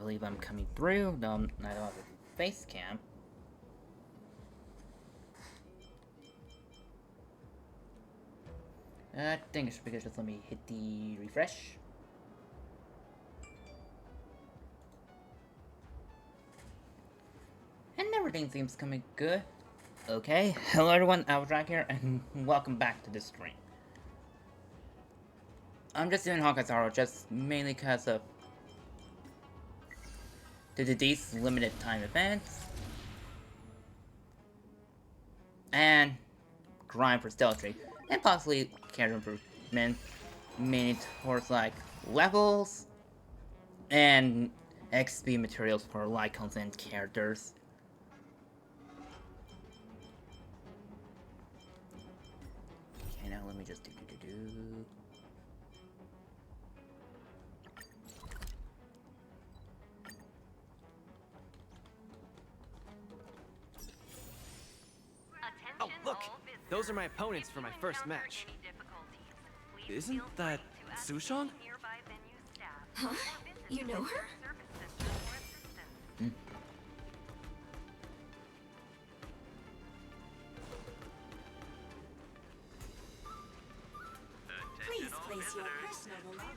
believe I'm coming through, though I don't have a face cam. I think it should be good. Just let me hit the refresh. And everything seems coming good. Okay, hello everyone, Aldrag here, and welcome back to the stream. I'm just doing Honkai Star Rail just mainly because of these limited time events. And grind for Stella Jade, and possibly character improvement, mainly towards like levels and XP materials for icons and characters. Okay, now let me just do. Oh, look! Those are my opponents for my first match. Isn't that Sushong? Huh? You know her? Please place your personal belongings.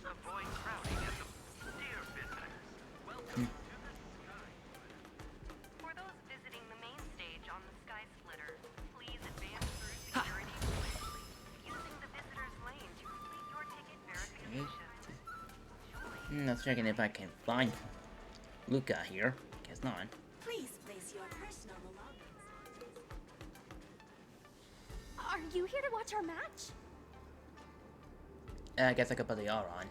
For those visiting the main stage on the Sky Splitter, please advance through security quickly, using the visitor's lane to complete your ticket verification. Let's check if I can find Luca here. Guess not. Please place your personal belongings. Are you here to watch our match? I guess I could put the R on.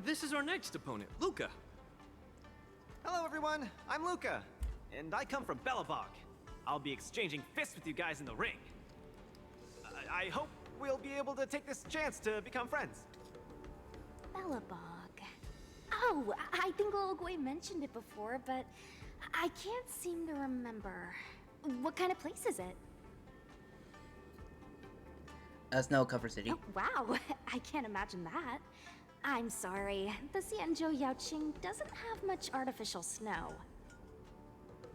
This is our next opponent, Luca. Hello everyone, I'm Luca, and I come from Belobog. I'll be exchanging fists with you guys in the ring. I hope we'll be able to take this chance to become friends. Bellabog. Oh, I think Little Gwei mentioned it before, but I can't seem to remember. What kind of place is it? Snow Cover City. Oh, wow. I can't imagine that. I'm sorry. The Xianzhou Yaoqing doesn't have much artificial snow.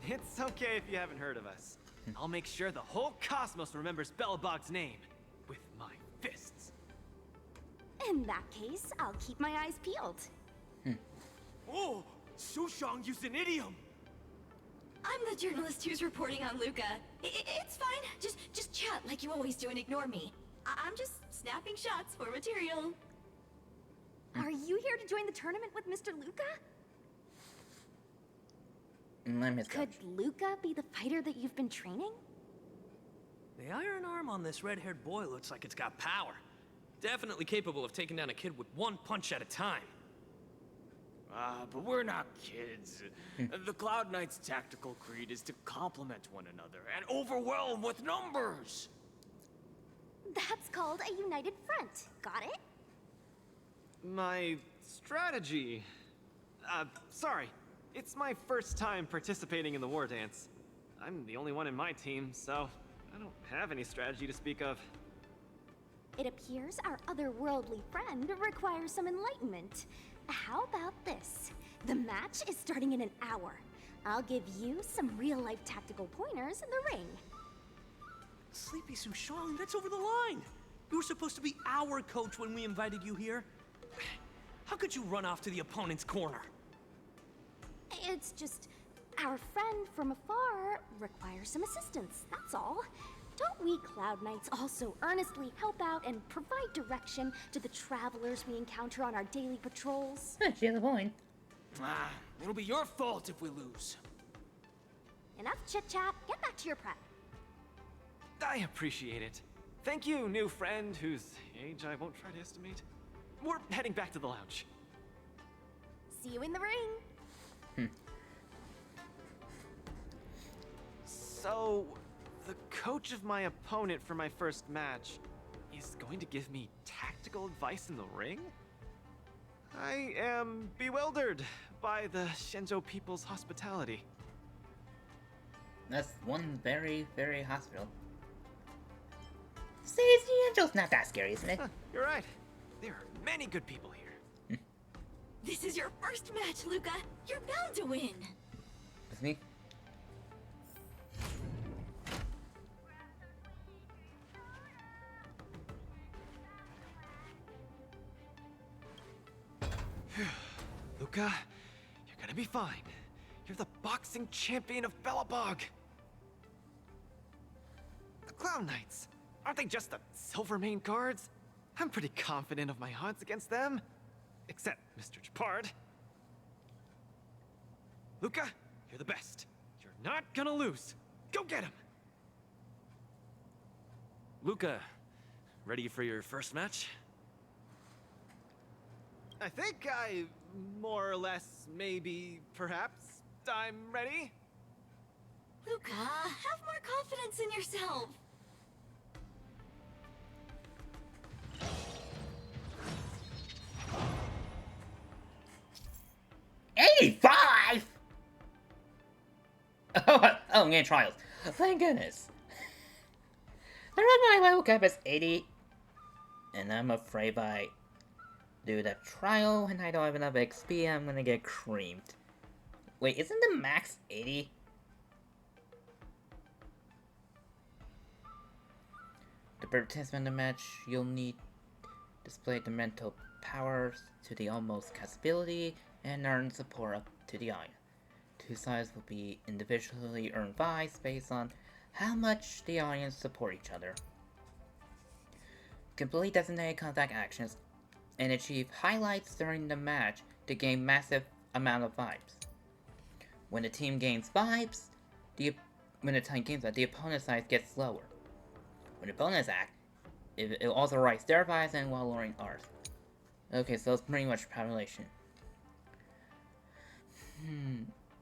It's okay if you haven't heard of us. I'll make sure the whole cosmos remembers Belobog's name with my fists. In that case, I'll keep my eyes peeled. Oh, Sushong used an idiom. I'm the journalist who's reporting on Luca. It's fine. Just chat like you always do and ignore me. I'm just snapping shots for material. Are you here to join the tournament with Mr. Luca? Could Luca be the fighter that you've been training? The iron arm on this red-haired boy looks like it's got power. Definitely capable of taking down a kid with one punch at a time. But we're not kids. The Cloud Knight's tactical creed is to complement one another and overwhelm with numbers. That's called a united front. Got it? My strategy. Sorry. It's my first time participating in the war dance. I'm the only one in my team, so I don't have any strategy to speak of. It appears our otherworldly friend requires some enlightenment. How about this? The match is starting in an hour. I'll give you some real-life tactical pointers in the ring. Sleepy Sushong, that's over the line. You were supposed to be our coach when we invited you here. How could you run off to the opponent's corner? It's just, our friend from afar requires some assistance, that's all. Don't we Cloud Knights also earnestly help out and provide direction to the travelers we encounter on our daily patrols? She has a point. It'll be your fault if we lose. Enough chit-chat, get back to your prep. I appreciate it. Thank you, new friend whose age I won't try to estimate. We're heading back to the lounge. See you in the ring. So, the coach of my opponent for my first match is going to give me tactical advice in the ring? I am bewildered by the Shenzhou people's hospitality. That's one very, very hospital. See, Xianzhou's not that scary, isn't it? You're right. There are many good people here. This is your first match, Luca. You're bound to win. With me? Luca, you're gonna be fine. You're the boxing champion of Bellabog. The Clown Knights, aren't they just the Silvermane guards? I'm pretty confident of my odds against them. Except Mr. Japard. Luca, you're the best. You're not gonna lose. Go get him! Luca, ready for your first match? I think I, more or less, maybe, perhaps, I'm ready. Luca, have more confidence in yourself. '85! Oh, I'm getting trials. Thank goodness. I read my level cap as 80, and I'm afraid if I do that trial and I don't have enough XP, I'm gonna get creamed. Wait, isn't the max 80? To participate in the match, you'll need to display the mental powers to the almost castability and earn support up to the audience. Two sides will be individually earned vibes based on how much the audience support each other. Complete designated contact actions and achieve highlights during the match to gain massive amount of vibes. When the team gains vibes, the opponent's side gets lower. When the opponents act, it also raises their vibes and while lowering ours. Okay, so it's pretty much population.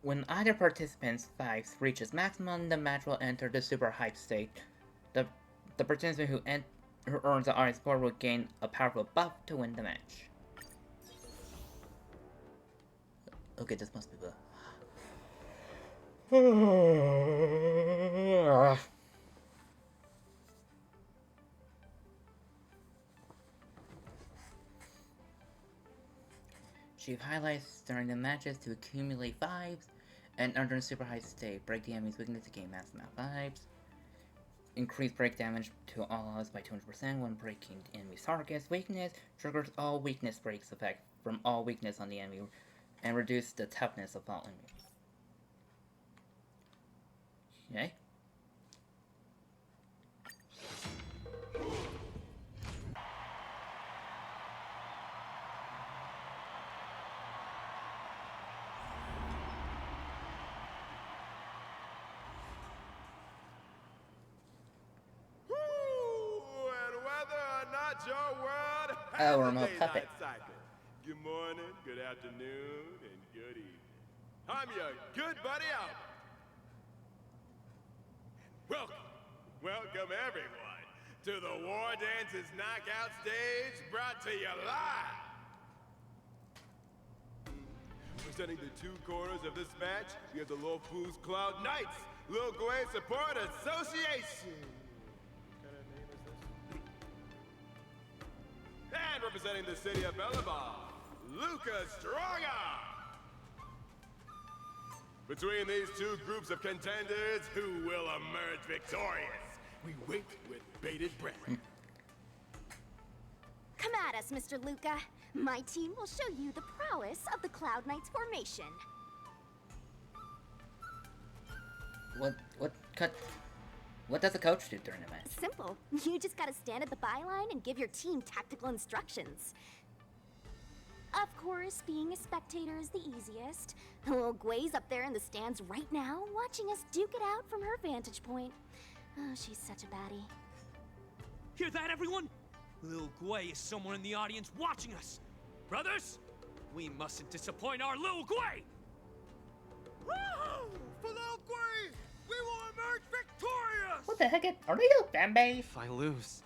When either participant's vibes reaches maximum, the match will enter the super hype state. The participant who earns the audience score will gain a powerful buff to win the match. Okay, this must be the... Achieve highlights during the matches to accumulate vibes, and under super high state, break the enemy's weakness to gain massive amount of vibes. Increase break damage to all odds by 200% when breaking the enemy's target's weakness. Triggers all weakness breaks effect from all weakness on the enemy, and reduce the toughness of all enemies. Okay. Your world Oh, we're a day puppet. night cycle. Good morning, good afternoon, and good evening. I'm your good buddy Albert. Welcome everyone to the War Dances Knockout Stage, brought to you live. Presenting the two corners of this match, we have the Lil Foo's Cloud Knights, Lil Gwei Support Association. And representing the city of Bellabog, Luca Stronga. Between these two groups of contenders, who will emerge victorious? We wait with bated breath. Come at us, Mr. Luca. My team will show you the prowess of the Cloud Knights formation. What does a coach do during a match? Simple. You just gotta stand at the byline and give your team tactical instructions. Of course, being a spectator is the easiest. Little Gwei's up there in the stands right now, watching us duke it out from her vantage point. Oh, she's such a baddie. Hear that, everyone? Lil Gwei is somewhere in the audience watching us. Brothers, we mustn't disappoint our Lil Gwei! Woo! For Lil Gwei, we will emerge victorious! What the heck? Are they a fan base? If I lose,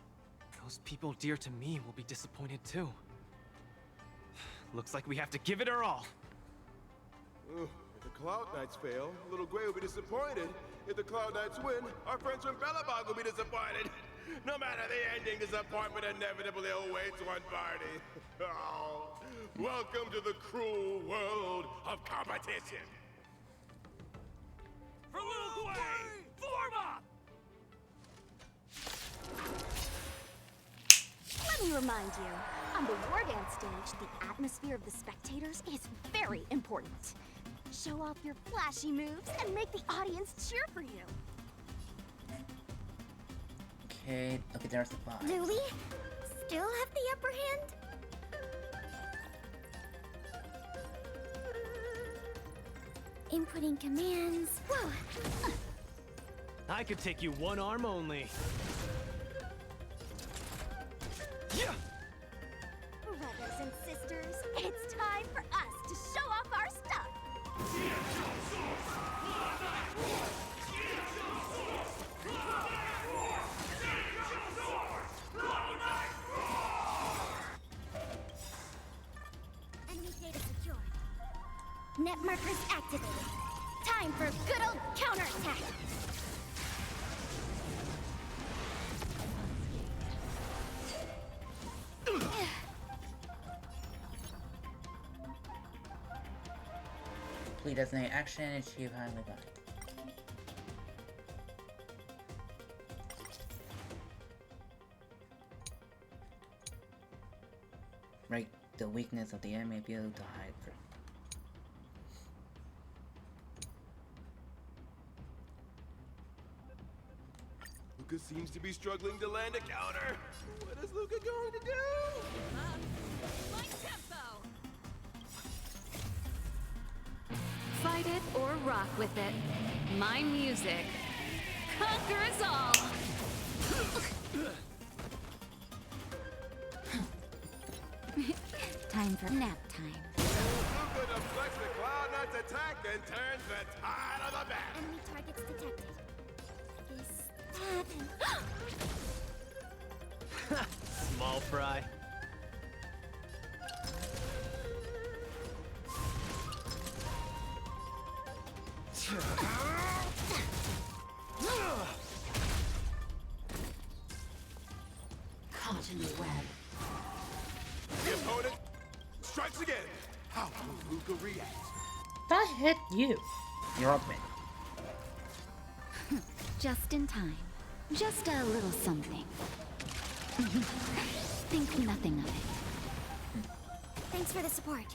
those people dear to me will be disappointed too. Looks like we have to give it our all. If the Cloud Knights fail, Little Gwei will be disappointed. If the Cloud Knights win, our friends from Bellabog will be disappointed. No matter the ending, disappointment inevitably awaits one party. Oh, welcome to the cruel world of competition. For Luke Way! Form up! Let me remind you, on the war dance stage, the atmosphere of the spectators is very important. Show off your flashy moves and make the audience cheer for you. Okay, there's the five. Do we still have the upper hand? Inputting commands. Whoa. I could take you one arm only. Yeah! Brothers and sisters, it's time for us to show off our stuff. Enemy data secured. Net markers activated. Time for good old counterattack. Complete designate action and achieve highly value. Break the weakness of the enemy be able to hide through. Luca seems to be struggling to land a counter. What is Luca going to do? My tempo! Fight it or rock with it. My music conquers all. Time for nap time. Luca deflects the Cloud Knight's attack and turns the tide of the battle. Enemy targets detected. Small fry. Caught in the web. The opponent strikes again. How will Luca react? That hit you. You're open. Just in time. Just a little something. Think nothing of it. Thanks for the support.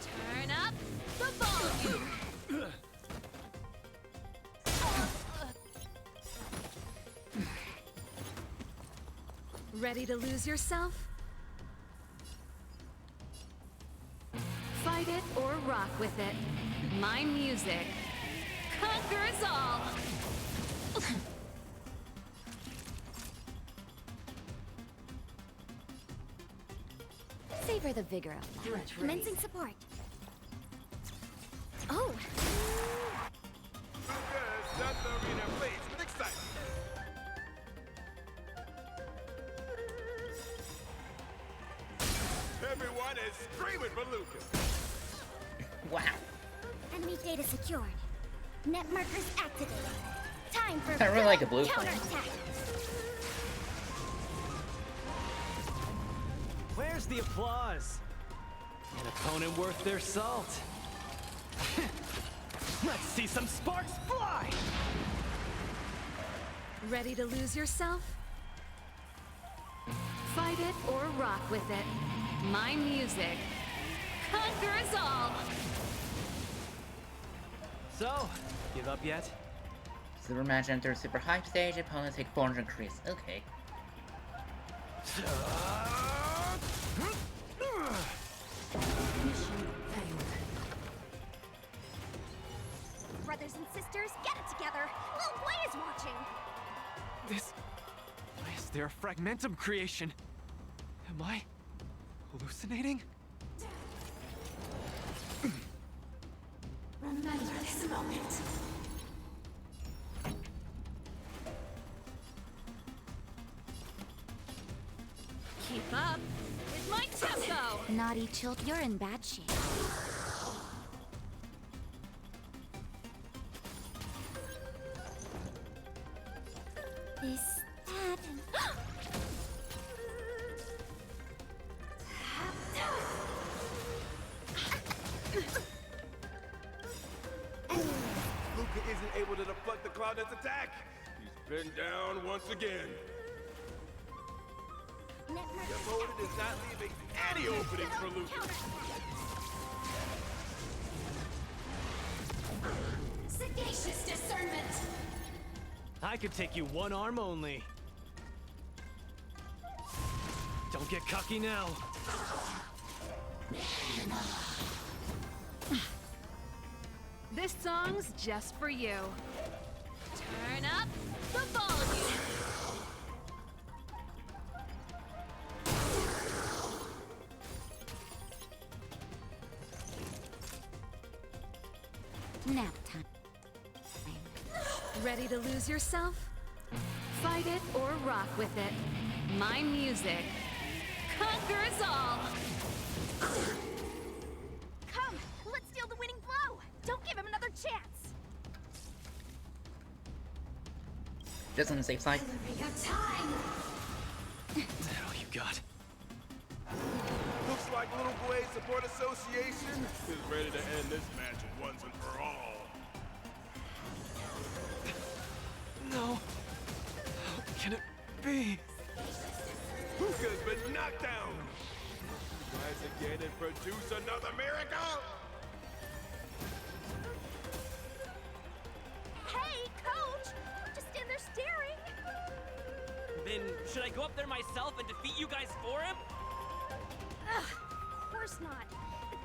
Turn up the volume. Ready to lose yourself? Fight it or rock with it. My music conquers all. Savor the vigor of life. Commencing support. Oh! Luca has set the arena ablaze with excitement. Everyone is screaming for Luca. Wow. Enemy data secured. Net markers activated. Time for I really like the blue flame. counterattack. Where's the applause? An opponent worth their salt. Let's see some sparks fly! Ready to lose yourself? Fight it or rock with it. My music conquers all. So, give up yet? Super match enters super hype stage, opponents take 400 increase. Okay. Brothers and sisters, get it together. Little Blade is watching. This... Why is there a fragmentum creation? Am I hallucinating? Remember this moment. Keep up with my tempo. Naughty Chilt, you're in bad shape. this attack. He's been down once again. The opponent is not leaving any openings for Lucas. Sagacious discernment. I could take you one arm only. Don't get cocky now. This song's just for you. Turn up the volume. Nap time. Ready to lose yourself? Fight it or rock with it. My music conquers all. Come, let's steal the winning blow. Don't give him another chance. Just on the safe side. Is that all you got? Looks like Little Blade Support Association is ready to end this match once and for all. No. How can it be? Luca's been knocked down. Rise again and produce another miracle. Hey, coach! Just stand there staring. Then should I go up there myself and defeat you guys for him? Ugh, of course not.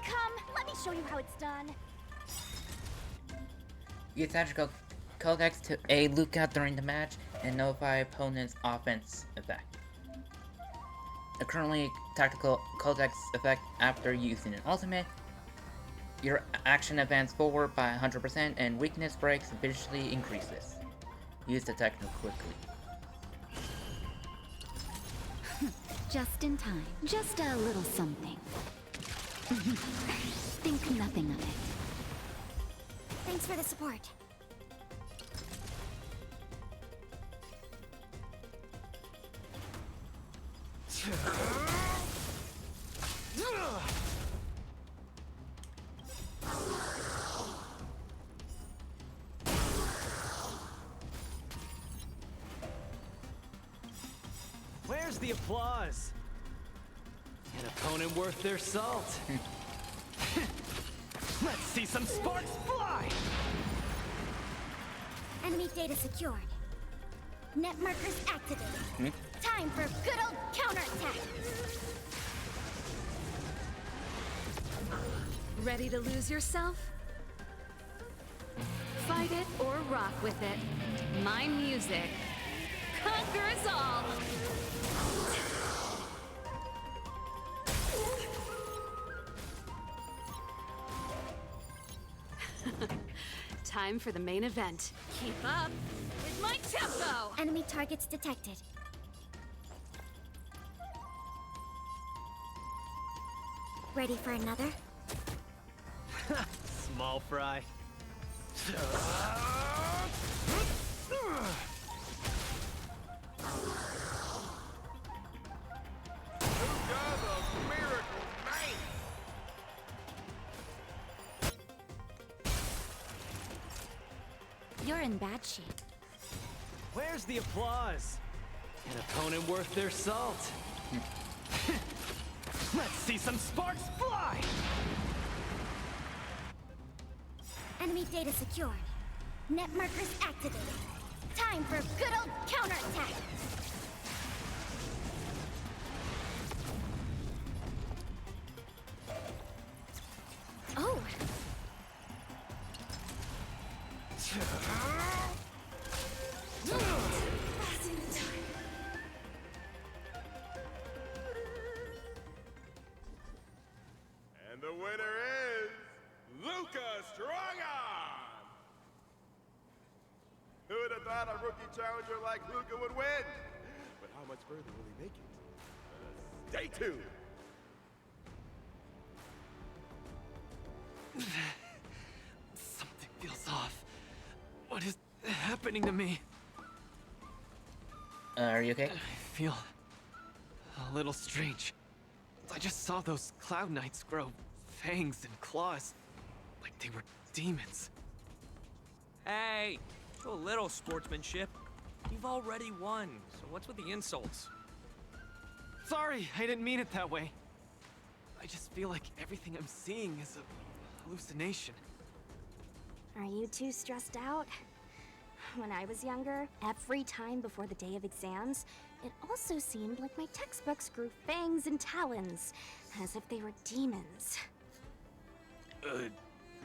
Come, let me show you how it's done. Use tactical codex to aid Luca during the match and notify opponent's offense effect. A currently tactical codex effect after using an ultimate. Your action advances forward by 100% and weakness breaks visually increases. Use the techno quickly. Just in time. Just a little something. Think nothing of it. Thanks for the support. Where's the applause? An opponent worth their salt. Let's see some sparks fly! Enemy data secured. Net markers activated. Time for good old counterattack. Ready to lose yourself? Fight it or rock with it. My music conquers all. Time for the main event. Keep up with my tempo! Enemy targets detected. Ready for another? Small fry. Luca the Miracle Knight. You're in bad shape. Where's the applause? An opponent worth their salt. Let's see some sparks fly! Enemy data secured. Net markers activated. Time for good old counterattack. Oh, And the winner is Luca Strongon! Who would have thought a rookie challenger like Luca would win? But how much further will he make it? Stay tuned! Something feels off. What is happening to me? Are you okay? I feel a little strange. I just saw those Cloud Knights grow fangs and claws, like they were demons. Hey, Show a little sportsmanship. You've already won, so what's with the insults? Sorry, I didn't mean it that way. I just feel like everything I'm seeing is a hallucination. Are you too stressed out? When I was younger, every time before the day of exams, it also seemed like my textbooks grew fangs and talons, as if they were demons.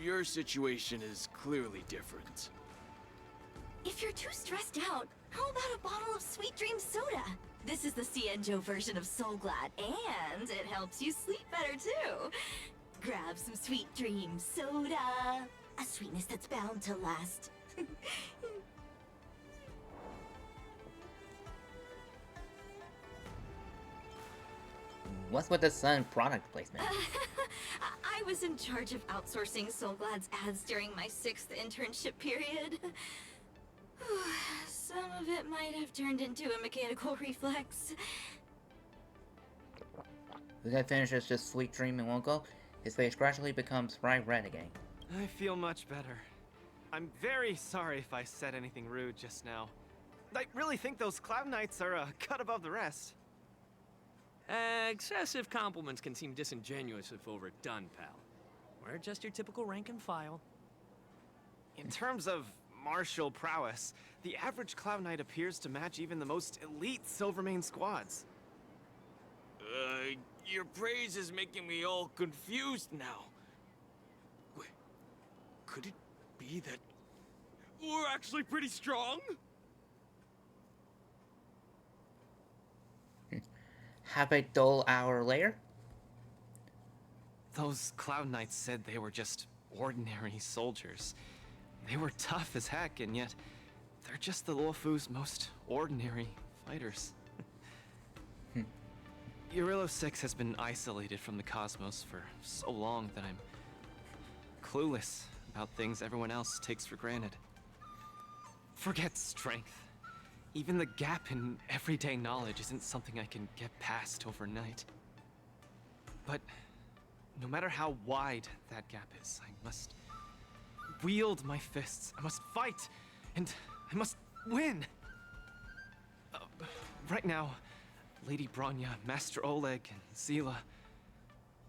Your situation is clearly different. If you're too stressed out, how about a bottle of Sweet Dream soda? This is the Cienjo version of Soul Glad, and it helps you sleep better too. Grab some Sweet Dream soda. A sweetness that's bound to last. What's with the Sun product placement? I was in charge of outsourcing Soul Glad's ads during my 6th internship period. Some of it might have turned into a mechanical reflex. The guy finishes just Sweet Dream and won't go. His face gradually becomes bright red again. I feel much better. I'm very sorry if I said anything rude just now. I really think those Cloud Knights are a cut above the rest. Excessive compliments can seem disingenuous if overdone, pal. We're just your typical rank and file. In terms of martial prowess, the average Cloud Knight appears to match even the most elite Silvermane squads. Your praise is making me all confused now. Wait, could it be that we're actually pretty strong? Half a dull hour later? Those Cloud Knights said they were just ordinary soldiers. They were tough as heck, and yet they're just the Luofu's most ordinary fighters. Urillo 6 has been isolated from the cosmos for so long that I'm clueless about things everyone else takes for granted. Forget strength. Even the gap in everyday knowledge isn't something I can get past overnight. But no matter how wide that gap is, I must wield my fists. I must fight, and I must win. Right now, Lady Bronya, Master Oleg, and Zila,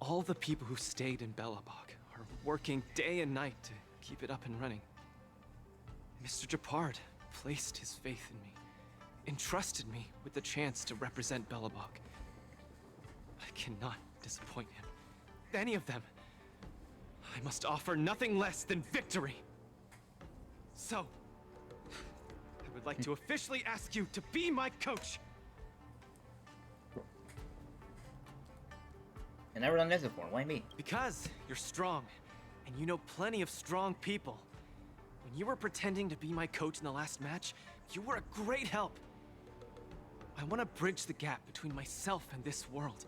all the people who stayed in Belobog are working day and night to keep it up and running. Mr. Japard placed his faith in me, entrusted me with the chance to represent Belobog. I cannot disappoint him. Any of them. I must offer nothing less than victory. So, I would like to officially ask you to be my coach. I never done this before. Why me? Because you're strong, and you know plenty of strong people. When you were pretending to be my coach in the last match, you were a great help. I want to bridge the gap between myself and this world.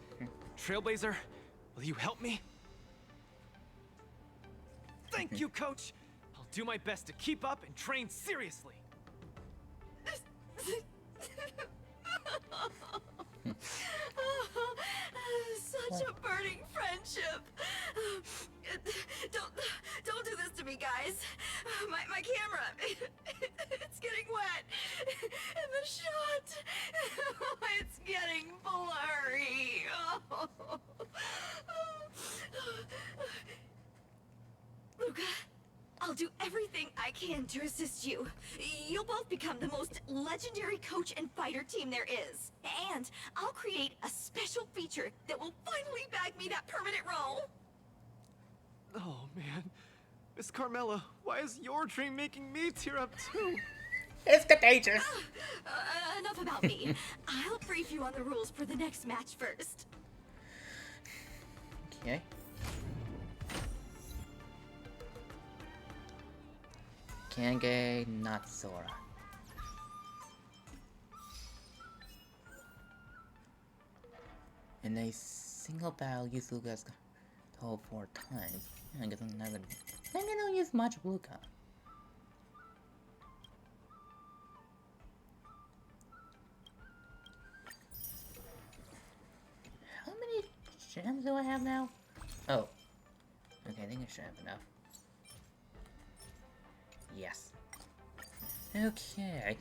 Trailblazer, will you help me? Thank you, Coach! I'll do my best to keep up and train seriously. Such a burning friendship. Don't do this to me, guys. My camera, it's getting wet. And the shot, it's getting blurry. Luca, I'll do everything I can to assist you. You'll both become the most legendary coach and fighter team there is. And I'll create a special feature that will finally bag me that permanent role. Oh, man. Miss Carmela, why is your dream making me tear up too? It's contagious! Enough about me. I'll brief you on the rules for the next match first. Okay. Kange Natsura. In a single battle, use Luca's total 4 times. I guess another. Maybe I don't use much Luca. How many gems do I have now? Oh. Okay, I think I should have enough. Yes. Okay.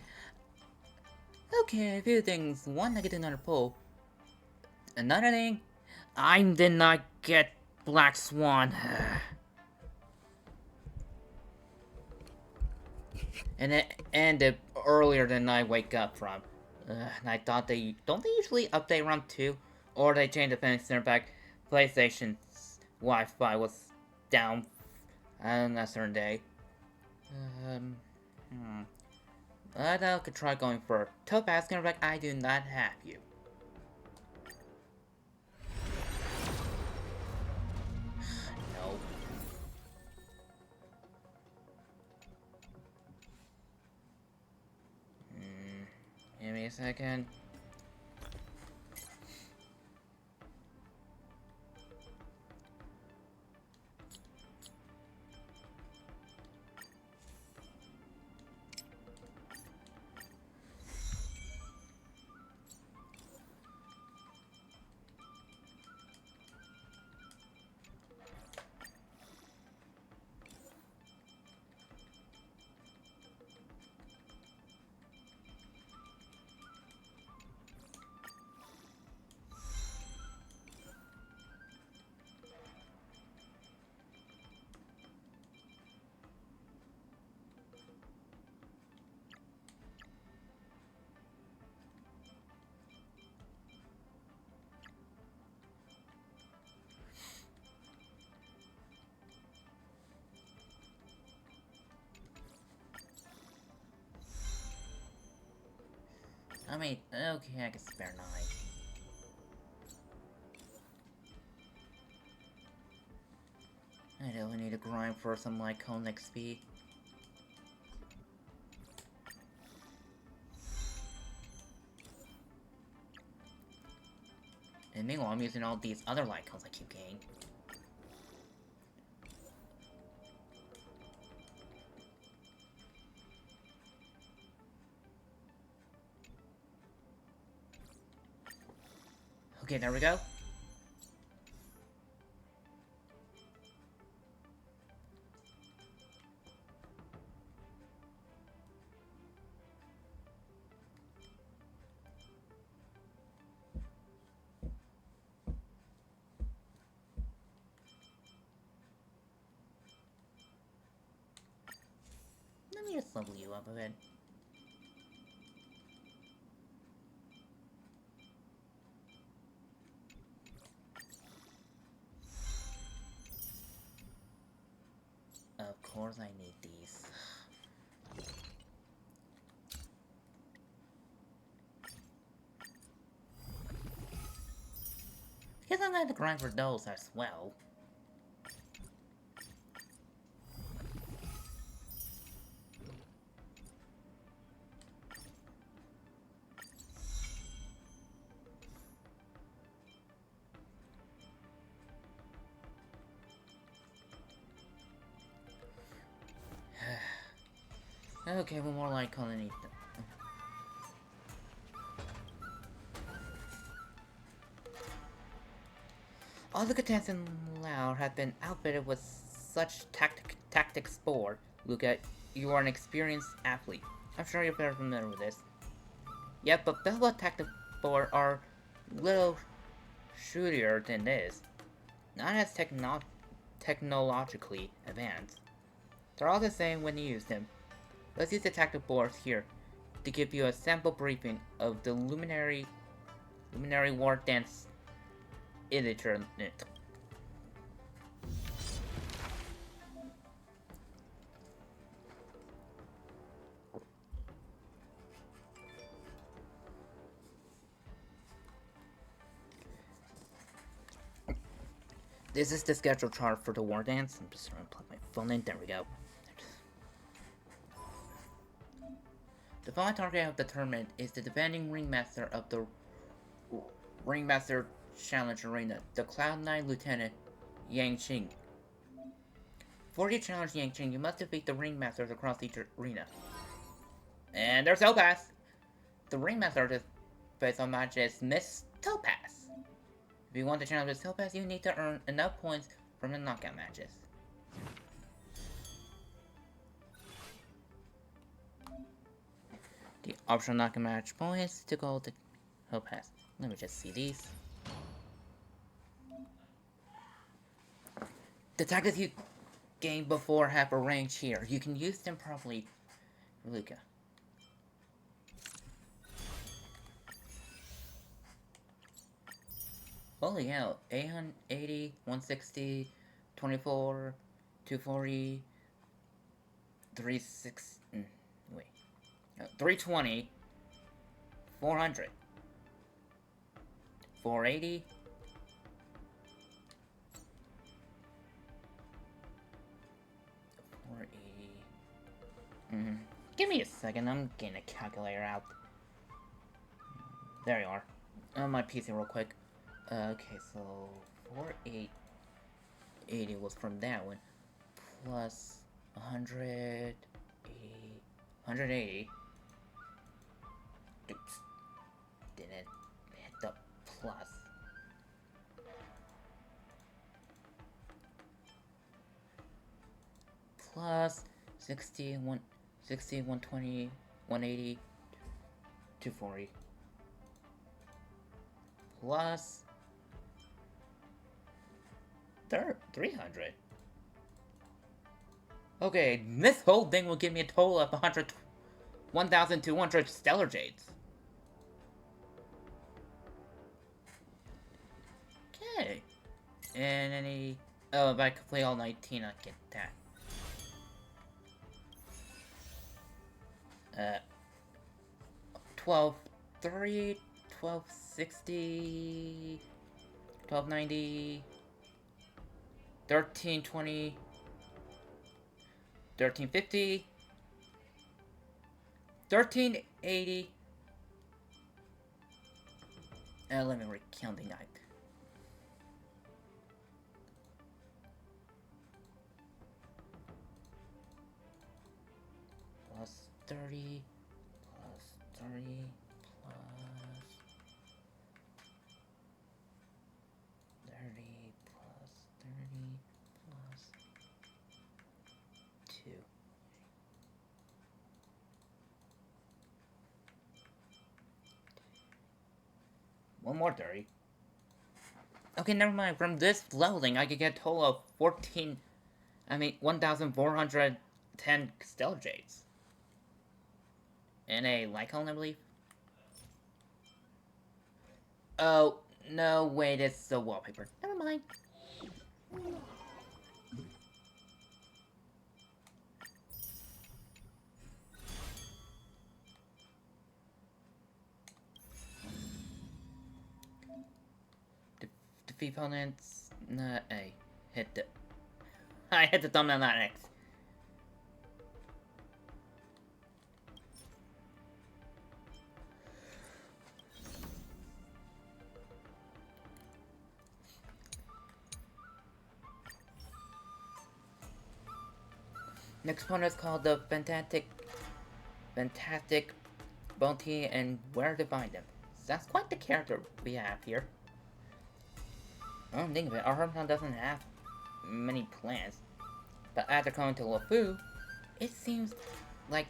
Okay, a few things. One, I get another pull. Another thing, I did not get Black Swan. and earlier than I wake up from. And I thought don't they usually update around 2? Or they change the fence center back. PlayStation's Wi-Fi was down on a certain day. But I could try going for Topaz center back. I do not have you. No. Give me a second. I mean, okay, I can spare 9. I really need to grind for some Lycone XP. And meanwhile, I'm using all these other Lycones I keep getting. Okay, there we go. Let me just level you up a bit. Of course I need these. Guess I'm gonna have to grind for those as well. Okay, one more light underneath them. All the contestants in Lao have been outfitted with such tactic sport. Luca, you are an experienced athlete. I'm sure you're very familiar with this. Yep, but Bella tactic sport are little shootier than this. Not as technologically advanced. They're all the same when you use them. Let's use the tactic boards here to give you a sample briefing of the Luminary War Dance Illiterate. This is the schedule chart for the War Dance. I'm just gonna plug my phone in. There we go. The final target of the tournament is the defending ringmaster of the Ringmaster Challenge Arena, the Cloud9 Lieutenant Yang Qing. For you challenge Yang Qing, you must defeat the ringmasters across each arena. And there's Topaz! The ringmaster is based on match is Miss Topaz. If you want to challenge Miss Topaz, you need to earn enough points from the knockout matches. The optional knockout match points to go to Hill Pass. Let me just see these. The tactics you gained before have a range here. You can use them properly, Luca. Holy hell, 880, 160, 24, 240, 36, wait, 320, 400, 480, 480, give me a second, I'm getting a calculator out. There you are, on my PC real quick. Okay, so 480 was from that one, plus 180, 180. Oops, didn't hit the plus. Plus 60, 120, 180, 240. Plus 300. Okay, this whole thing will give me a total of 1,200 Stellar Jades. Okay. And any... Oh, if I complete all 19, I'll get that. 1230, 1260, 1290... 1320, 1350, 1380. Let me recount the night. Plus 30, plus 30, plus 30, plus 30, plus 2. One more 30. Okay, never mind. From this leveling, I could get a total of 1,410 Stellar Jades. And a Lycon, I believe. Oh, no, wait, it's the wallpaper. Never mind. Defeat opponents. Not A. Hit the. I hit the thumbnail, not X. Next opponent is called the Fantastic Bounty, and where to find them. That's quite the character we have here. I don't think of it, our hometown doesn't have many plans. But after coming to LeFou, it seems like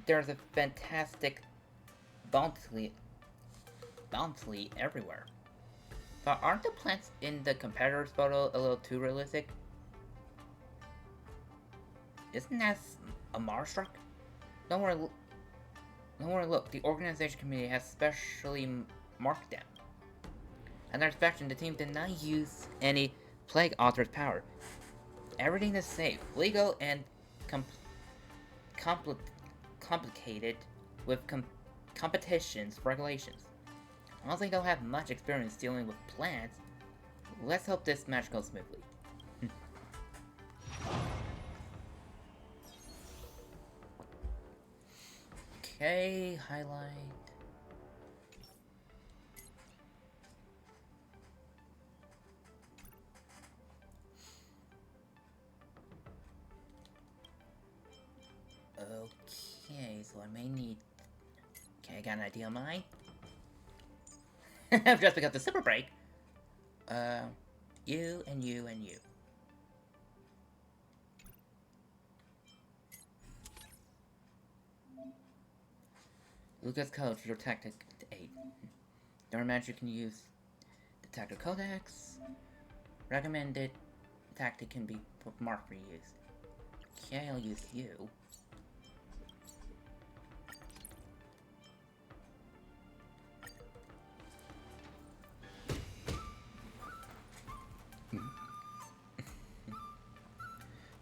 there's a fantastic bounty everywhere. But aren't the plants in the competitor's photo a little too realistic? Isn't that a Mars truck? Don't worry, look, the organization committee has specially marked them. At their inspection, the team did not use any Plague Author's power. Everything is safe, legal, and complicated with competitions regulations. While they don't have much experience dealing with plants, let's hope this match goes smoothly. Okay, highlight. Okay, so I may need... Okay, I got an idea of mine. I've just picked up the super break. You and you and you. Lucas coach your tactic to 8. During match, you can use the tactic codex. Recommended tactic can be marked for use. Okay, I'll use you.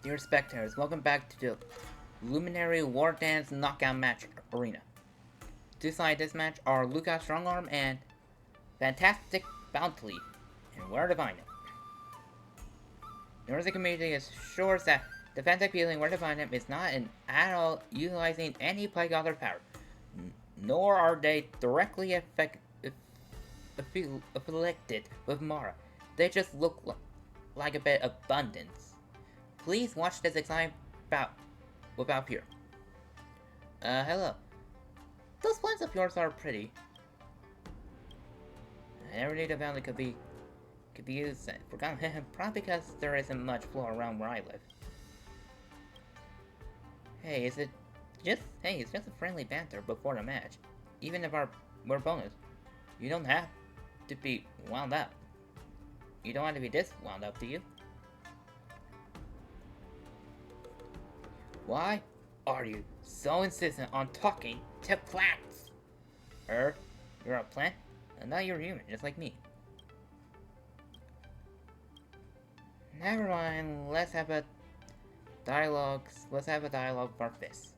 Dear spectators, welcome back to the Luminary War Dance Knockout Match Arena. To decide this match are Lucas Strongarm and Fantastic Bounty, and where to find him. The Northern community assures that the Fantastic Feeling where to find him is not an at all utilizing any Plague Author power, nor are they directly afflicted with Mara. They just look like a bit of abundance. Please watch this exciting about here. Hello. Those plants of yours are pretty. I never knew the valley could be used. Forgotten him, probably because there isn't much floor around where I live. Hey, it's just a friendly banter before the match. Even if we're bonus, you don't have to be wound up. You don't want to be this wound up, do you? Why are you so insistent on talking to plants? You're a plant? And now you're human, just like me. Never mind, let's have a dialogue about this.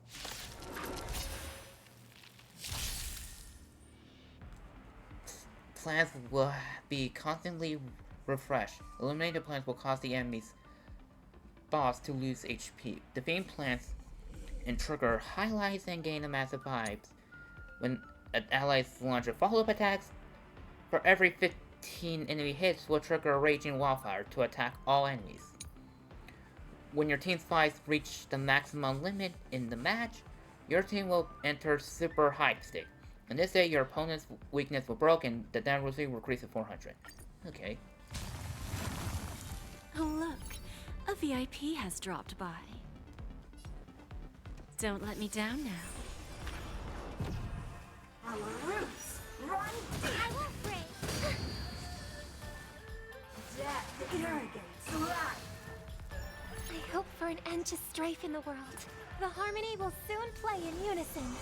Plants will be constantly refreshed. Eliminated plants will cause the enemy's boss to lose HP. Defeating plants and trigger highlights and gain a massive vibes. When allies launch a follow-up attacks, for every 15 enemy hits will trigger a raging wildfire to attack all enemies. When your team's fights reach the maximum limit in the match, your team will enter super hype state. In this way, your opponent's weakness will broke and the damage will increase to 400. Okay. Oh look, a VIP has dropped by. Don't let me down now. Our roots run deep. I won't break. Death irrigates life. I hope for an end to strife in the world. The harmony will soon play in unison.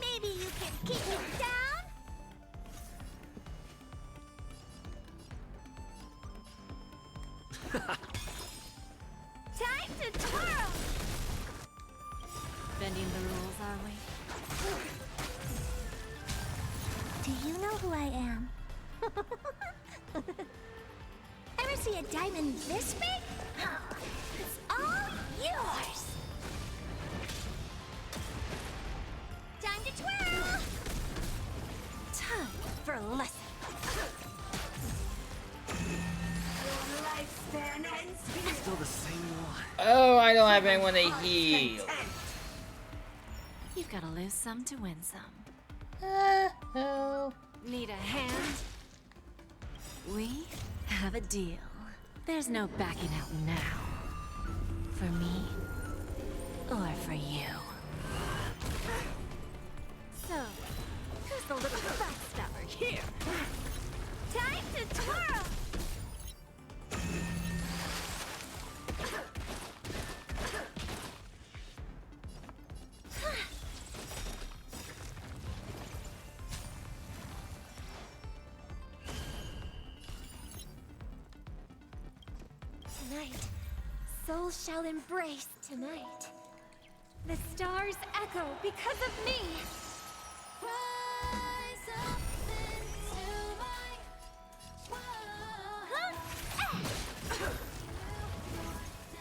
Maybe you can keep it down? Time to twirl! Bending the rules, are we? Do you know who I am? Ever see a diamond this big? It's all yours! Time to twirl! Time for a lesson. Your lifespan ends here. Still the same one. Oh, I don't have anyone to heal. You've got to lose some to win some. Oh. Need a hand? We have a deal. There's no backing out now. For me, or for you. So, who's the little fast stopper here? Time to twirl! Tonight, souls shall embrace tonight. The stars echo because of me.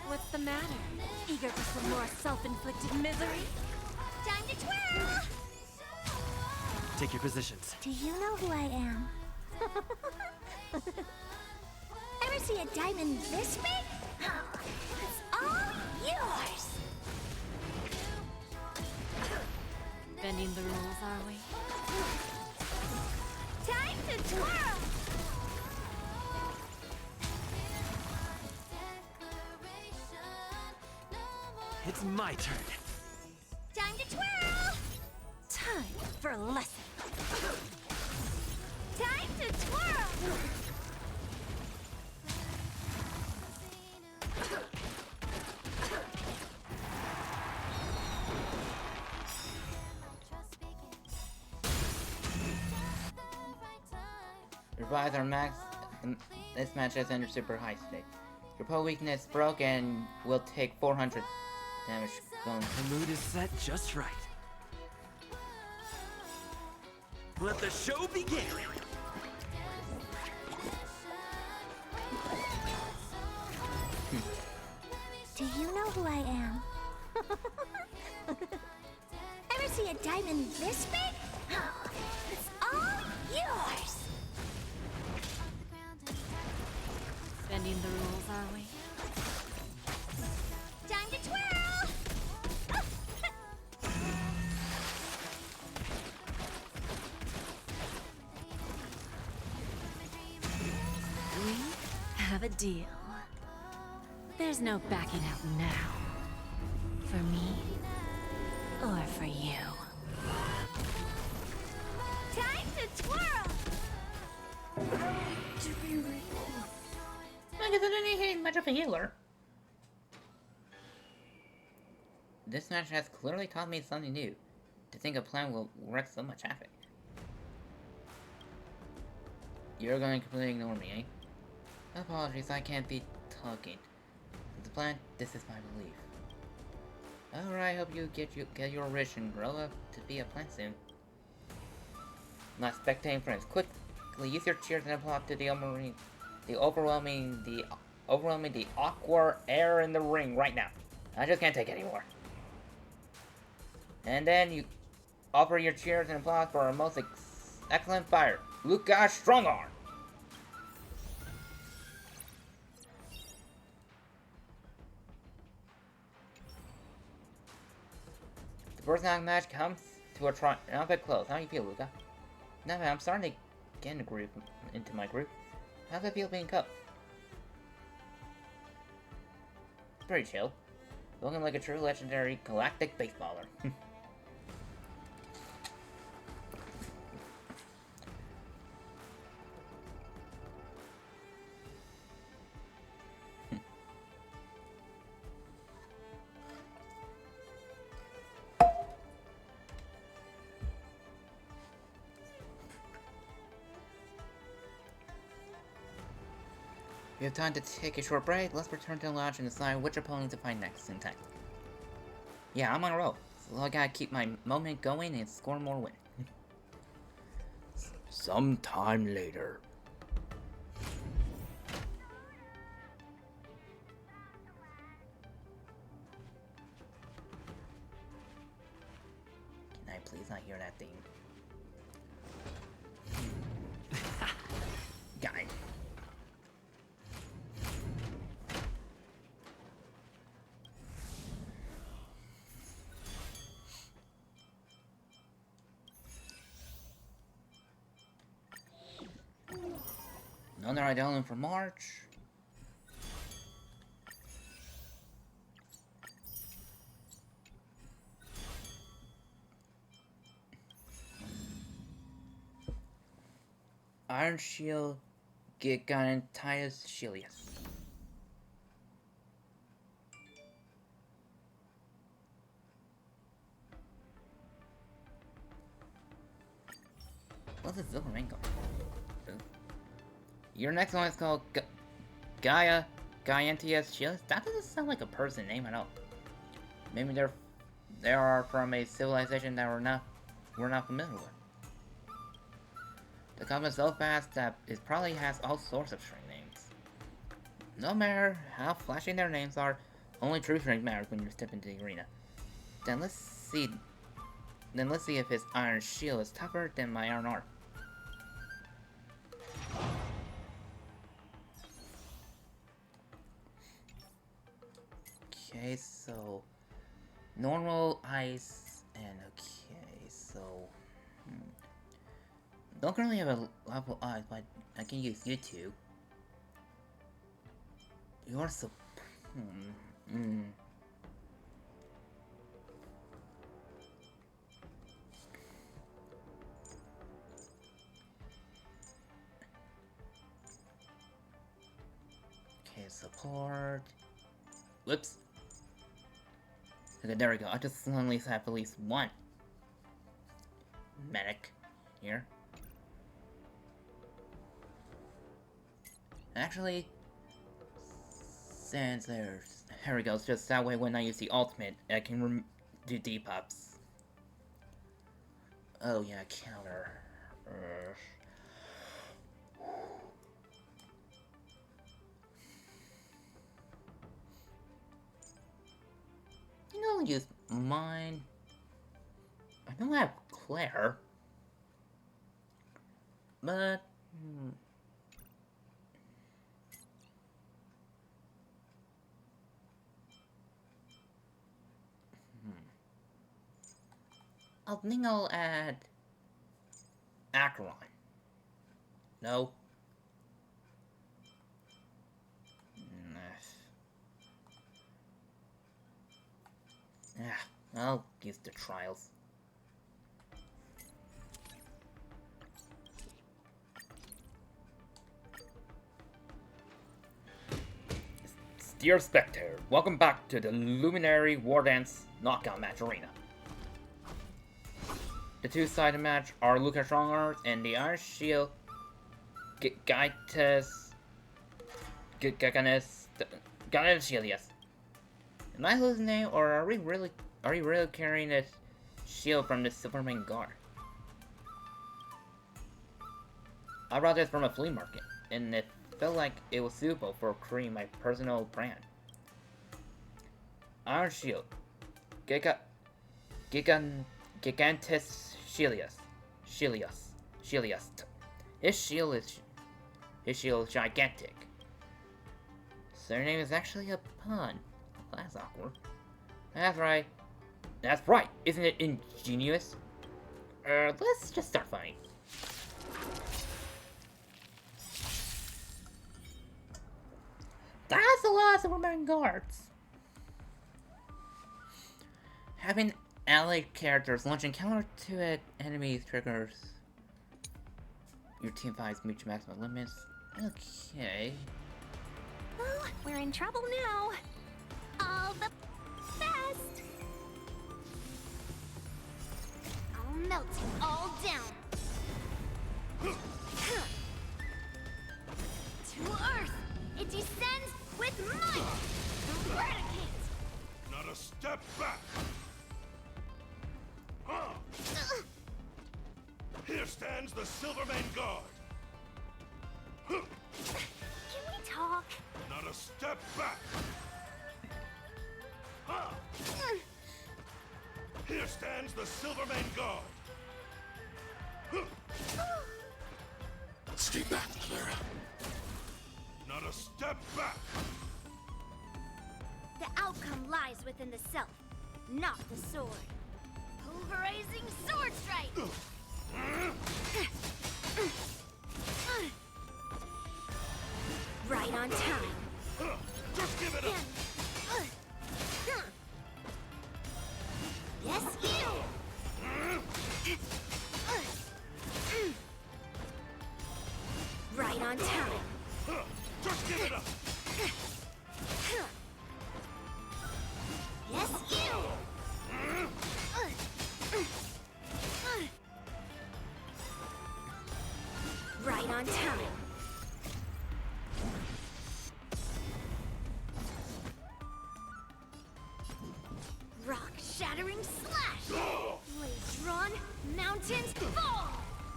What's the matter? Eager for some more self-inflicted misery? Time to twirl! Take your positions. Do you know who I am? Ever see a diamond this big? It's all yours! Bending the rules, are we? Time to twirl! It's my turn. for a lesson. Time to twirl! Revise our max. This match is under super high stake. Your pole weakness broke and will take 400 damage going. The mood is set just right. Let the show begin! Do you know who I am? Ever see a diamond this big? It's all yours! Bending the rules, are we? Time to twirl! We have a deal. There's no backing out now. For me, or for you. Time to twirl! I guess I didn't hit much of a healer. This match has clearly taught me something new. To think a plan will wreak so much havoc. You're going to completely ignore me, eh? Apologies, I can't be talking. The plan, this is my belief. Alright, hope you get your wish and grow up to be a plant soon. Not spectating friends, quickly use your cheers and applause to the overwhelming the awkward air in the ring right now. I just can't take it anymore. And then you offer your cheers and applause for our most excellent fighter, Lucas Strongarm. The first match comes to a triumphant close. How do you feel, Luca? Now I'm starting to get into my group. How's it feel being cupped? Pretty chill. Looking like a true legendary galactic baseballer. We have time to take a short break. Let's return to the lounge and decide which opponent to fight next in time. Yeah, I'm on a roll, so I gotta keep my moment going and score more wins. Sometime later. Can I please not hear that thing? Guy. Another idol for March. Iron Shield, Gigan, Titus Shilius. What's a silver ring called? Your next one is called Giantius Shilius. That doesn't sound like a person name at all. Maybe they are from a civilization that we're not familiar with. The combat is so fast that it probably has all sorts of string names. No matter how flashy their names are, only true strength matters when you step into the arena. Then let's see if his iron shield is tougher than my iron arm. Okay, so normal ice and okay, so don't currently have a level ice, but I can use YouTube. You're so support. Whoops. Okay, there we go. I just only have at least one medic here. Actually, since there's... Here we go. It's just that way when I use the ultimate, I can do debuffs. Oh yeah, counter. I think I'll use mine. I know I have Claire. But... I think I'll add Acheron. No. Yeah, I'll use the trials. Dear Spectre, welcome back to the Luminary War Dance Knockout Match Arena. The two-sided match are Lucas Strongheart and the Iron Shield Gaitis Shield, yes. Am I hallucinating, or are you really carrying this shield from the Superman Guard? I brought this from a flea market, and it felt like it was suitable for creating my personal brand. Iron Shield Gigantus Shilius. His shield is gigantic. Surname is actually a pun. That's awkward. That's right. That's right. Isn't it ingenious? Let's just start fighting. That's a lot of Superman guards. Having allied characters launching counter to enemies triggers your team fights reach maximum limits. Okay. Well, we're in trouble now. All the best. I'll melt it all down. To Earth, it descends with might. Eradicate. Not a step back. Here stands the Silvermane Guard. Can we talk? Not a step back. Here stands the Silvermane Guard. Stay back, Clara. Not a step back. The outcome lies within the self, not the sword. Pulverizing sword strike! Right on time. Just give it up. Yes, you! Right on time. Just give it up. Yes, you! Right on time. Rock-shattering slash! Blades drawn, mountains fall!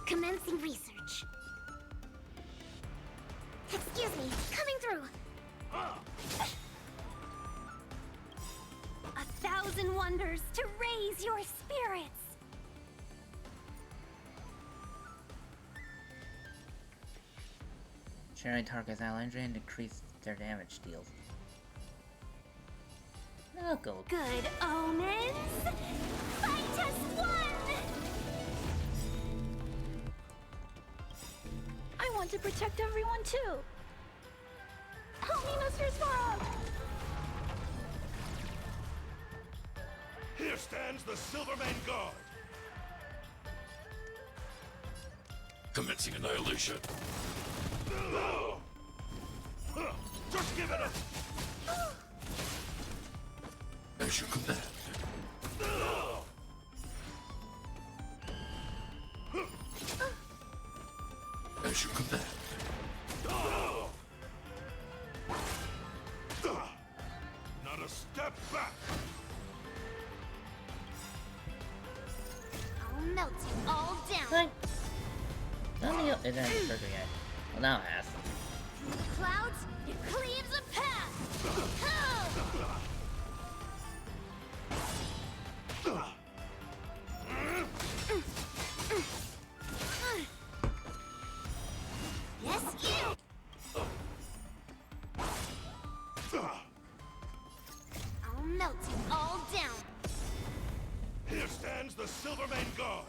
Commencing research. Excuse me, coming through. 1,000 wonders to raise your spirits. Sharing targets ally injury and decrease their damage deals. No go. Good omens. Fight us one. I want to protect everyone too. Help me, Mr. Sparrow. Here stands the Silvermane Guard. Commencing annihilation. Just Just give it a... As you command. As you command. Not a step back. I'll melt you all down. Like, nothing else isn't trigger yet. Well, now it has. Clouds, it cleaves a path. Yes, you. I'll melt you all down. Here stands the Silvermane Guard.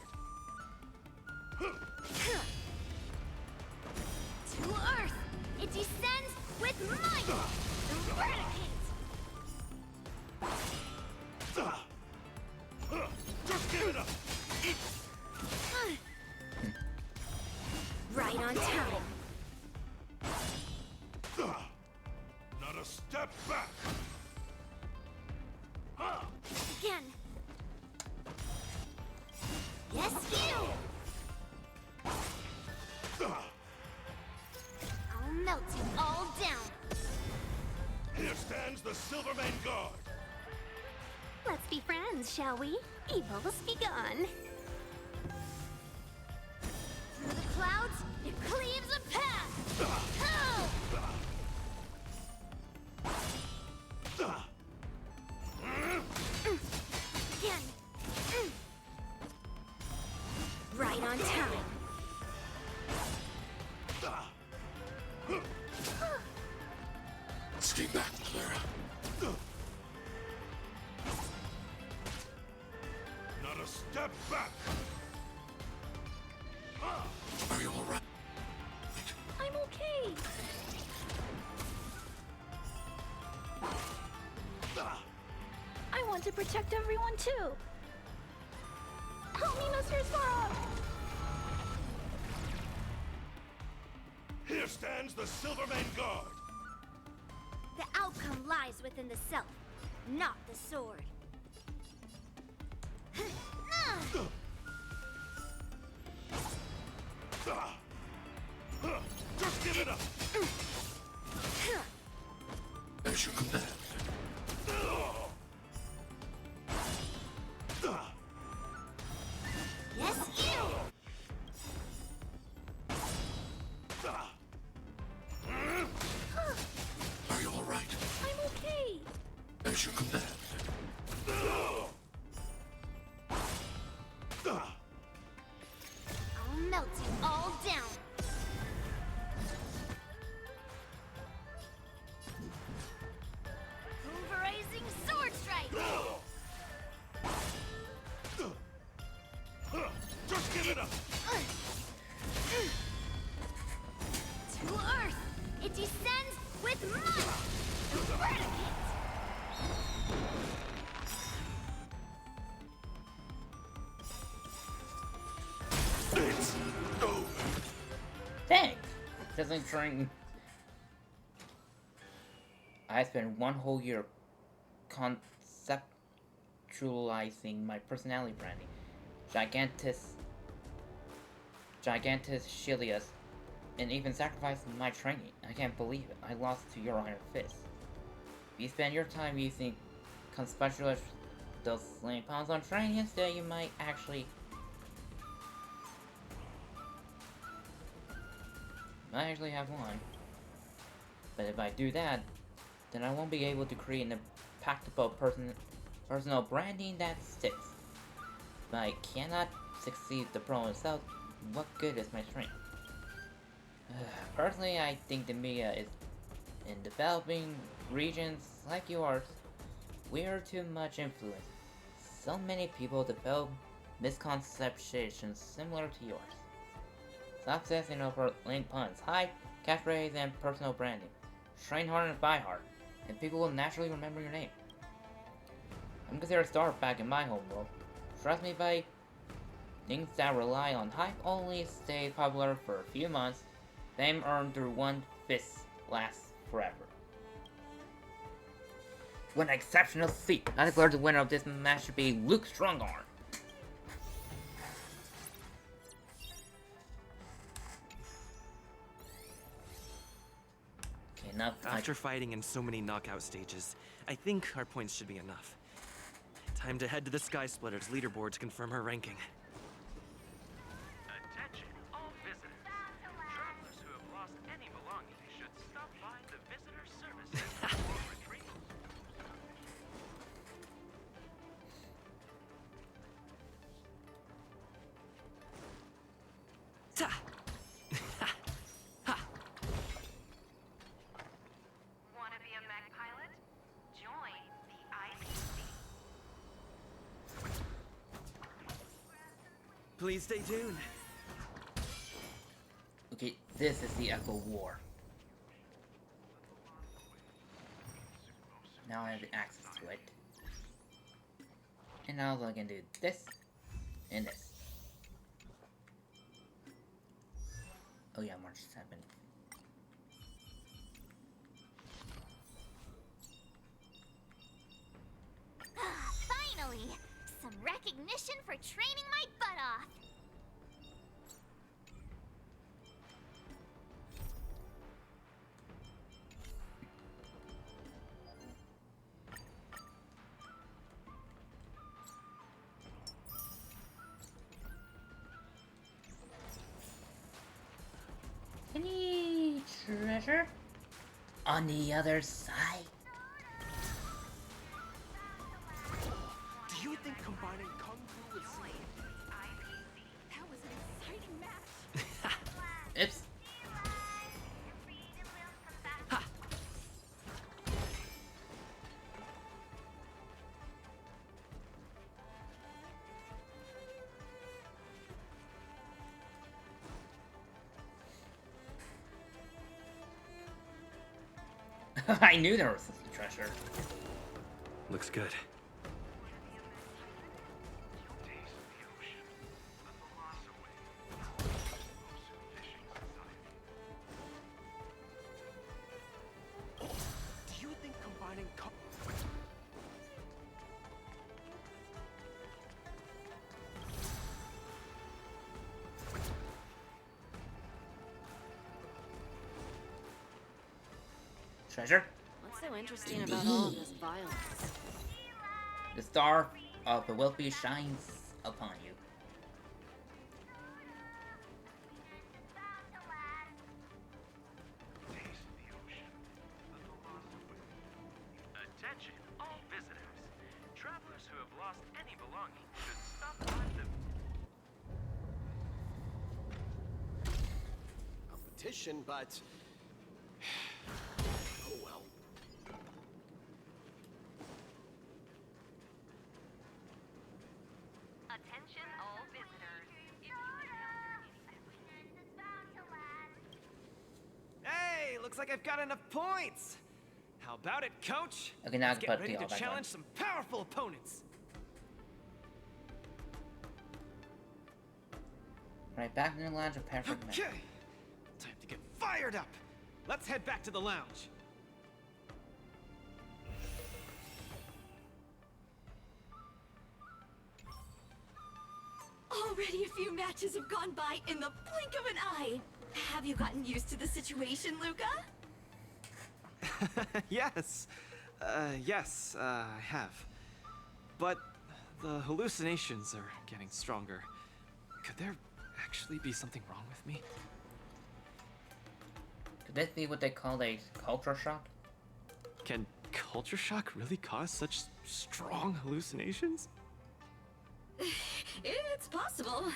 To Earth, it descends with might. Eradicate. Just give it up. Right on time. Not a step back. Again. Yes, you. I'll melt you all down. Here stands the Silvermane Guard. Let's be friends, shall we? Evil has begun. Through the clouds, it cleaves a path. Again. Right on time. Stay back, Clara. Not a step back. Are you all right? I'm okay. I want to protect everyone too. Help me, Mr. Sora! Here stands the Silvermane Guard. The outcome lies within the self, not the sword. Just give it up. As you command. Yes, you! Are you all right? I'm okay. As you command. I'll melt you all down. Pulverizing sword strike! Just give it up. To Earth, it descends with might. Eradicate! It's over. Dang! Doesn't train. I spent one whole year conceptualizing my personality branding. Gigantus Shilius, and even sacrificed my training. I can't believe it. I lost to your Iron Fist. If you spend your time using conceptualize those slaying pounds on training instead, you might actually have one. But if I do that, then I won't be able to create an impactful personal branding that sticks. If I cannot succeed the pro itself, what good is my strength? Personally, I think the media is in developing regions like yours. We are too much influence. So many people develop misconceptions similar to yours. Stop obsessing over lame puns, hype, catchphrase, and personal branding. Train hard and fight hard, and people will naturally remember your name. I'm considered a star back in my homeworld. Trust me, buddy. Things that rely on hype only stay popular for a few months. Fame earned through one fist lasts forever. What an exceptional feat. I declare the winner of this match should be Luke Strongarm. Okay, now After fighting in so many knockout stages, I think our points should be enough. Time to head to the Sky Splitters leaderboard to confirm her ranking. Attention, all visitors. Travelers who have lost any belongings should stop by the visitor service center for retrieval. Ta! Want to be a mech pilot? Join the IPC. Please stay tuned. Okay, this is the Echo War. Now I have access to it. And now I can do this and this. Oh yeah, March 7th. Finally! Some recognition for training my butt off! Any treasure? On the other side? Do you think combining Kung Fu with That was an exciting match. Oops. I knew there was some treasure. Looks good. Do you think combining Treasure? What's so interesting about all of this violence? The star of the wealthy shines upon you. Attention, all visitors. Travelers who have lost any belongings should stop by the competition, but oh well. Attention, all visitors. If you Hey, looks like I've got enough points. How about it, Coach? Okay, now I Let's can get put ready the all to back on. challenge some powerful opponents. Right back in the lounge of perfect match. Okay, time to get fired up. Let's head back to the lounge. Already a few matches have gone by in the blink of an eye. Have you gotten used to the situation, Luca? Yes. Yes, I have. But the hallucinations are getting stronger. Could there actually be something wrong with me? Could this be what they call a culture shock? Can culture shock really cause such strong hallucinations? It's possible.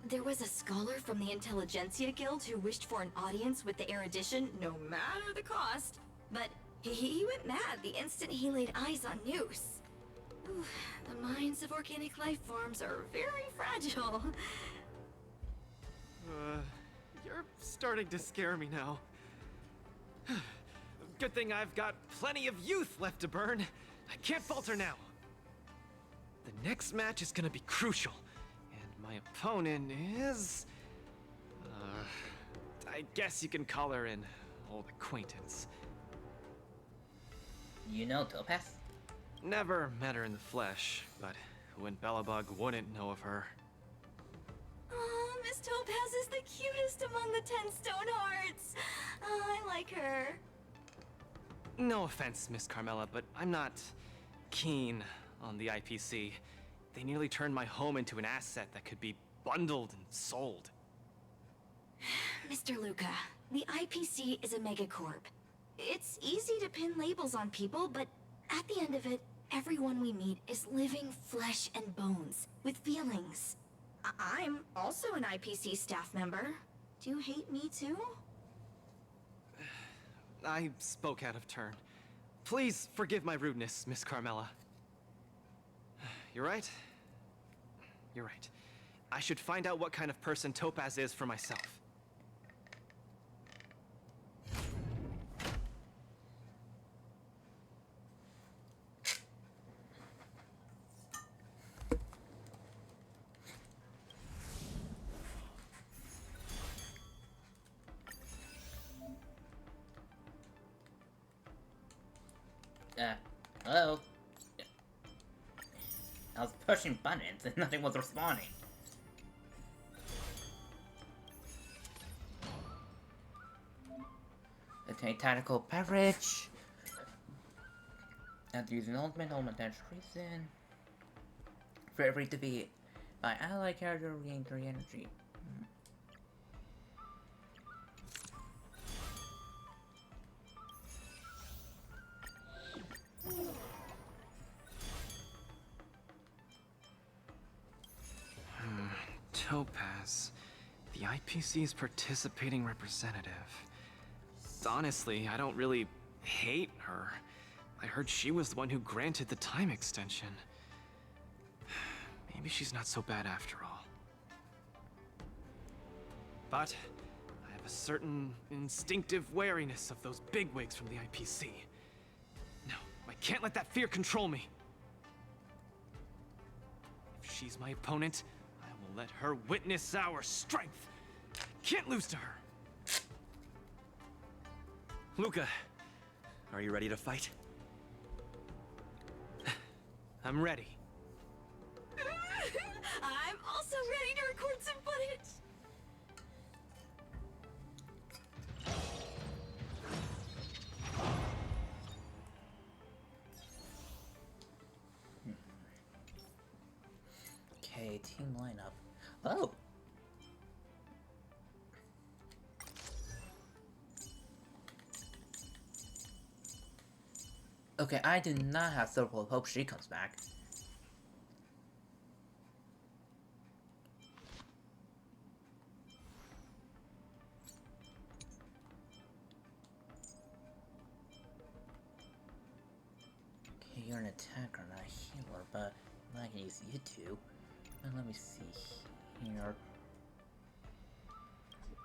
There was a scholar from the Intelligentsia Guild who wished for an audience with the erudition, no matter the cost. But he went mad the instant he laid eyes on Noose. Ooh, the minds of organic life forms are very fragile. You're starting to scare me now. Good thing I've got plenty of youth left to burn. I can't falter now. The next match is gonna be crucial, and my opponent is... I guess you can call her an old acquaintance. You know Topaz? Never met her in the flesh, but when Bellabug wouldn't know of her. Oh, Miss Topaz is the cutest among the 10 stone hearts. Oh, I like her. No offense, Miss Carmela, but I'm not keen on the IPC. They nearly turned my home into an asset that could be bundled and sold. Mr. Luca, the IPC is a megacorp. It's easy to pin labels on people, but at the end of it, everyone we meet is living flesh and bones, with feelings. I'm also an IPC staff member. Do you hate me too? I spoke out of turn. Please forgive my rudeness, Miss Carmela. You're right. You're right. I should find out what kind of person Topaz is for myself. Hello? I was pushing buttons and nothing was responding. Okay, tactical beverage. After using ultimate dash reason. For every defeat by ally character regain 3 energy. Topaz, the IPC's participating representative. Honestly, I don't really hate her. I heard she was the one who granted the time extension. Maybe she's not so bad after all. But I have a certain instinctive wariness of those bigwigs from the IPC. No, I can't let that fear control me. If she's my opponent, I will let her witness our strength. I can't lose to her. Luca, are you ready to fight? I'm ready. I'm also ready to record some footage. Okay, team lineup. Oh! Okay, I do not have Circle of Hope. She comes back. Okay, you're an attacker, not a healer, but I can use you two. And let me see here.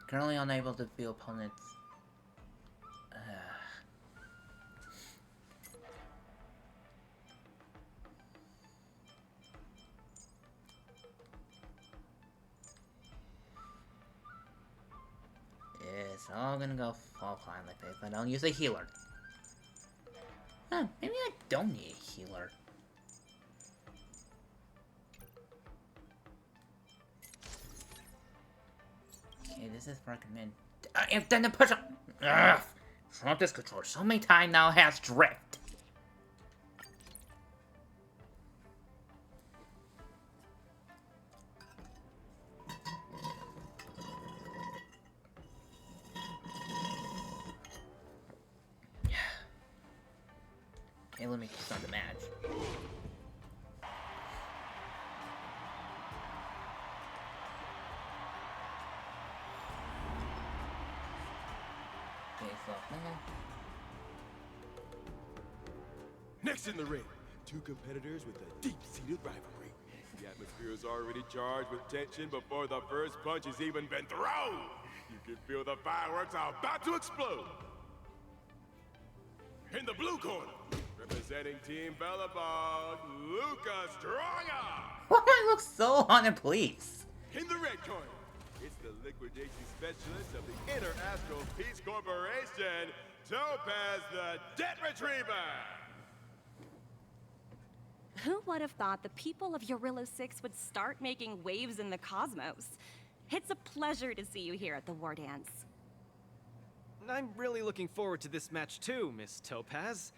Currently unable to feel opponents. It's all gonna go fall fine like this. I don't use a healer. Huh, maybe I don't need a healer. Okay, this is recommend. And then the push up. Ugh! From this controller so many times now has drift. Okay, let me start the match. Okay, so Next in the ring, two competitors with a deep-seated rivalry. The atmosphere is already charged with tension before the first punch has even been thrown. You can feel the fireworks are about to explode. In the blue corner, representing Team Bellabog, Luca Stronga. why do I look so unpleased? In the red corner, it's the liquidation specialist of the Inner Astral Peace Corporation, Topaz the Debt Retriever. Who would have thought the people of Yorilo 6 would start making waves in the cosmos? It's a pleasure to see you here at the War Dance. I'm really looking forward to this match too, Miss Topaz.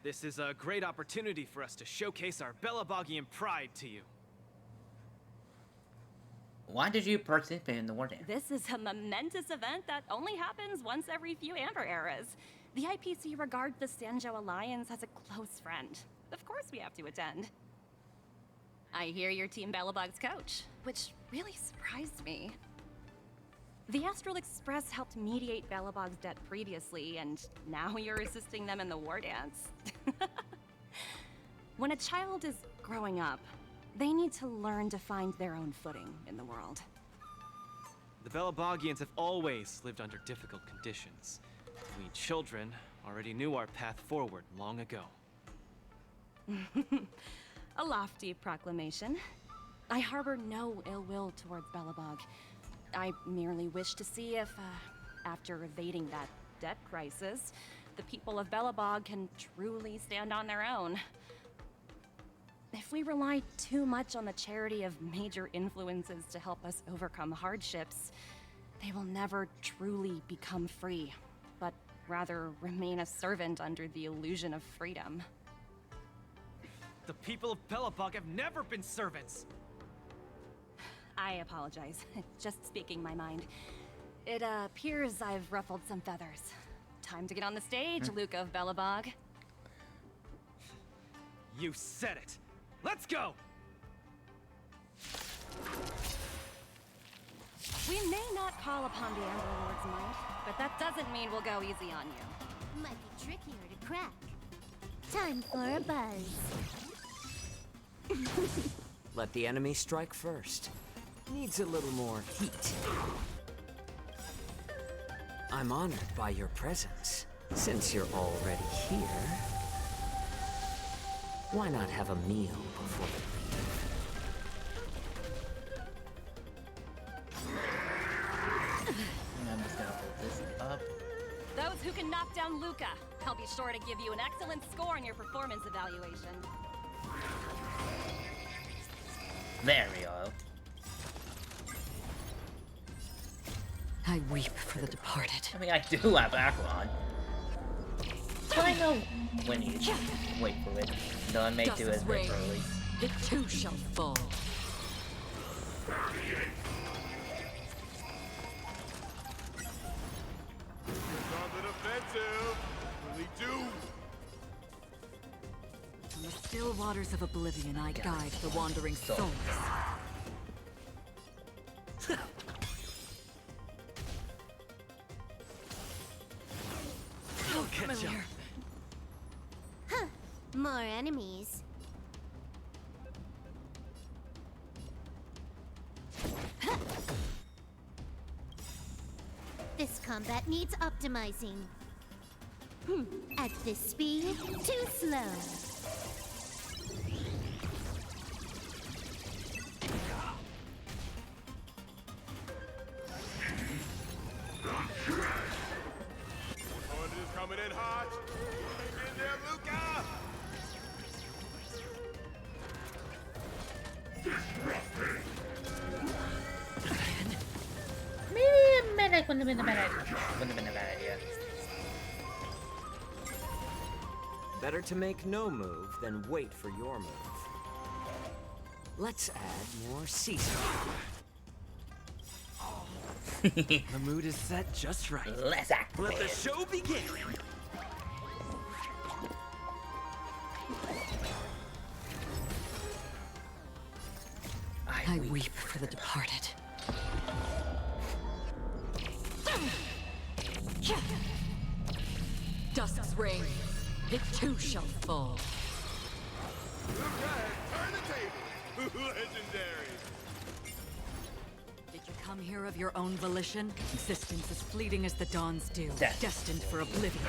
This is a great opportunity for us to showcase our Belabogian pride to you. Why did you participate in the War Dance? This is a momentous event that only happens once every few Amber eras. The IPC regards the Sanjo Alliance as a close friend. Of course we have to attend. I hear you're Team Belobog's coach, which really surprised me. The Astral Express helped mediate Belobog's debt previously, and now you're assisting them in the War Dance. When a child is growing up, they need to learn to find their own footing in the world. The Belabogians have always lived under difficult conditions. We children already knew our path forward long ago. A lofty proclamation. I harbor no ill will towards Belobog. I merely wish to see if, after evading that debt crisis, the people of Belobog can truly stand on their own. If we rely too much on the charity of major influences to help us overcome hardships, they will never truly become free, but rather remain a servant under the illusion of freedom. The people of Belobog have never been servants! I apologize. Just speaking my mind. It appears I've ruffled some feathers. Time to get on the stage, Luca of Belobog. You said it! Let's go! We may not call upon the Amber Lord's might, but that doesn't mean we'll go easy on you. Might be trickier to crack. Time for a buzz. Let the enemy strike first. Needs a little more heat. I'm honored by your presence. Since you're already here, why not have a meal before you leave? I'm just gonna hold this up. Those who can knock down Luca, I'll be sure to give you an excellent score in your performance evaluation. There we go. I weep for the departed. I mean, I do have Acheron. So I know when you wait for it. Though I may do it a bit early. It too shall fall. On the defensive. Really do. From the still waters of oblivion, I guide the wandering souls. I'll catch you. Huh. More enemies. This combat needs optimizing. At this speed, too slow. Opponent is coming in hot. Hang in there, Luca. Maybe a medic wouldn't have been a bad idea. Wouldn't have been a bad idea. Better to make no move than wait for your move. Let's add more seasoning. The mood is set just right. Let's act. Let the show begin! I weep for the departed. Dusk's reign, it too shall fall. Luca has turned the table. Legendary. Did you come here of your own volition? Existence as fleeting as the dawn's dew, Death. destined for oblivion.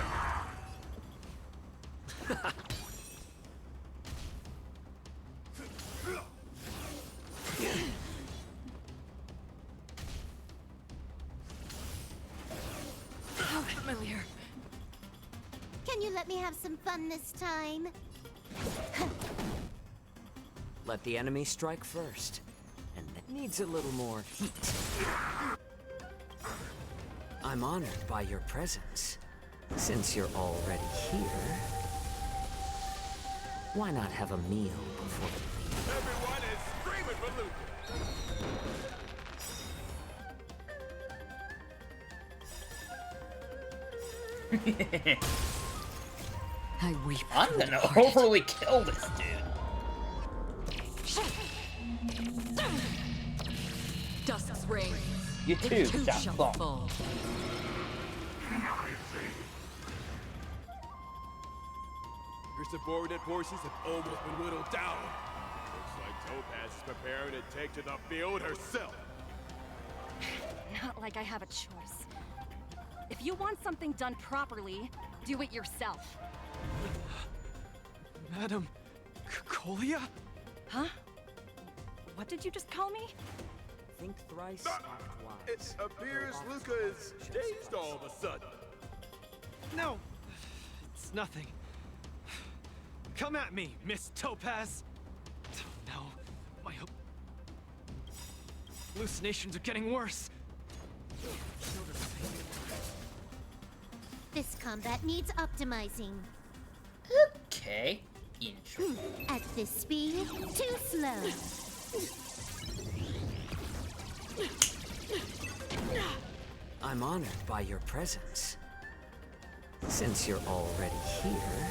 How familiar. Can you let me have some fun this time? Let the enemy strike first. And that needs a little more heat. I'm honored by your presence. Since you're already here, why not have a meal before we leave? Everyone is screaming for Luca. I weep. I'm gonna overly kill this dude. Dusk's reign. You too, shall fall. Your subordinate forces have almost been whittled down. Looks like Topaz is preparing to take to the field herself. Not like I have a choice. If you want something done properly, do it yourself. Madam Colia? Huh? What did you just call me? Think thrice, Ah, act It wise. appears Luca is changed all of a sudden. No, it's nothing. Come at me, Miss Topaz. Oh, no, my hallucinations are getting worse. This combat needs optimizing. Okay. Interesting. At this speed, too slow. I'm honored by your presence. Since you're already here,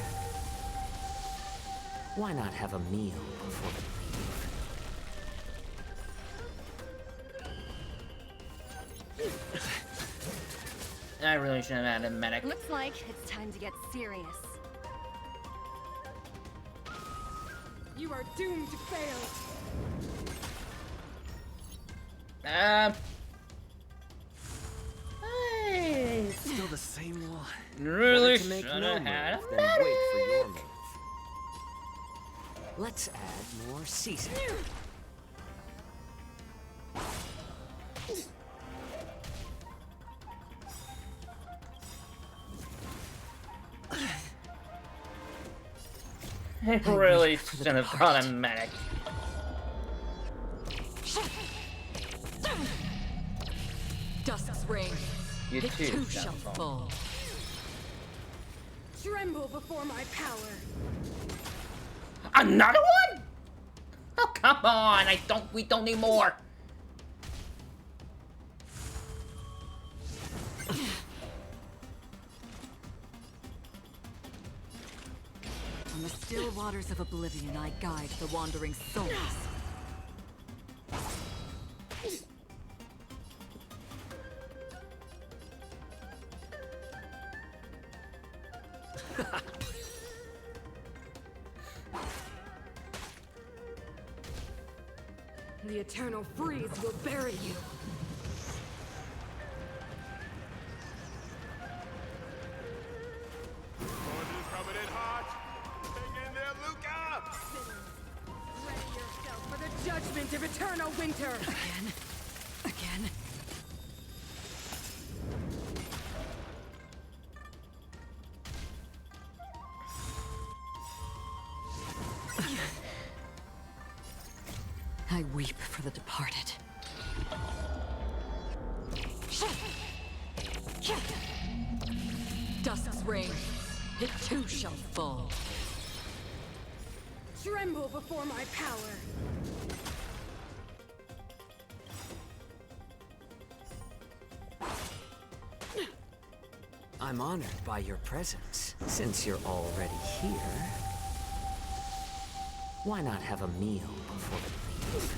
why not have a meal before we leave? I really should have had a medic. Looks like it's time to get serious. You are doomed to fail. Still the same one. Really To make should no have had a move, then wait for your medic. move. Let's add more seasoning. I really should have brought a medic. Dusk's reign. You It too too shall shall fall. fall. Tremble before my power. Another one? Oh, come on! We don't need more. On the still waters of oblivion, I guide the wandering souls. The eternal freeze will bury you. Forces coming in hot. Hang in there, Luca. Ready yourself for the judgment of eternal winter. Again. I weep for the departed. Dusk's reign, it too shall fall. Tremble before my power. I'm honored by your presence. Since you're already here, why not have a meal before we leave?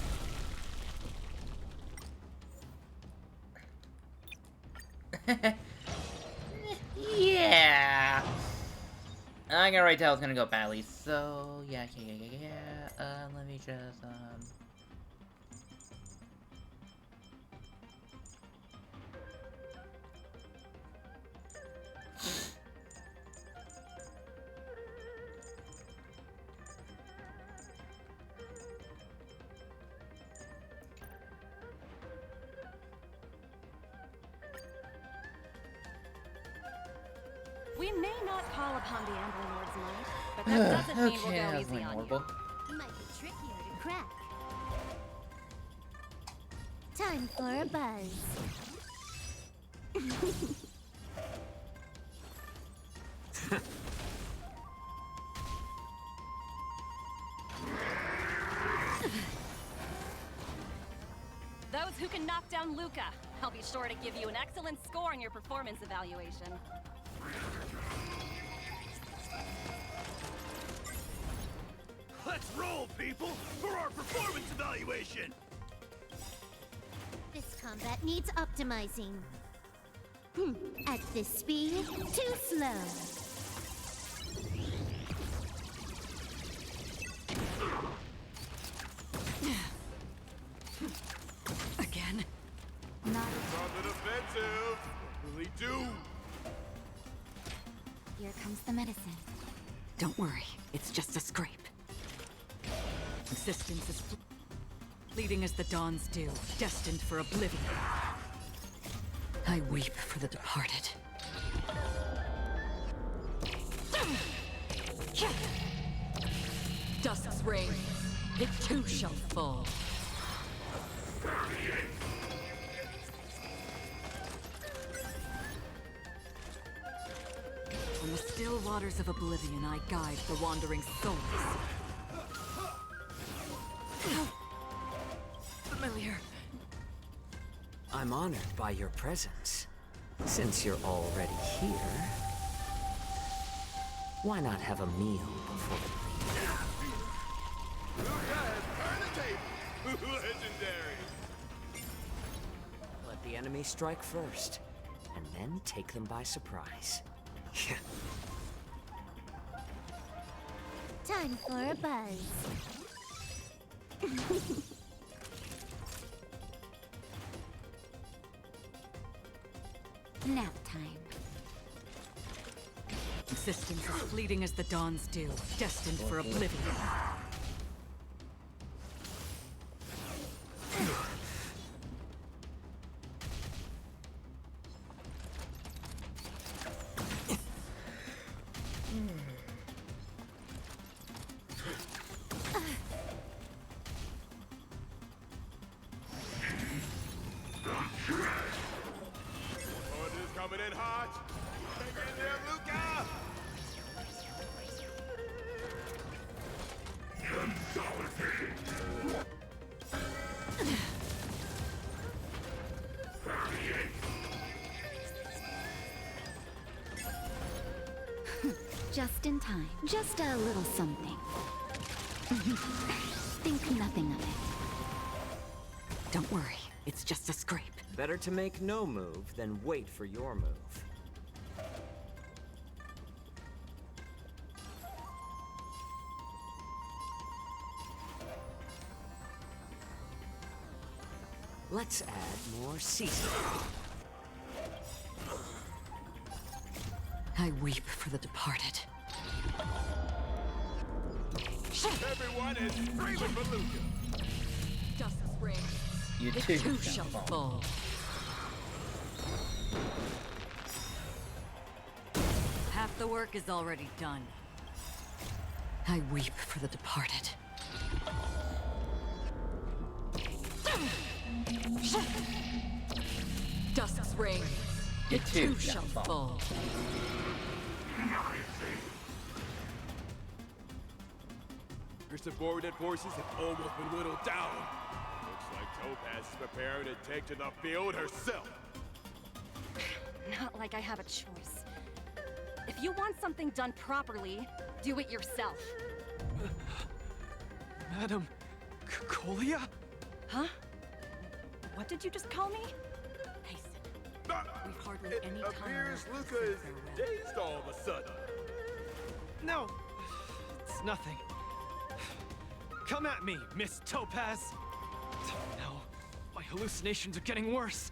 Yeah. I can already tell it's gonna go badly, so yeah. Let me just We may not call upon the Amber Lord's might, but that doesn't mean we'll okay, go that was easy on you. horrible. Might be trickier to crack. Time for a buzz. Those who can knock down Luca, I'll be sure to give you an excellent score in your performance evaluation. Let's roll, people, for our performance evaluation! This combat needs optimizing. At this speed, too slow. Again? Not Something offensive. Really do. Here comes the medicine. Don't worry, it's just a scrape. Existence is fleeting as the dawns do, destined for oblivion. I weep for the departed. Dusk's reign, it too shall fall. On the still waters of oblivion, I guide the wandering souls. Familiar. I'm honored by your presence. Since you're already here, why not have a meal before we leave? Luca has turned the table. Legendary. Let the enemy strike first, and then take them by surprise. Time for a buzz. Nap time. Existence is fleeting as the dawns do, destined for oblivion. Order's coming in hot. Hang in there, Luca. Just in time. Just a little something. Think nothing of it. Don't worry, it's just a scrape. Better to make no move than wait for your move. Let's add more seasoning. I weep for the departed. Everyone is screaming for Luca. Dusk's reign, You it too too shall shall fall. fall. Half the work is already done. I weep for the departed. Dusk's reign, it too shall fall. Your subordinate forces have almost been whittled down. Looks like Topaz is preparing to take to the field herself. Not like I have a choice. If you want something done properly, do it yourself. Madam Colia? Huh? What did you just call me? Hasten. We've hardly It any time appears left to Luca say is farewell. dazed all of a sudden. No, it's nothing. Come at me, Miss Topaz. No, my hallucinations are getting worse.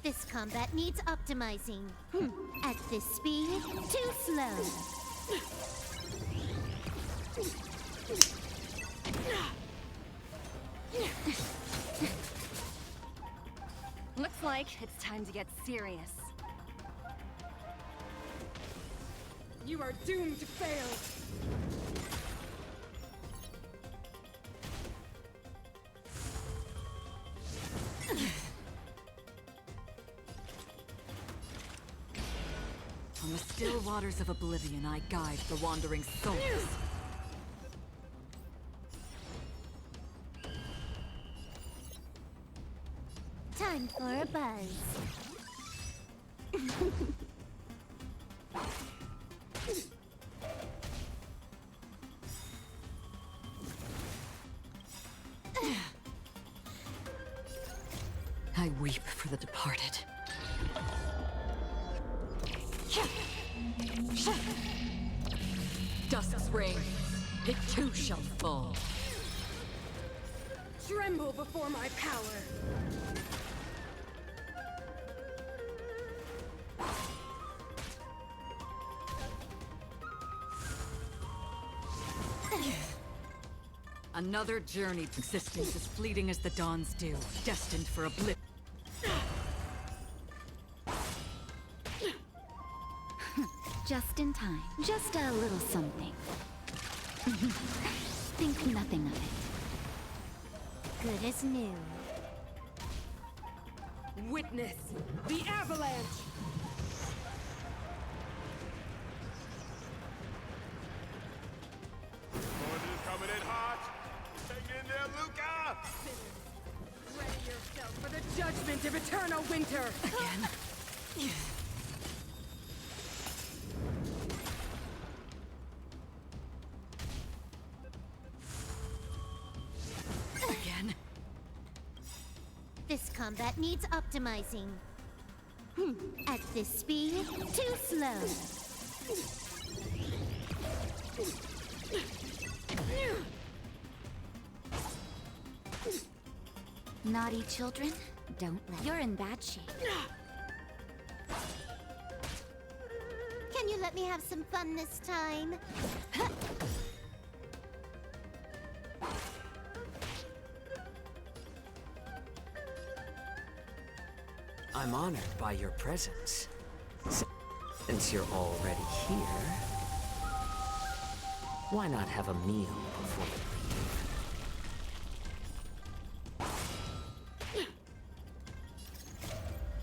This combat needs optimizing. At this speed, too slow. Looks like it's time to get serious. You are doomed to fail! On the still waters of oblivion, I guide the wandering souls. Time for a buzz. I weep for the departed. Dusk's reign, it too shall fall. Tremble before my power! Another journey to existence as fleeting as the dawn's dew, destined for oblivion. Just in time. Just a little something. Think nothing of it. Good as new. Witness the avalanche! Is coming in hot. Hang in there, Luca. Ready yourself for the judgment of eternal winter! Again? Again? This combat needs optimizing. At this speed, too slow. Naughty children, don't let. You're in bad shape. Can you let me have some fun this time? I'm honored by your presence. Since you're already here, why not have a meal before you leave?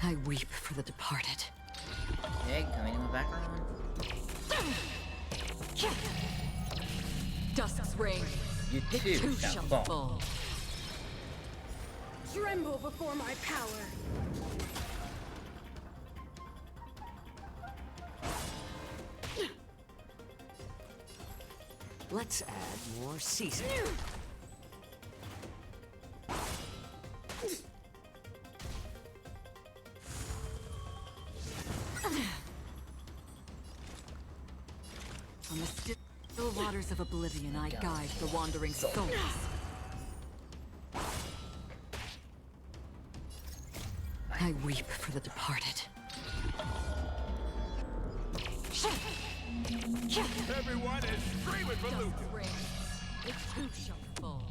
I weep for the departed. Okay, coming in the background. Dusk's reign, You it too too shall shall fall. fall. Tremble before my power! Let's add more seasoning. On the still waters of oblivion, I guide the wandering souls. I weep for the departed. Everyone is screaming for Luca. Dusk's reign, it too shall fall.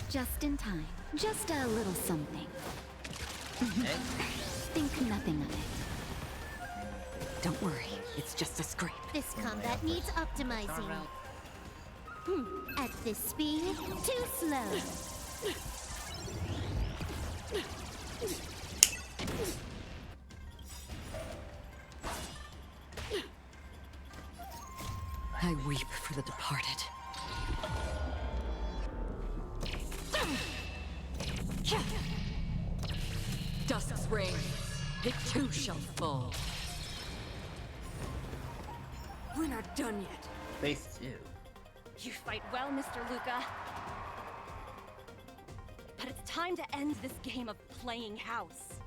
Just in time. Just a little something. Think nothing of it. Don't worry, it's just a scrape. This combat needs optimizing. At this speed, too slow. I weep for the departed. Dusk's reign, it too shall fall. We're not done yet. Phase 2. You fight well, Mr. Luca. But it's time to end this game of playing house.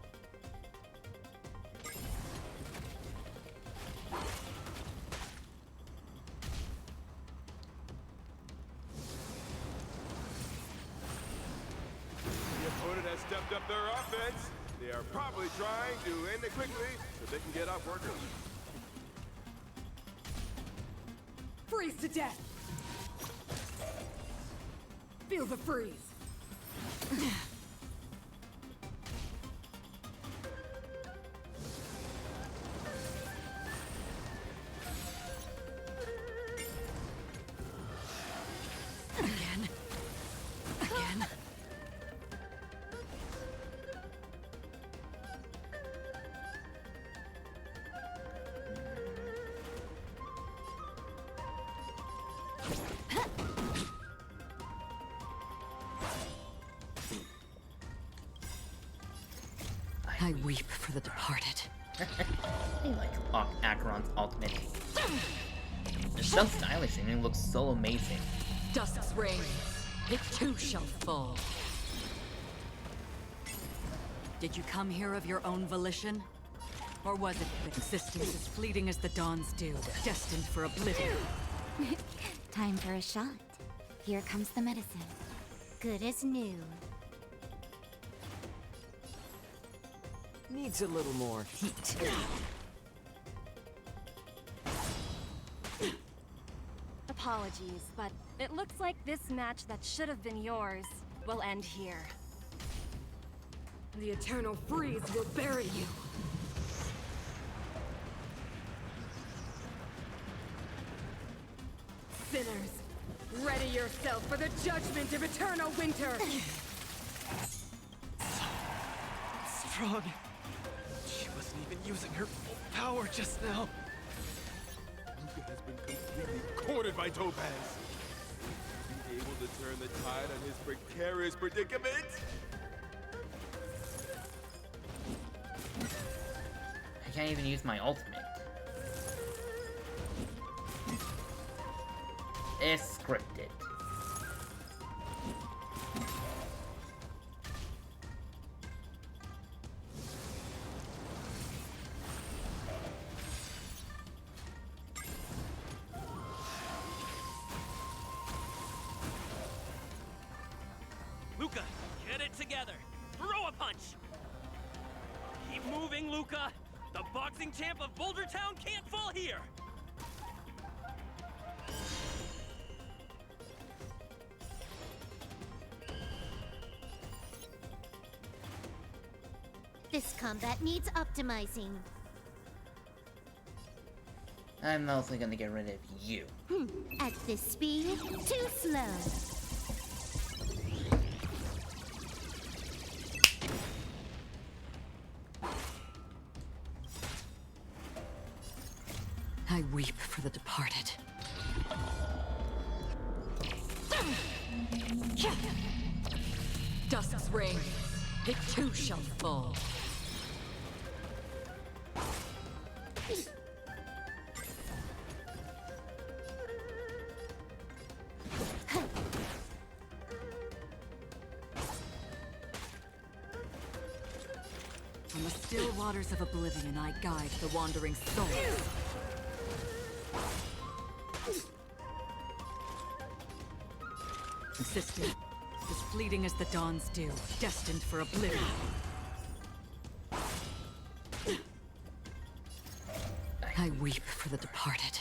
The opponent has stepped up their offense. They are probably trying to end it quickly so they can get off work early. freeze to death! Feel the freeze! Again. Again. I weep for the departed. I like Acheron's ultimate. It's so stylish and it looks so amazing. Dusk's reign, it too shall fall. Did you come here of your own volition? Or was it that existence as fleeting as the dawn's dew, destined for oblivion? Time for a shot. Here comes the medicine. Good as new. Needs a little more heat. Apologies, but it looks like this match that should have been yours will end here. The eternal freeze will bury you. Sinners, ready yourself for the judgment of eternal winter! Strong. She wasn't even using her full power just now. Luca has been completely cornered by Topaz. Be able to turn the tide on his precarious predicament? I can't even use my ultimate. It's scripted. Luca, get it together. Throw a punch. Keep moving, Luca. The boxing champ of Boulder Town can't fall here. This combat needs optimizing. I'm mostly gonna get rid of you. At this speed, too slow. I weep for the departed. Dusk's reign, it too shall fall. From the still waters of oblivion, I guide the wandering souls. Consistent, as fleeting as the dawn's dew, destined for oblivion. I weep for the departed.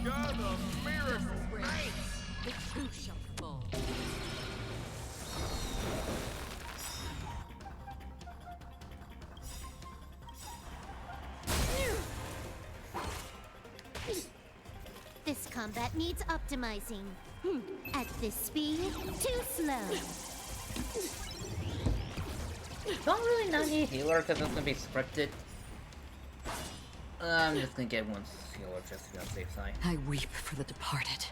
Luca, the miracle! The two shall fall. This combat needs optimizing. At this speed, too slow. Don't really not need a healer because it's gonna be scripted. I'm just gonna get one healer just to be on the safe side. I weep for the departed.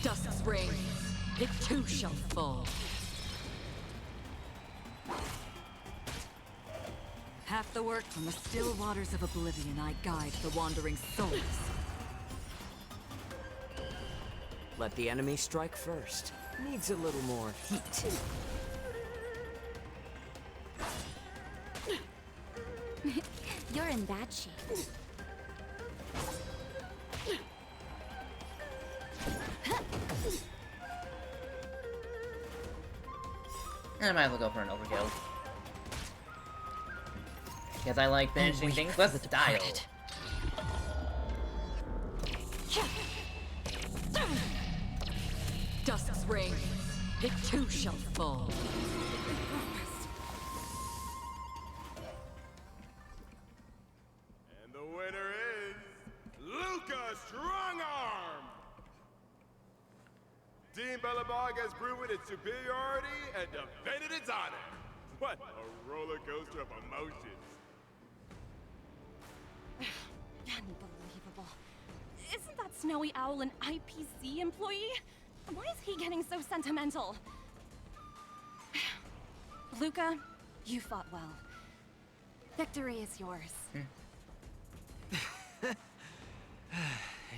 Dusk's reign, it too shall fall. Half the work from the still waters of oblivion, I guide the wandering souls. Let the enemy strike first. Needs a little more heat. You're in bad shape. I might as well go for an overkill. Because I like finishing things with style. Dusk's reign, it too shall fall. And the winner is Luca Strongarm! Team Bellabog has proven its superiority and defended its honor. What a roller coaster of emotions. Unbelievable. Isn't that Snowy Owl an IPC employee? Why is he getting so sentimental? Luca, you fought well. Victory is yours.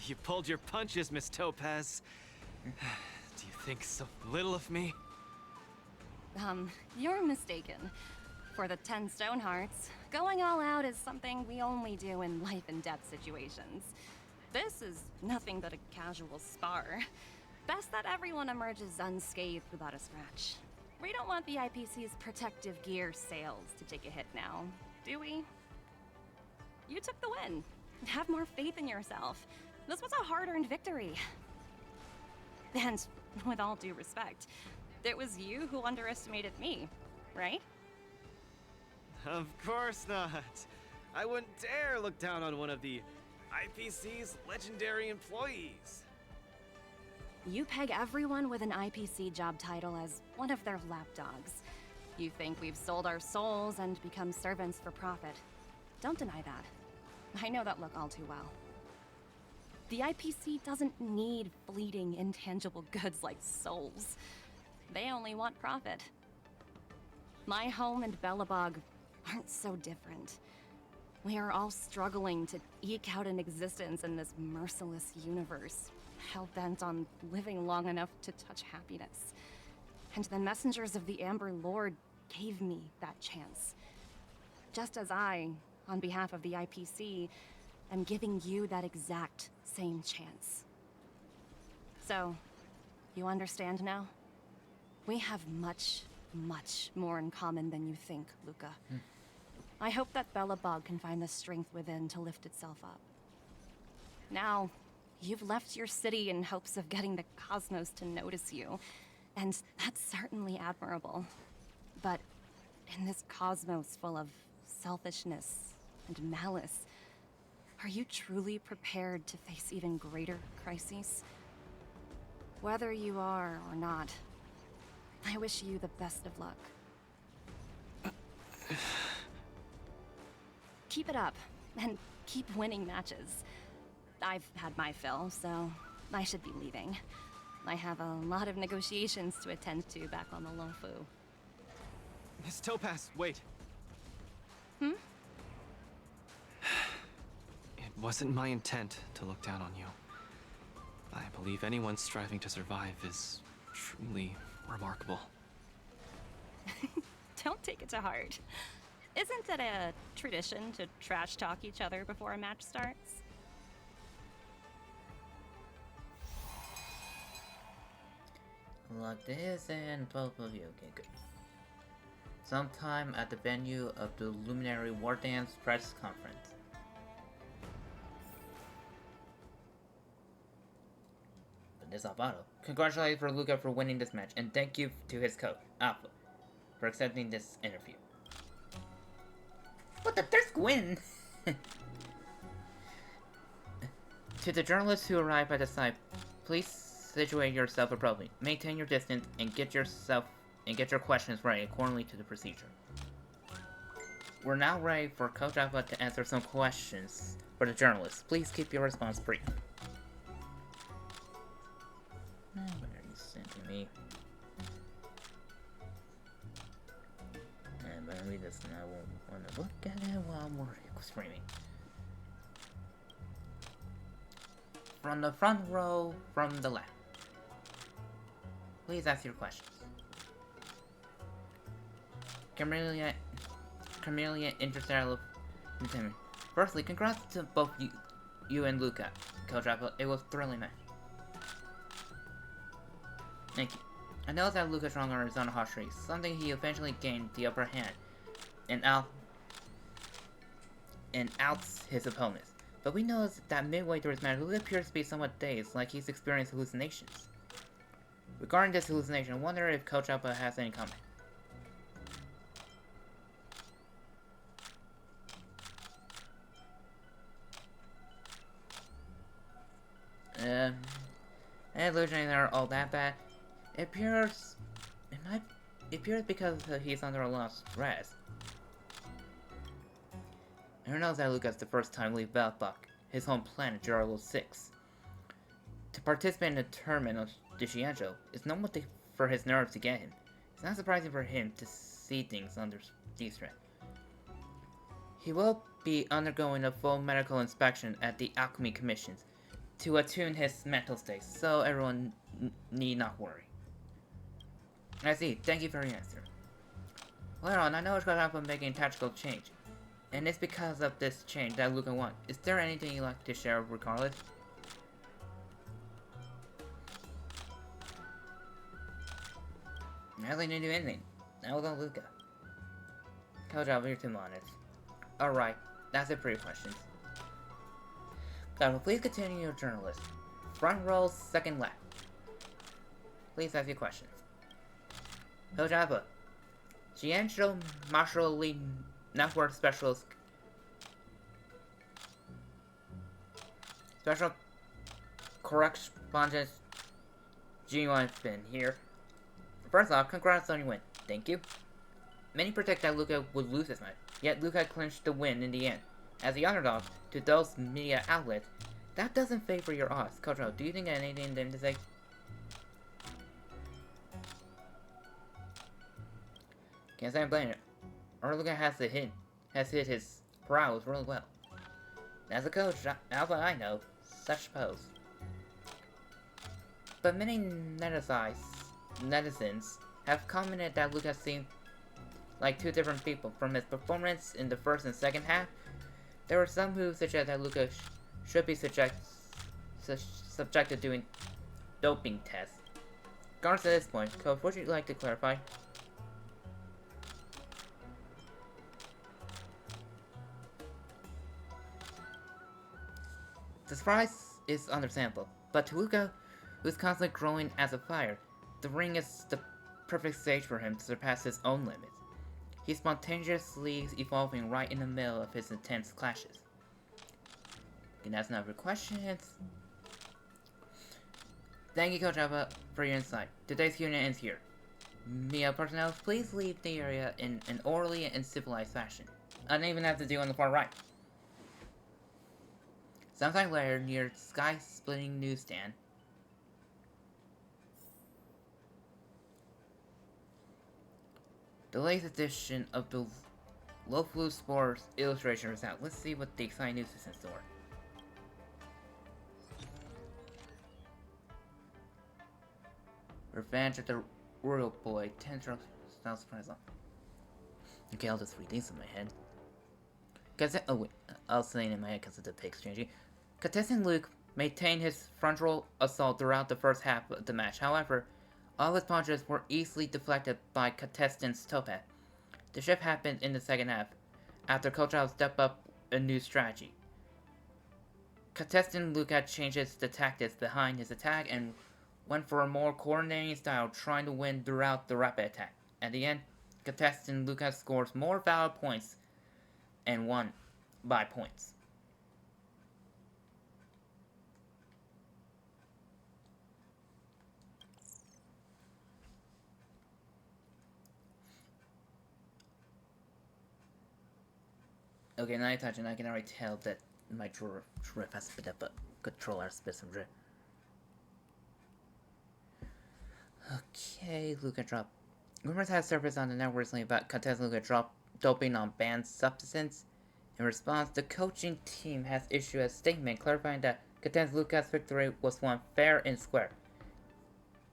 You pulled your punches, Miss Topaz. Do you think so little of me? You're mistaken. For the 10 Stone Hearts, going all out is something we only do in life and death situations. This is nothing but a casual spar. Best that everyone emerges unscathed without a scratch. We don't want the IPC's protective gear sales to take a hit now, do we? You took the win. Have more faith in yourself. This was a hard-earned victory. And with all due respect, it was you who underestimated me, right? Of course not. I wouldn't dare look down on one of the IPC's legendary employees. You peg everyone with an IPC job title as one of their lapdogs. You think we've sold our souls and become servants for profit. Don't deny that. I know that look all too well. The IPC doesn't need fleeting, intangible goods like souls. They only want profit. My home and Bellabog aren't so different. We are all struggling to eke out an existence in this merciless universe, hell-bent on living long enough to touch happiness. And the messengers of the Amber Lord gave me that chance. Just as I, on behalf of the IPC, am giving you that exact same chance. So, you understand now? We have much, much more in common than you think, Luca. I hope that Bellabog can find the strength within to lift itself up. Now, you've left your city in hopes of getting the cosmos to notice you, and that's certainly admirable. But in this cosmos full of selfishness and malice, are you truly prepared to face even greater crises? Whether you are or not, I wish you the best of luck. Keep it up, and keep winning matches. I've had my fill, so I should be leaving. I have a lot of negotiations to attend to back on the Lofu. Miss Topaz, wait. Hmm? It wasn't my intent to look down on you. I believe anyone striving to survive is truly remarkable. Don't take it to heart. Isn't it a tradition to trash talk each other before a match starts? Like this and both of you. Okay, good. Sometime at the venue of the Luminary War Dance press conference. But this Alvaro. Congratulations for Luca for winning this match, and thank you to his coach, Alpha, for accepting this interview. What the thirst win? To the journalists who arrive at the site, please situate yourself appropriately. Maintain your distance and get your questions ready accordingly to the procedure. We're now ready for Coach Alpha to answer some questions for the journalists. Please keep your response brief. Now, where are you sending me? And when I read this, I won't want to look at it while I'm screaming. From the front row, from the left. Please ask your questions. Chameleon Interstellar Entertainment. Firstly, congrats to both you and Luca, Coach Apple. It was thrilling match. Thank you. I know that Lucas Stronger is on a hot streak, something he eventually gained the upper hand and outs his opponents. But we know that midway through his match, Lucas appears to be somewhat dazed, like he's experienced hallucinations. Regarding this hallucination, I wonder if Coach Alpha has any comment. Illusions are all that bad. It appears because he's under a lot of stress. And who knows that Lucas the first time leave Belbuck, his home planet, Geralo 6. To participate in the tournament of Dishianjo is normal for his nerves to get him. It's not surprising for him to see things under stress. He will be undergoing a full medical inspection at the Alchemy Commissions to attune his mental state, so everyone need not worry. I see. Thank you for your answer. Later on, I know it's got up making a tactical change, and it's because of this change that Luca won. Is there anything you'd like to share regardless? I really didn't do anything. That was on Luca. Coach, you're too honest. Alright, that's it for your questions. God, please continue your journalist. Front row, second left. Please ask your questions. Coach Alpha, Giancho Marshall Lead Network Specialist. Special Correspondent G1 Finn here. First off, congrats on your win. Thank you. Many predict that Luca would lose this match, yet Luca clinched the win in the end. As the underdog to those media outlets, that doesn't favor your odds. Coach O, do you think anything them to say? Can't say I'm blaming it. Or Luca has hit his brows really well. As a coach, Alpha I know, such pose. But many netizens have commented that Luca seemed like two different people. From his performance in the first and second half, there were some who suggest that Luca should be subjected to doing doping tests. Regardless at this point, Coach, would you like to clarify? The surprise is understandable, but to Luca, who's constantly growing as a fighter, the ring is the perfect stage for him to surpass his own limits. He's spontaneously evolving right in the middle of his intense clashes. And that's enough for questions. Thank you, Coach Alpha, for your insight. Today's Q&A ends here. Mia personnel, please leave the area in an orderly and civilized fashion. I don't even have to do on the far right. Sometime later, near sky-splitting newsstand, the latest edition of the Low-Flu Sports illustration is out. Let's see what the exciting news is in store. Revenge of the Royal Boy, 10 style surprise on. Okay, I'll just read these in my head. Oh wait, I'll say it in my head because of the picks changing. Contestant Luke maintained his frontal assault throughout the first half of the match. However, all his punches were easily deflected by contestant's Topaz. The shift happened in the second half, after Coach Al stepped up a new strategy. Contestant Luke had changed the tactics behind his attack and went for a more coordinating style, trying to win throughout the rapid attack. At the end, contestant Lucas scores more valid points and won by points. Okay, now I touch and I can already tell that my drift has a bit of a controller has a bit of drift. Okay, Luca drop. Rumors have surfaced on the network recently about contestant Luca drop doping on banned substance. In response, the coaching team has issued a statement clarifying that contestant Luca's victory was won fair and square.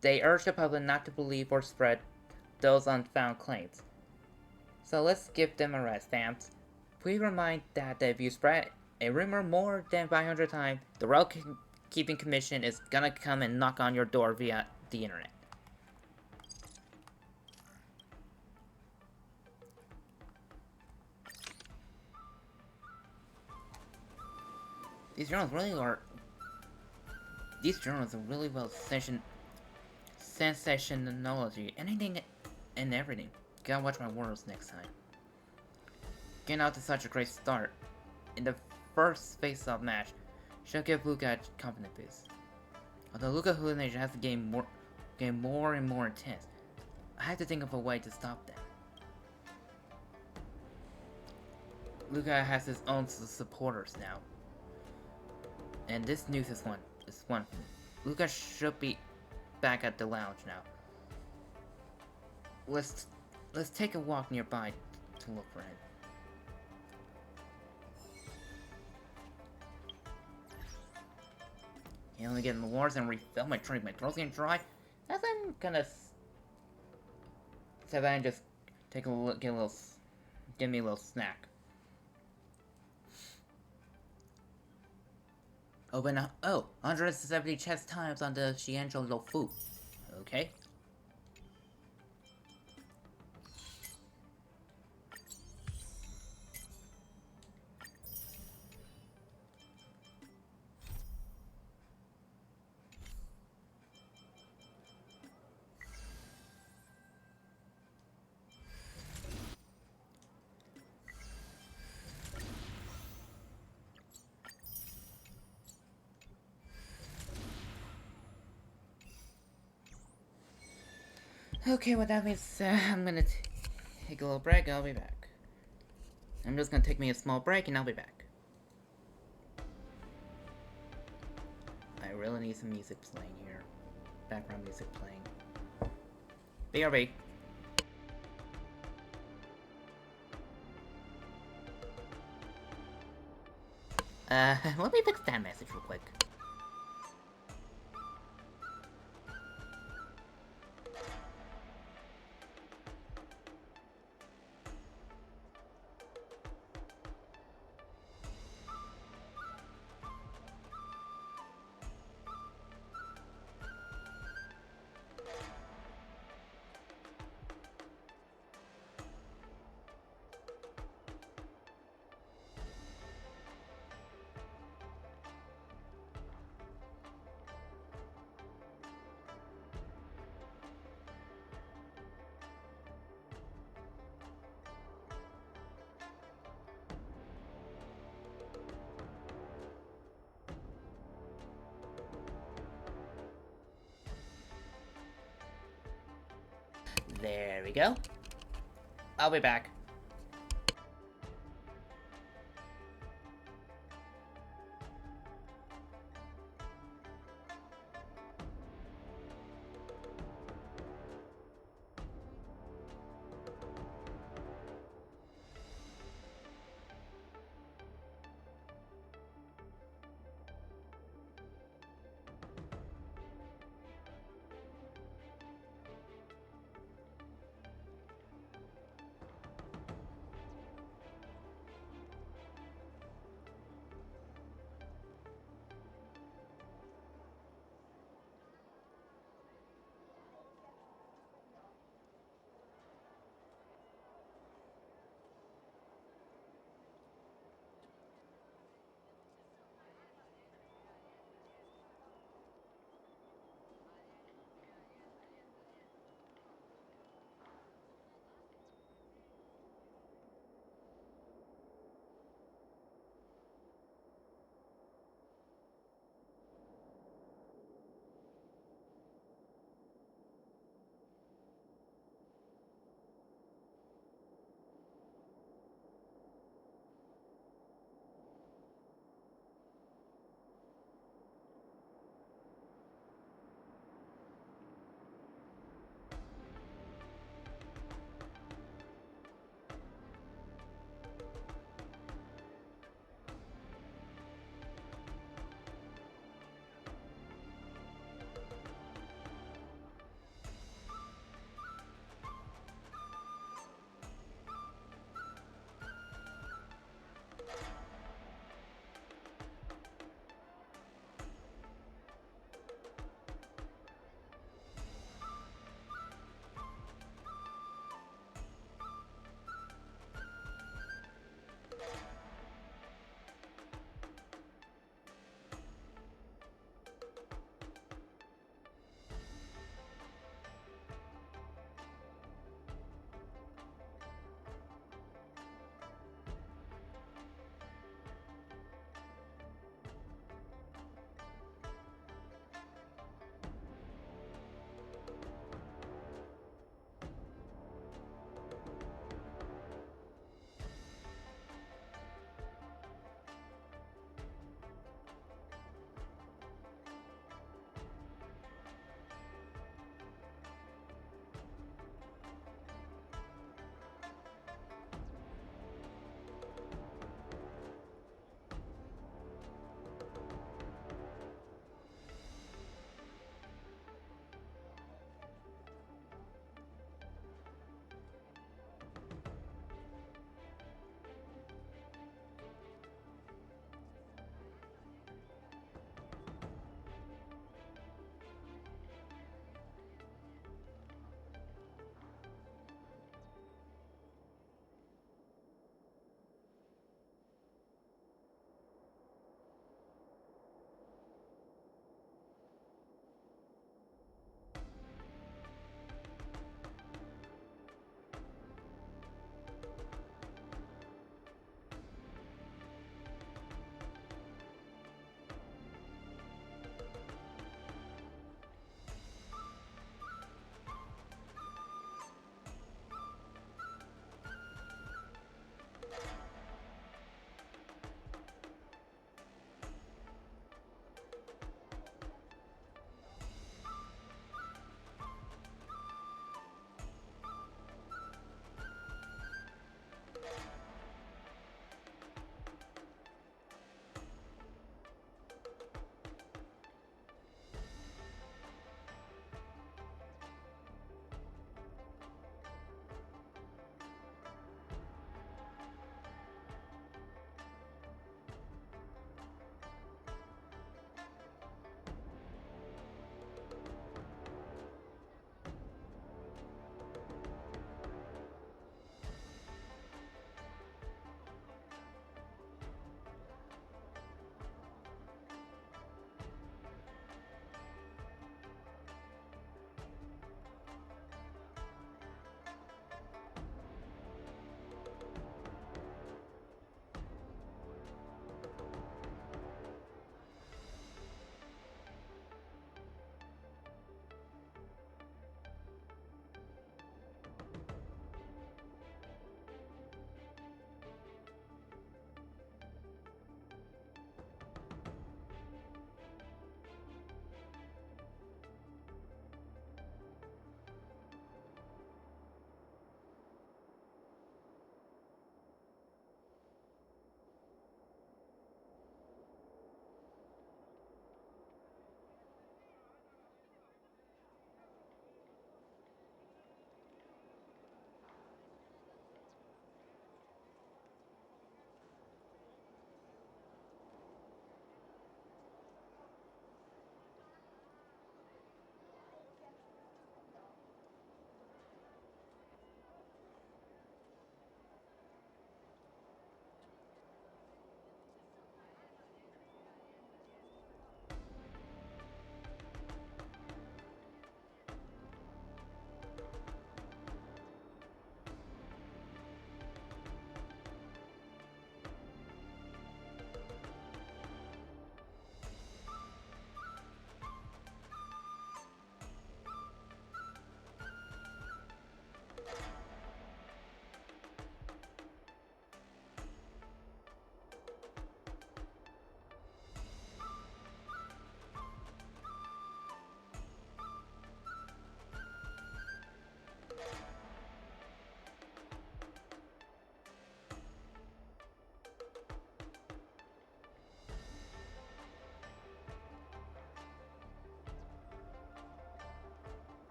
They urge the public not to believe or spread those unfounded claims. So let's give them a rest, fams. Please remind that if you spread a rumor more than 500 times, the Royal Keeping Commission is gonna come and knock on your door via the internet. These journals really are. These journals are really well sensationology, anything and everything. Gotta watch my words next time. Getting out to such a great start in the first face-off match should give Luca a confidence boost. Although Luca hallucination has to get more and more intense, I have to think of a way to stop them. Luca has his own supporters now, and this news is one. Luca should be back at the lounge now. Let's take a walk nearby to look for him. You only get in the wars and refill my drink. My throat's getting dry. As I'm gonna so then just take a look, give me a little snack. Open up. Oh, 170 chest times on the Xianzhou Lo Fu. Okay. Okay, with that being said, I'm gonna take a little break, I'll be back. I'm just gonna take me a small break and I'll be back. I really need some music playing here. Background music playing. BRB. Let me fix that message real quick. There we go. I'll be back.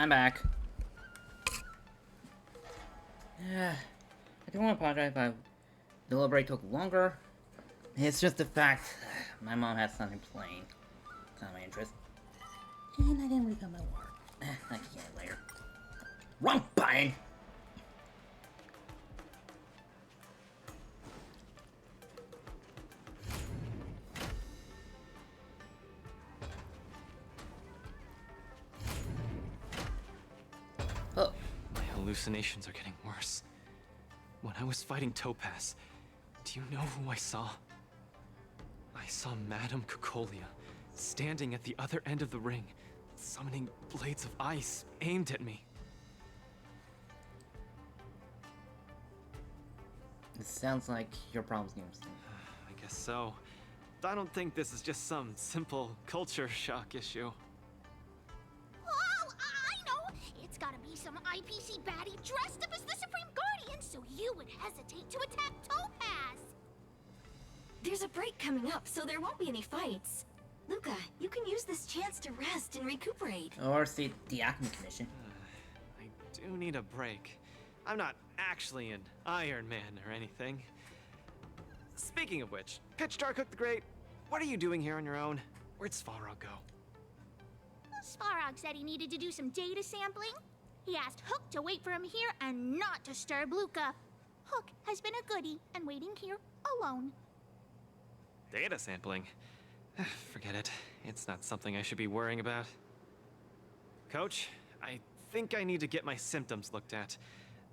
I'm back. I don't want to apologize if the little break took longer. It's just the fact my mom has something playing. It's not my interest. And I didn't read my work. I can get it later. Wrong button! Oh. My hallucinations are getting worse. When I was fighting Topaz, do you know who I saw? I saw Madame Cocolia standing at the other end of the ring, summoning blades of ice aimed at me. It sounds like your problem's new. I guess so. I don't think this is just some simple culture shock issue. Oh, I know! It's gotta be some IPC baddie dressed up as the Supreme Guardian so you would hesitate to attack Topaz! There's a break coming up, so there won't be any fights. Luca, you can use this chance to rest and recuperate. Or see the Acme Commission. I do need a break. I'm not actually an Iron Man or anything. Speaking of which, Pitch Darkhook the Great, what are you doing here on your own? Where'd Svarog go? Svarog said he needed to do some data sampling. He asked Hook to wait for him here and not disturb Luca. Hook has been a goodie and waiting here alone. Data sampling? Forget it. It's not something I should be worrying about. Coach, I think I need to get my symptoms looked at.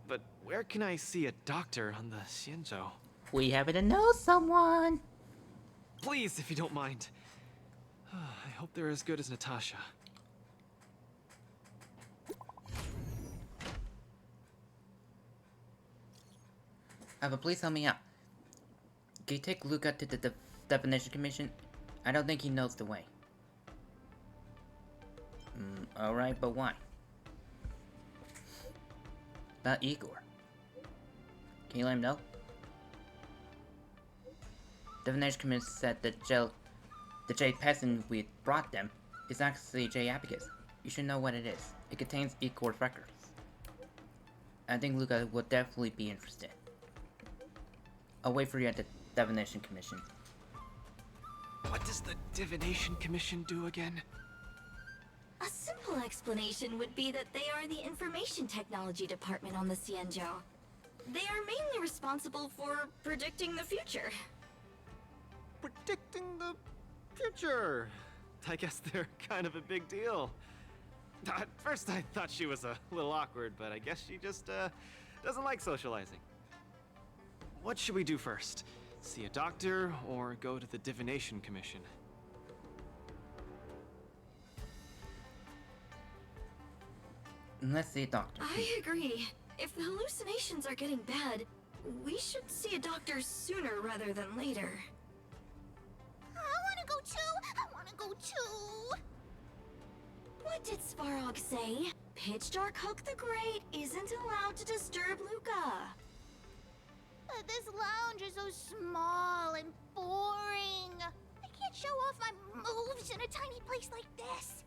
But where can I see a doctor on the Xianzhou? We happen to know someone. Please, if you don't mind. I hope they're as good as Natasha. But please help me out. Can you take Luca to the Definition Commission? I don't think he knows the way. Alright, but why? About Igor. Can you let him know? Definition Commission said the jade peasant we brought them is actually Jade Abacus. You should know what it is. It contains Igor's records. I think Luca will definitely be interested. I'll wait for you at the Divination Commission. What does the Divination Commission do again? A simple explanation would be that they are the Information Technology Department on the Xianzhou. They are mainly responsible for predicting the future. Predicting the future? I guess they're kind of a big deal. At first I thought she was a little awkward, but I guess she just doesn't like socializing. What should we do first? See a doctor or go to the Divination Commission? Let's see a doctor. I agree. If the hallucinations are getting bad, we should see a doctor sooner rather than later. I wanna go too! I wanna go too! What did Svarog say? Pitch Darkhook the Great isn't allowed to disturb Luca. This lounge is so small and boring. I can't show off my moves in a tiny place like this.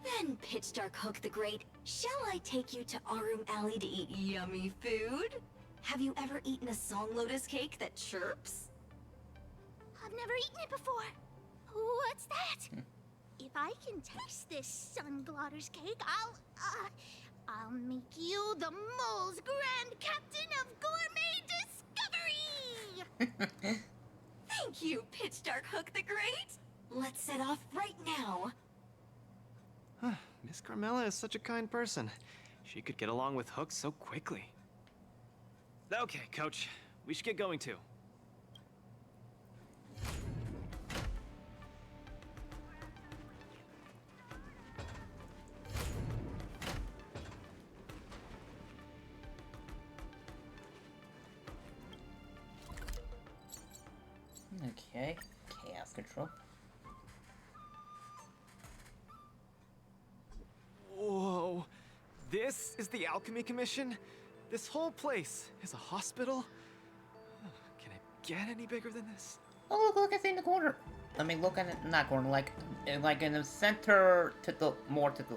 Then, Pitch Darkhook the Great, shall I take you to Arum Alley to eat yummy food? Have you ever eaten a song lotus cake that chirps? I've never eaten it before. What's that? If I can taste this sun glotter's cake, I'll make you the mole's grand captain of gourmet discovery! Thank you, Pitch Darkhook the Great. Let's set off right now. Miss Carmela is such a kind person. She could get along with Hook so quickly. Okay, Coach. We should get going too. Okay, chaos control. Whoa, this is the Alchemy Commission? This whole place is a hospital? Can it get any bigger than this? Oh, look, it's in the corner. Let me look at it, not corner, like in the center to the, more to the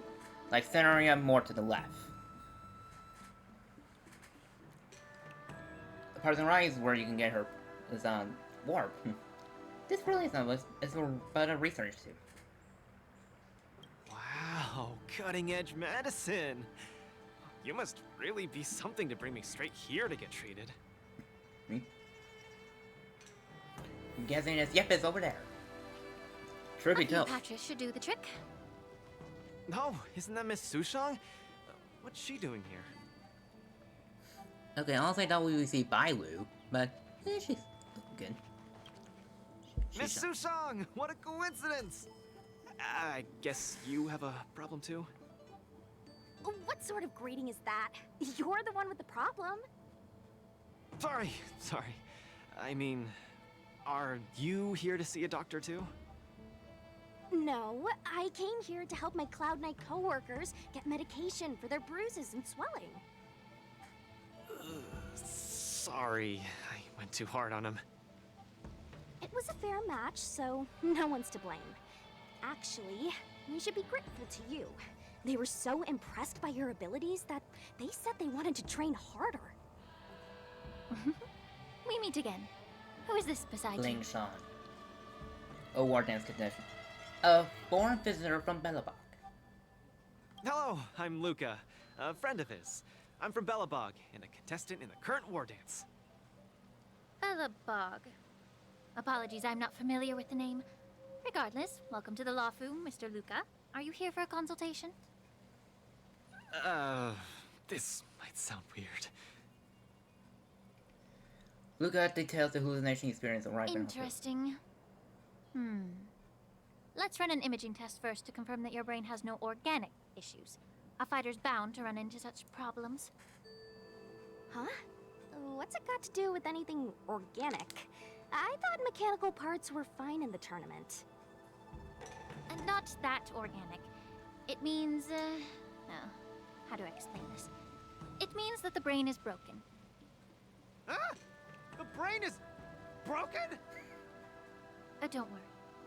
Like center area, more to the left. The part on the right is where you can get her is on warp. This really is not but a research too. Wow, cutting edge medicine. You must really be something to bring me straight here to get treated. Me? I'm guessing it's yep, it's over there. Truth be told. Cleopatra should do the trick. No, isn't that Miss Sushang? What's she doing here? Okay, honestly, I thought we would see Bailu, but she's looking good. Miss Sushang, what a coincidence! I guess you have a problem too? What sort of greeting is that? You're the one with the problem. Sorry. I mean, are you here to see a doctor too? No, I came here to help my Cloud Knight coworkers get medication for their bruises and swelling. Sorry, I went too hard on him. It was a fair match, so no one's to blame. Actually, we should be grateful to you. They were so impressed by your abilities that they said they wanted to train harder. We meet again. Who is this beside you? Ling Shan. A war dance contestant. A foreign visitor from Belobog. Hello, I'm Luca, a friend of his. I'm from Belobog, and a contestant in the current war dance. Belobog. Apologies, I'm not familiar with the name. Regardless, welcome to the Lawfu, Mr. Luca. Are you here for a consultation? This might sound weird. Luca details the hallucination experience of Riker. Interesting. Let's run an imaging test first to confirm that your brain has no organic issues. A fighter's bound to run into such problems. Huh? What's it got to do with anything organic? I thought mechanical parts were fine in the tournament. Not that organic. It means, how do I explain this? It means that the brain is broken. Ah! The brain is broken? Don't worry.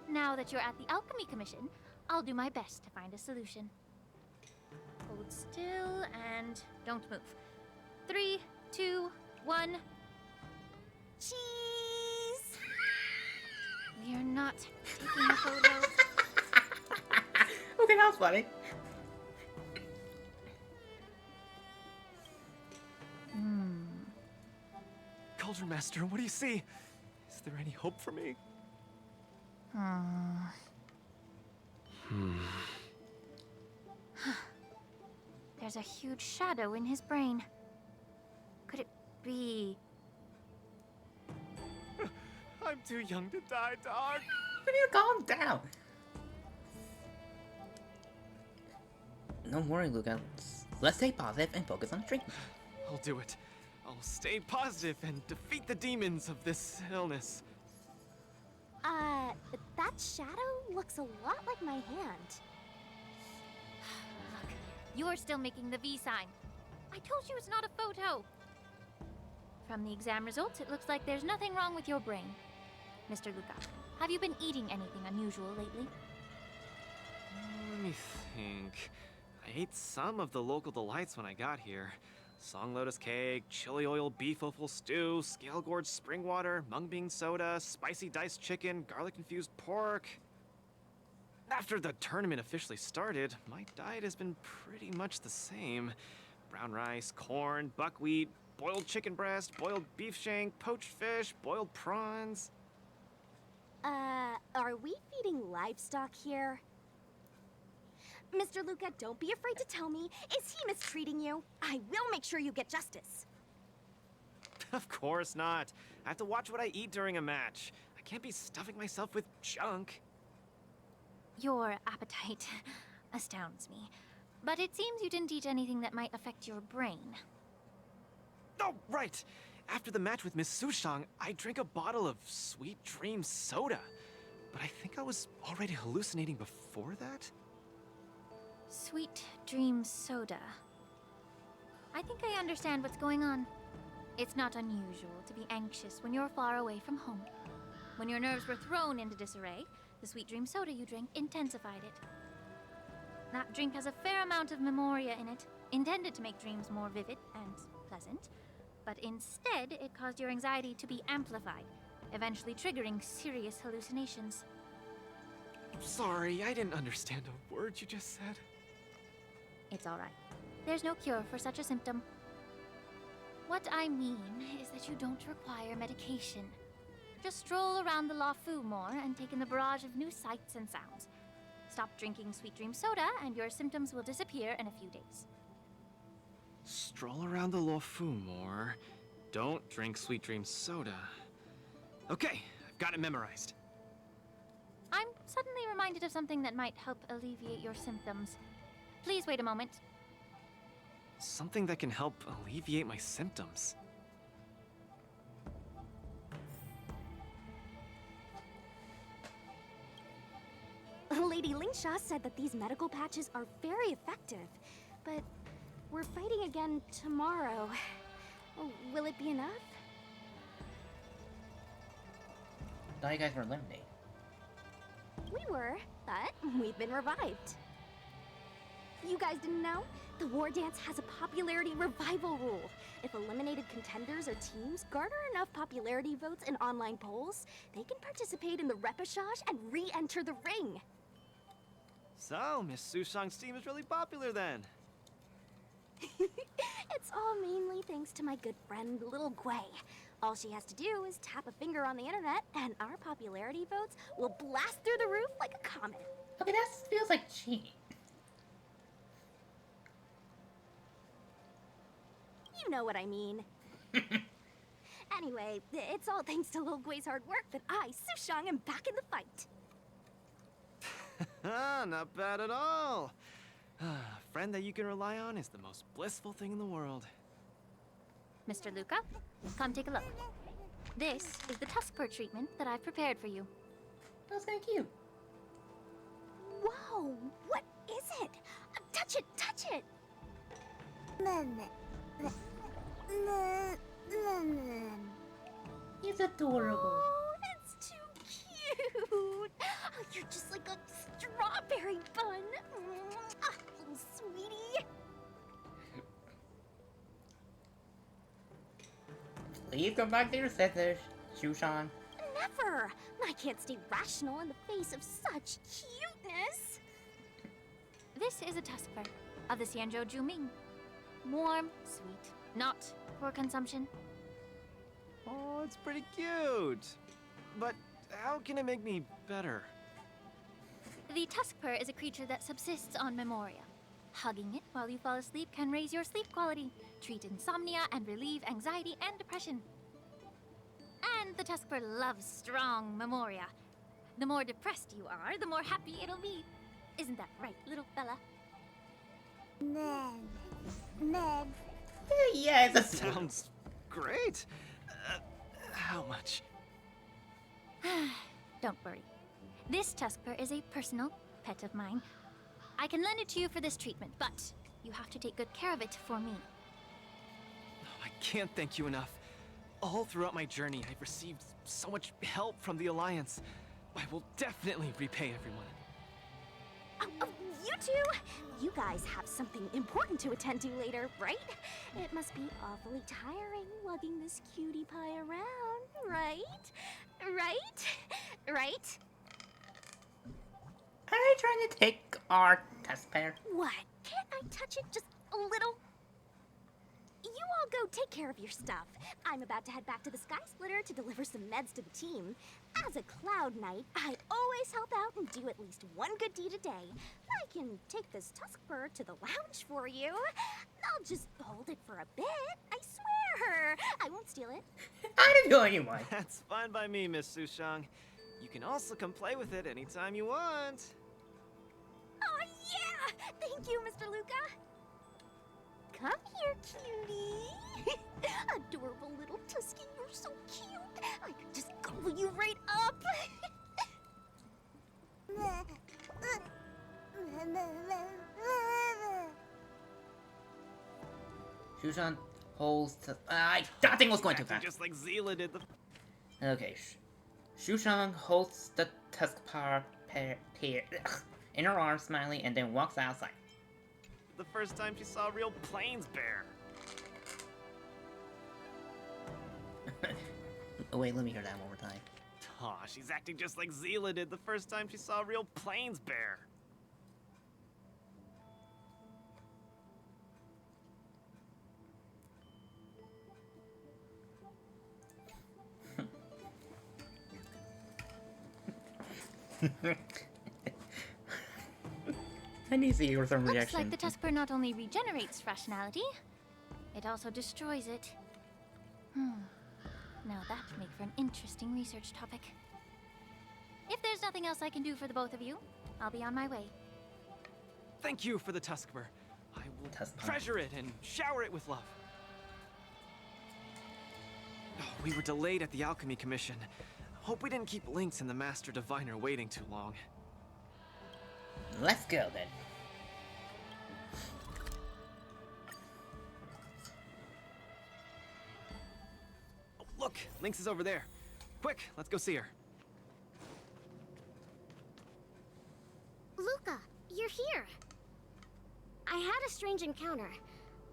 Now that you're at the Alchemy Commission, I'll do my best to find a solution. Hold still and don't move. 3, 2, 1. Cheese! We are not taking a photo. Okay, that was funny. Cauldron Master, what do you see? Is there any hope for me? There's a huge shadow in his brain. Could it be... I'm too young to die, dog. Can you calm down? Don't worry, Luca. Let's stay positive and focus on the treatment. I'll do it. I'll stay positive and defeat the demons of this illness. That shadow looks a lot like my hand. Look, you're still making the V sign. I told you it's not a photo. From the exam results, it looks like there's nothing wrong with your brain. Mr. Luca, have you been eating anything unusual lately? Let me think. I ate some of the local delights when I got here. Song lotus cake, chili oil beef offal stew, scale gorge spring water, mung bean soda, spicy diced chicken, garlic infused pork. After the tournament officially started, my diet has been pretty much the same. Brown rice, corn, buckwheat, boiled chicken breast, boiled beef shank, poached fish, boiled prawns. Are we feeding livestock here? Mr. Luca, don't be afraid to tell me. Is he mistreating you? I will make sure you get justice. Of course not. I have to watch what I eat during a match. I can't be stuffing myself with junk. Your appetite astounds me. But it seems you didn't eat anything that might affect your brain. Oh, right! After the match with Miss Sushang, I drank a bottle of Sweet Dream soda. But I think I was already hallucinating before that? Sweet Dream soda. I think I understand what's going on. It's not unusual to be anxious when you're far away from home. When your nerves were thrown into disarray, the Sweet Dream soda you drank intensified it. That drink has a fair amount of memoria in it, intended to make dreams more vivid and pleasant. But instead, it caused your anxiety to be amplified, eventually triggering serious hallucinations. Sorry, I didn't understand a word you just said. It's alright. There's no cure for such a symptom. What I mean is that you don't require medication. Just stroll around the Lafu more and take in the barrage of new sights and sounds. Stop drinking Sweet Dream soda and your symptoms will disappear in a few days. Stroll around the Lafu more. Don't drink Sweet Dream soda. Okay, I've got it memorized. I'm suddenly reminded of something that might help alleviate your symptoms. Please wait a moment. Something that can help alleviate my symptoms. Lady Lingsha said that these medical patches are very effective, but we're fighting again tomorrow. Will it be enough? Thought you guys were eliminated. We were, but we've been revived. You guys didn't know? The War Dance has a popularity revival rule. If eliminated contenders or teams garner enough popularity votes in online polls, they can participate in the repechage and re-enter the ring. So, Miss Sushang's team is really popular then. It's all mainly thanks to my good friend, Little Gwei. All she has to do is tap a finger on the internet, and our popularity votes will blast through the roof like a comet. Okay, that feels like cheating. You know what I mean. Anyway, it's all thanks to Lil Gwei's hard work that I, Sushang, am back in the fight. Not bad at all. A friend that you can rely on is the most blissful thing in the world. Mr. Luca, come take a look. This is the tusk fur treatment that I've prepared for you. That's kind of cute. Whoa, what is it? Touch it, touch it! He's adorable. Oh, it's too cute. Oh, you're just like a strawberry bun. Little sweetie. Please come back to your sisters, Shushan. Never. I can't stay rational in the face of such cuteness. This is a tusk fur of the Xianzhou Juming. Warm, sweet, not for consumption. Oh, it's pretty cute. But how can it make me better? The tusk fur is a creature that subsists on memoria. Hugging it while you fall asleep can raise your sleep quality, treat insomnia, and relieve anxiety and depression. And the tusk fur loves strong memoria. The more depressed you are, the more happy it'll be. Isn't that right, little fella? Yeah, that sounds great. How much? Don't worry. This tusk fur is a personal pet of mine. I can lend it to you for this treatment, but you have to take good care of it for me. I can't thank you enough. All throughout my journey, I've received so much help from the Alliance. I will definitely repay everyone. You two? You guys have something important to attend to later, right? It must be awfully tiring lugging this cutie pie around, right? Right? Are they trying to take our test pair? What? Can't I touch it just a little? You all go take care of your stuff. I'm about to head back to the Sky Splitter to deliver some meds to the team. As a Cloud Knight, I always help out and do at least one good deed a day. I can take this tusk fur to the lounge for you. I'll just hold it for a bit, I swear. I won't steal it. I didn't know anyone. That's fine by me, Miss Sushang. You can also come play with it anytime you want. Oh yeah! Thank you, Mr. Luca. Come here, cutie. Adorable little Tusky, you're so cute. I could just gobble you right up. Shushan holds the... that thing was going too fast. Just like Zila did the... Okay, Shushan holds the tusk pair hair in her arms, smiling, and then walks outside. The first time she saw a real plains bear. Oh, wait, let me hear that one more time. Aw, she's acting just like Zila did the first time she saw a real plains bear. I need to see your some Looks reaction. like the Tuskper not only regenerates rationality, it also destroys it. Now that would make for an interesting research topic. If there's nothing else I can do for the both of you, I'll be on my way. Thank you for the Tuskper. I will treasure it and shower it with love. Oh, we were delayed at the Alchemy Commission. Hope we didn't keep Lynx and the Master Diviner waiting too long. Let's go then. Oh, look, Lynx is over there. Quick, let's go see her. Luca, you're here. I had a strange encounter.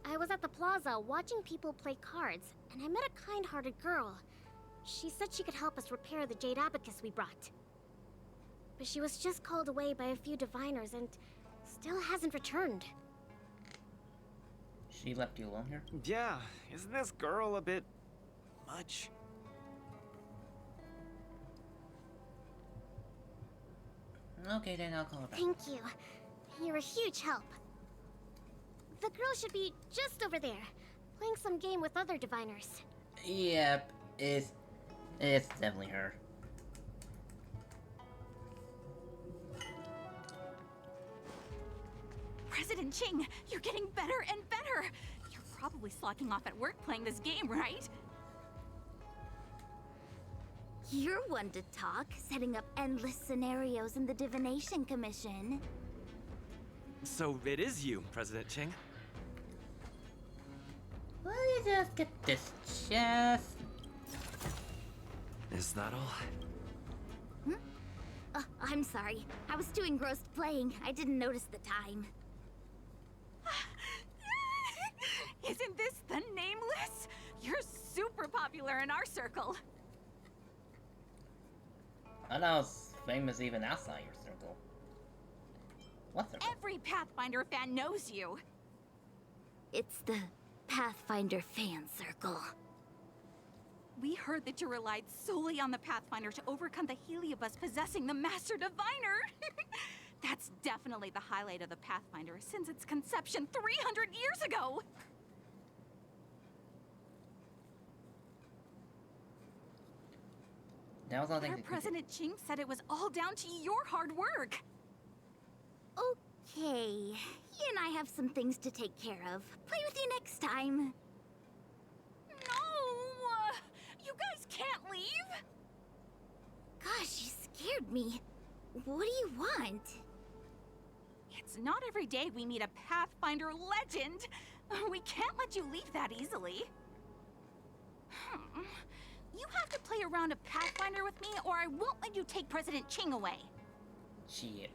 I was at the plaza watching people play cards, and I met a kind-hearted girl. She said she could help us repair the jade abacus we brought. But she was just called away by a few diviners and still hasn't returned. She left you alone here? Yeah, isn't this girl a bit much? Okay, then I'll call her back. Thank you. You're a huge help. The girl should be just over there, playing some game with other diviners. Yep, it's definitely her. President Ching, you're getting better and better. You're probably slacking off at work playing this game, right? You're one to talk, setting up endless scenarios in the Divination Commission. So it is you, President Ching. Let me just get this chest. Is that all? I'm sorry. I was too engrossed playing. I didn't notice the time. Isn't this the Nameless? You're super popular in our circle. I know it's famous even outside your circle. What circle? Every Pathfinder fan knows you. It's the Pathfinder fan circle. We heard that you relied solely on the Pathfinder to overcome the Heliobus possessing the Master Diviner. That's definitely the highlight of the Pathfinder since its conception 300 years ago. That was all Our President Ching said it was all down to your hard work. Okay, he and I have some things to take care of. Play with you next time. No! You guys can't leave! Gosh, you scared me. What do you want? It's not every day we meet a Pathfinder legend. We can't let you leave that easily. You have to play around a Pathfinder with me, or I won't let you take President Ching away. Shit.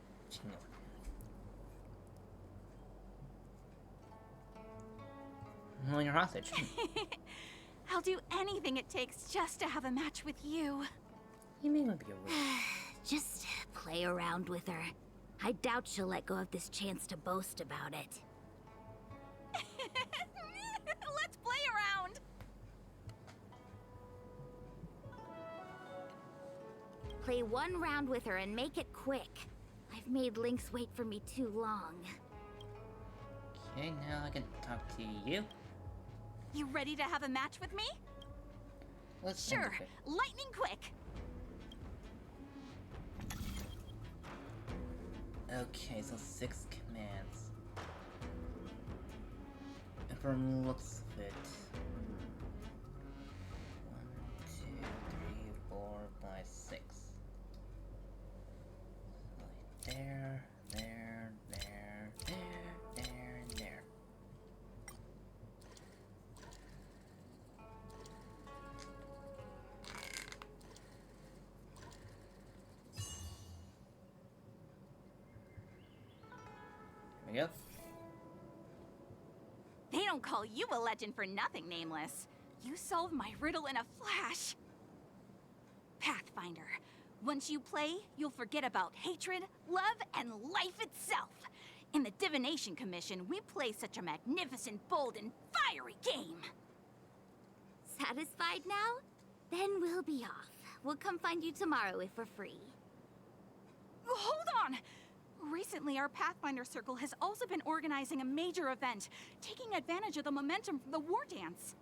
Well, you're hostage. I'll do anything it takes just to have a match with you. You may not be a real. Just play around with her. I doubt she'll let go of this chance to boast about it. Let's play around! Play one round with her and make it quick. I've made Lynx wait for me too long. Okay, now I can talk to you. You ready to have a match with me? Let's sure. Lightning quick. Okay, so 6 commands. And from looks of it. 1, 2, 3, 4, 5, 6. Like there, there, there, there, there, and there. we go. They don't call you a legend for nothing, Nameless. You solved my riddle in a flash. Pathfinder. Once you play, you'll forget about hatred, love, and life itself. In the Divination Commission, we play such a magnificent, bold, and fiery game. Satisfied now? Then we'll be off. We'll come find you tomorrow if we're free. Hold on! Recently, our Pathfinder Circle has also been organizing a major event, taking advantage of the momentum from the war dance.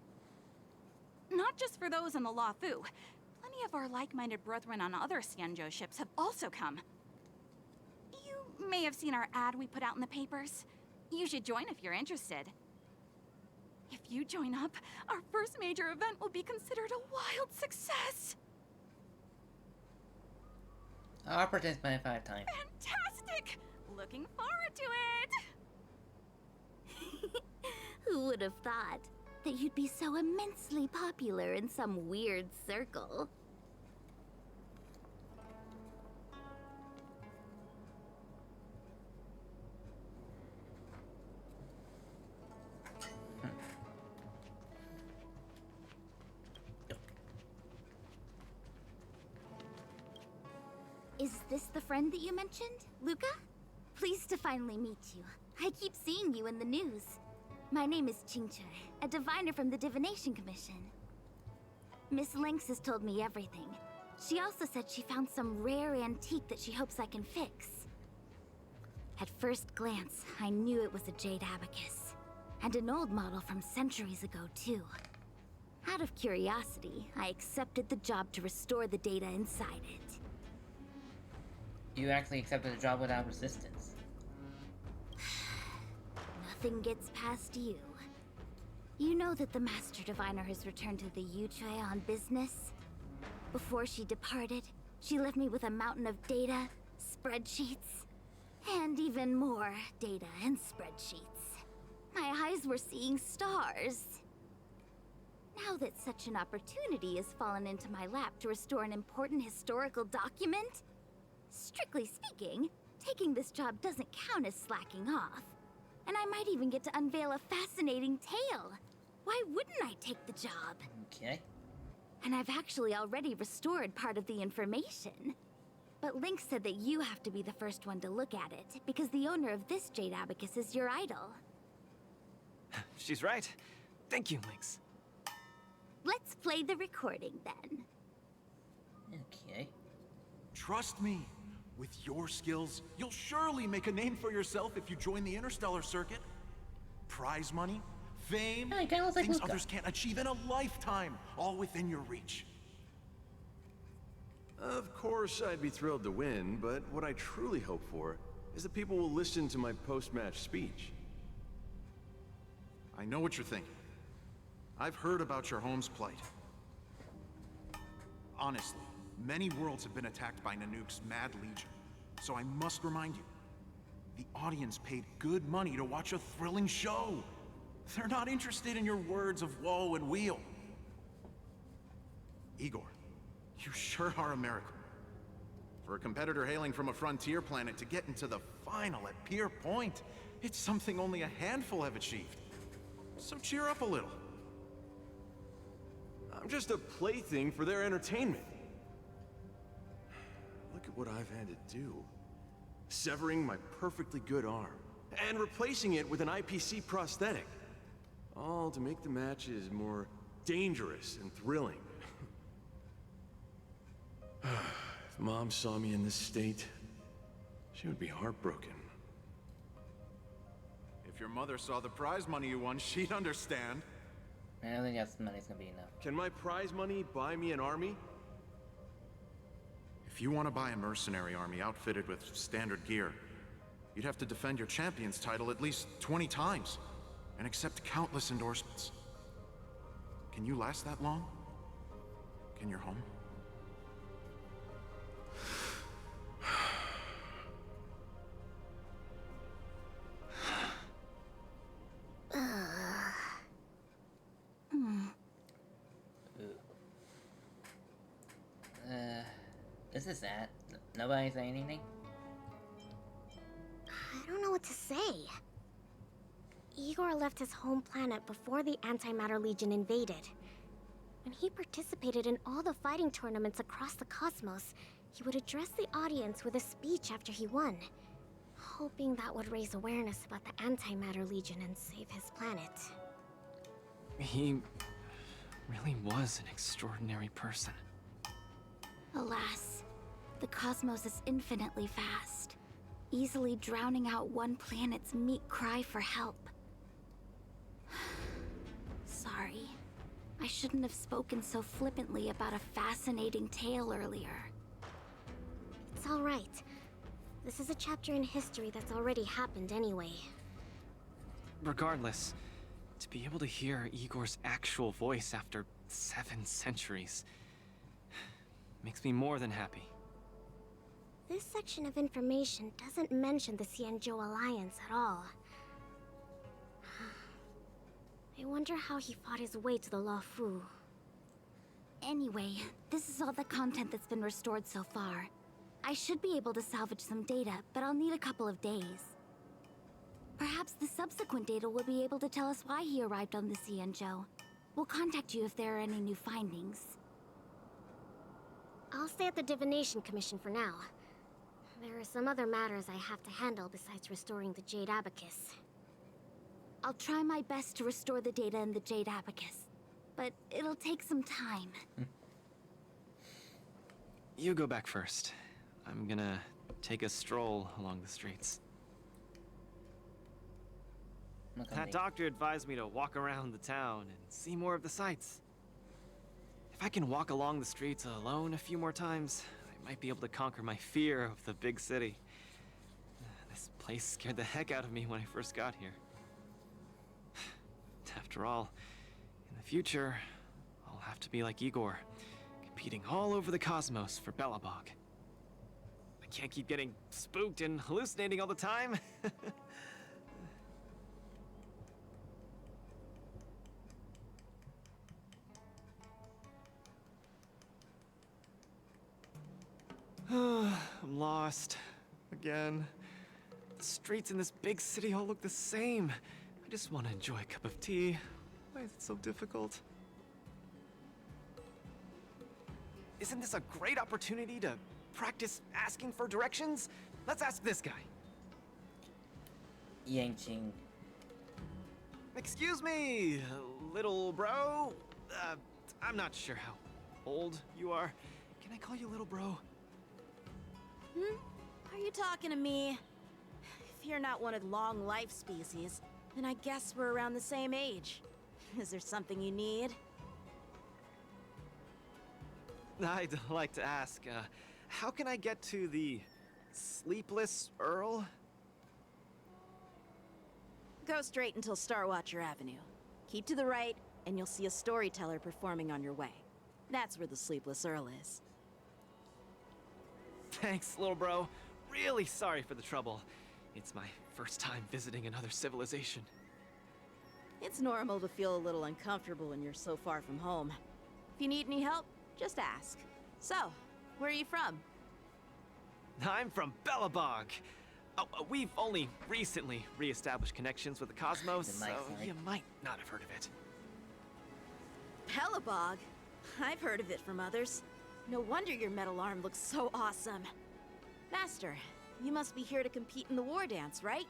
Not just for those on the Lafu. Plenty of our like-minded brethren on other Xianzhou ships have also come. You may have seen our ad we put out in the papers. You should join if you're interested. If you join up, our first major event will be considered a wild success. I'll participate 5 times. Fantastic! Looking forward to it! Who would have thought that you'd be so immensely popular in some weird circle? Is this the friend that you mentioned, Luca? Pleased to finally meet you. I keep seeing you in the news. My name is Qingche, a diviner from the Divination Commission. Miss Lynx has told me everything. She also said she found some rare antique that she hopes I can fix. At first glance, I knew it was a jade abacus. And an old model from centuries ago, too. Out of curiosity, I accepted the job to restore the data inside it. You actually accepted the job without resistance. Nothing gets past you. You know that the Master Diviner has returned to the Yuchui on business? Before she departed, she left me with a mountain of data, spreadsheets, and even more data and spreadsheets. My eyes were seeing stars. Now that such an opportunity has fallen into my lap to restore an important historical document, strictly speaking, taking this job doesn't count as slacking off. And I might even get to unveil a fascinating tale. Why wouldn't I take the job? Okay. And I've actually already restored part of the information. But Link said that you have to be the first one to look at it, because the owner of this jade abacus is your idol. She's right. Thank you, Lynx. Let's play the recording then. Okay. Trust me. With your skills, you'll surely make a name for yourself if you join the interstellar circuit. Prize money, fame, things others can't achieve in a lifetime, all within your reach. Of course, I'd be thrilled to win, but what I truly hope for is that people will listen to my post-match speech. I know what you're thinking. I've heard about your home's plight. Honestly, many worlds have been attacked by Nanook's Mad Legion, so I must remind you, the audience paid good money to watch a thrilling show. They're not interested in your words of woe and weal. Igor, you sure are a miracle. For a competitor hailing from a frontier planet to get into the final at Pier Point, it's something only a handful have achieved. So cheer up a little. I'm just a plaything for their entertainment. Look at what I've had to do. Severing my perfectly good arm, and replacing it with an IPC prosthetic. All to make the matches more dangerous and thrilling. If Mom saw me in this state, she would be heartbroken. If your mother saw the prize money you won, she'd understand. I don't think that's money's gonna be enough. Can my prize money buy me an army? If you want to buy a mercenary army outfitted with standard gear, you'd have to defend your champion's title at least 20 times, and accept countless endorsements. Can you last that long? Can your home? This is sad. Nobody say anything? I don't know what to say. Igor left his home planet before the Antimatter Legion invaded. When he participated in all the fighting tournaments across the cosmos, he would address the audience with a speech after he won, hoping that would raise awareness about the Antimatter Legion and save his planet. He really was an extraordinary person. Alas, the cosmos is infinitely vast, easily drowning out one planet's meek cry for help. Sorry. I shouldn't have spoken so flippantly about a fascinating tale earlier. It's all right. This is a chapter in history that's already happened anyway. Regardless, to be able to hear Igor's actual voice after 7 centuries makes me more than happy. This section of information doesn't mention the Xianzhou Alliance at all. I wonder how he fought his way to the Luofu. Anyway, this is all the content that's been restored so far. I should be able to salvage some data, but I'll need a couple of days. Perhaps the subsequent data will be able to tell us why he arrived on the Xianzhou. We'll contact you if there are any new findings. I'll stay at the Divination Commission for now. There are some other matters I have to handle besides restoring the Jade Abacus. I'll try my best to restore the data in the Jade Abacus, but it'll take some time. You go back first. I'm gonna take a stroll along the streets. That doctor advised me to walk around the town and see more of the sights. If I can walk along the streets alone a few more times, I might be able to conquer my fear of the big city. This place scared the heck out of me when I first got here. After all, in the future, I'll have to be like Igor, competing all over the cosmos for Belobog. I can't keep getting spooked and hallucinating all the time. I'm lost. Again. The streets in this big city all look the same. I just want to enjoy a cup of tea. Why is it so difficult? Isn't this a great opportunity to practice asking for directions? Let's ask this guy. Yangqing. Excuse me, little bro. I'm not sure how old you are. Can I call you little bro? Are you talking to me? If you're not one of the long life species, then I guess we're around the same age. Is there something you need? I'd like to ask, how can I get to the Sleepless Earl? Go straight until Starwatcher Avenue. Keep to the right, and you'll see a storyteller performing on your way. That's where the Sleepless Earl is. Thanks, little bro. Really sorry for the trouble. It's my first time visiting another civilization. It's normal to feel a little uncomfortable when you're so far from home. If you need any help, just ask. So, where are you from? I'm from Belobog. Oh, we've only recently re-established connections with the cosmos, so you might not have heard of it. Belobog? I've heard of it from others. No wonder your metal arm looks so awesome. Master, you must be here to compete in the war dance, right?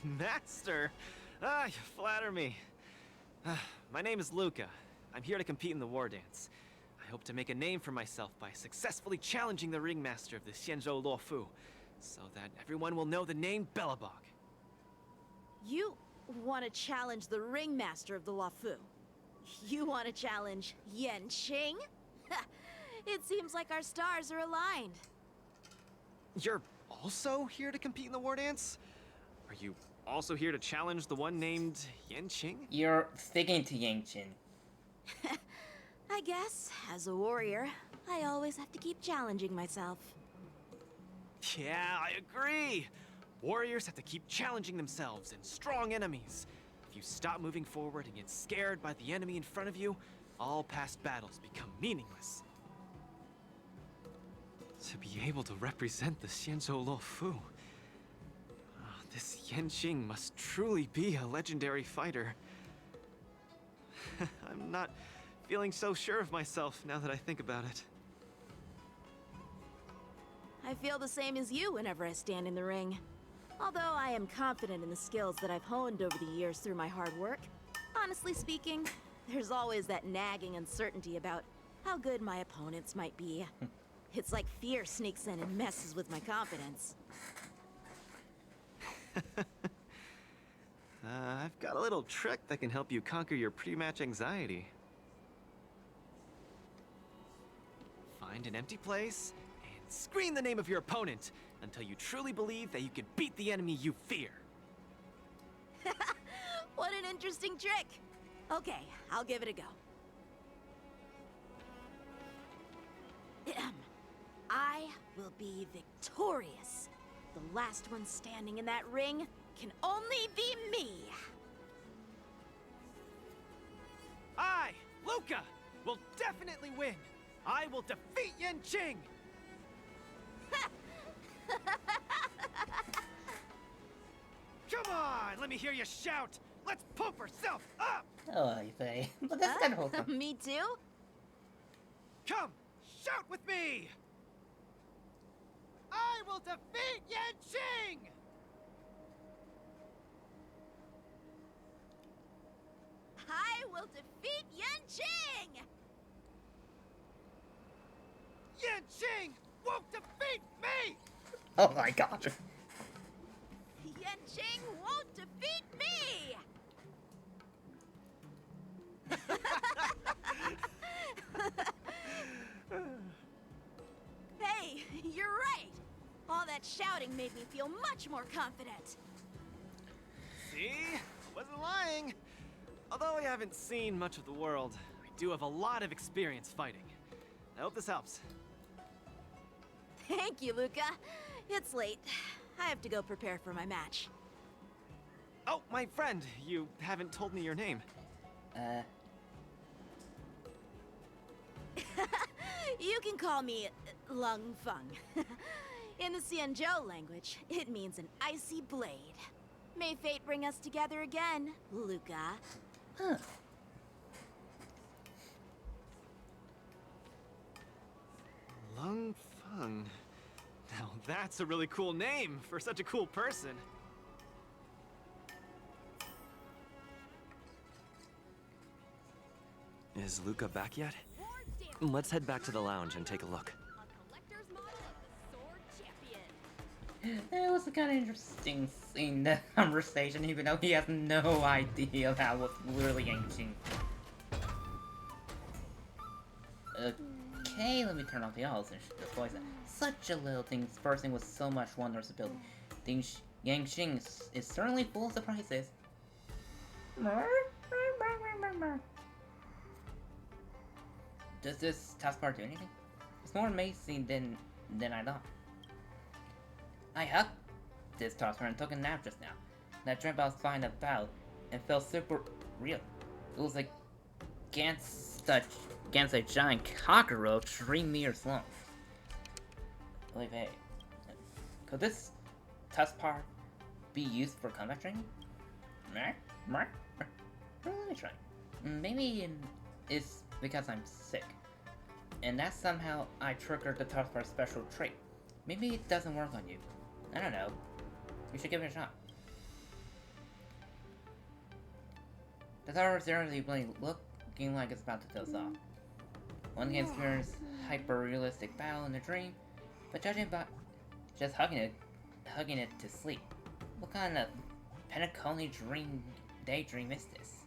Master? Ah, you flatter me. My name is Luca. I'm here to compete in the war dance. I hope to make a name for myself by successfully challenging the ringmaster of the Xianzhou Luofu, so that everyone will know the name Belobog. You want to challenge the ringmaster of the Luofu? You want to challenge Yanqing? It seems like our stars are aligned. You're also here to compete in the war dance? Are you also here to challenge the one named Yanqing? You're sticking to Yangqing. I guess, as a warrior, I always have to keep challenging myself. Yeah, I agree! Warriors have to keep challenging themselves and strong enemies. If you stop moving forward and get scared by the enemy in front of you, all past battles become meaningless. To be able to represent the Xianzhou Luofu, This Yanqing must truly be a legendary fighter. I'm not feeling so sure of myself now that I think about it. I feel the same as you whenever I stand in the ring. Although I am confident in the skills that I've honed over the years through my hard work, honestly speaking, there's always that nagging uncertainty about how good my opponents might be. It's like fear sneaks in and messes with my confidence. I've got a little trick that can help you conquer your pre-match anxiety. Find an empty place and scream the name of your opponent until you truly believe that you can beat the enemy you fear. What an interesting trick! Okay, I'll give it a go. I will be victorious. The last one standing in that ring can only be me. I, Luca, will definitely win. I will defeat Yanqing. Come on, let me hear you shout. Let's pump ourselves up. Oh, you say. But that's kind of wholesome. Me too? Come, shout with me. I will defeat Yanqing. I will defeat Yanqing! Yanqing won't defeat me! Oh my god. Yanqing won't defeat me! Hey, you're right! All that shouting made me feel much more confident. See? I wasn't lying. Although I haven't seen much of the world, I do have a lot of experience fighting. I hope this helps. Thank you, Luca. It's late. I have to go prepare for my match. Oh, my friend, you haven't told me your name. You can call me Lung Feng. In the Xianzhou language, it means an icy blade. May fate bring us together again, Luca. Huh. Lung Feng. Now that's a really cool name for such a cool person. Is Luca back yet? Let's head back to the lounge and take a look. It was a kind of interesting scene, that conversation, even though he has no idea about what's literally Yanqing. Okay, let me turn off the oils and the voice. Such a little thing, bursting with so much wondrous ability. Think Yanqing is certainly full of surprises. Does this taskbar do anything? It's more amazing than I thought. I hugged this taskbar and took a nap just now. That dream I was flying about and felt super real. It was like against a giant cockroach 3 meters long. Wait, hey. Could this taskbar be used for combat training? Let me try. Maybe it's because I'm sick. And that somehow I triggered the taskbar's special trait. Maybe it doesn't work on you. I don't know. You should give it a shot. The tower is seriously looking like it's about to doze off. One can experience hyper-realistic battle in a dream, but judging by just hugging it to sleep. What kind of Pentaconi daydream is this?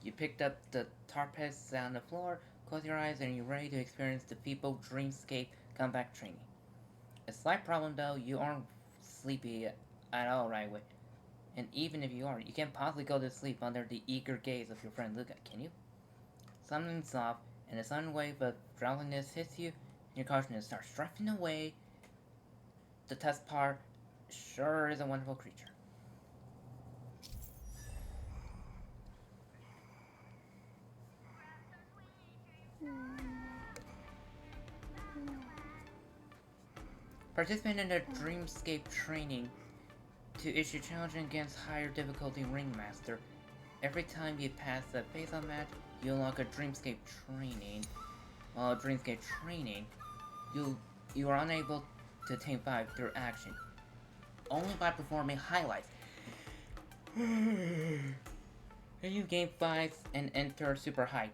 You picked up the tarpes on the floor, close your eyes, and you're ready to experience the feeble dreamscape comeback training. A slight problem though, you aren't sleepy at all right away. And even if you are, you can't possibly go to sleep under the eager gaze of your friend Luca, can you? Something's off, and a sudden wave of drowsiness hits you, and your consciousness starts drifting away. The test part sure is a wonderful creature. Participate in the Dreamscape training to issue challenge against higher difficulty Ringmaster. Every time you pass a face-off match, you unlock a Dreamscape training. While Dreamscape training, you are unable to attain 5 through action, only by performing highlights. And you gain 5 and enter super high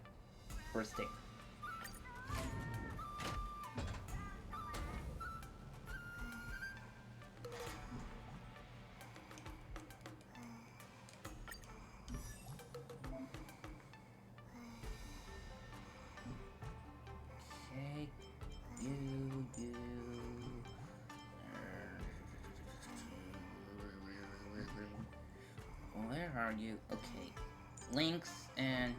bursting. Okay, where are you? Okay, links and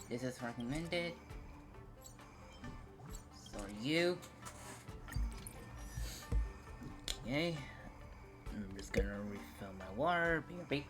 this is recommended. So are you. Okay, I'm just gonna refill my water. BRB.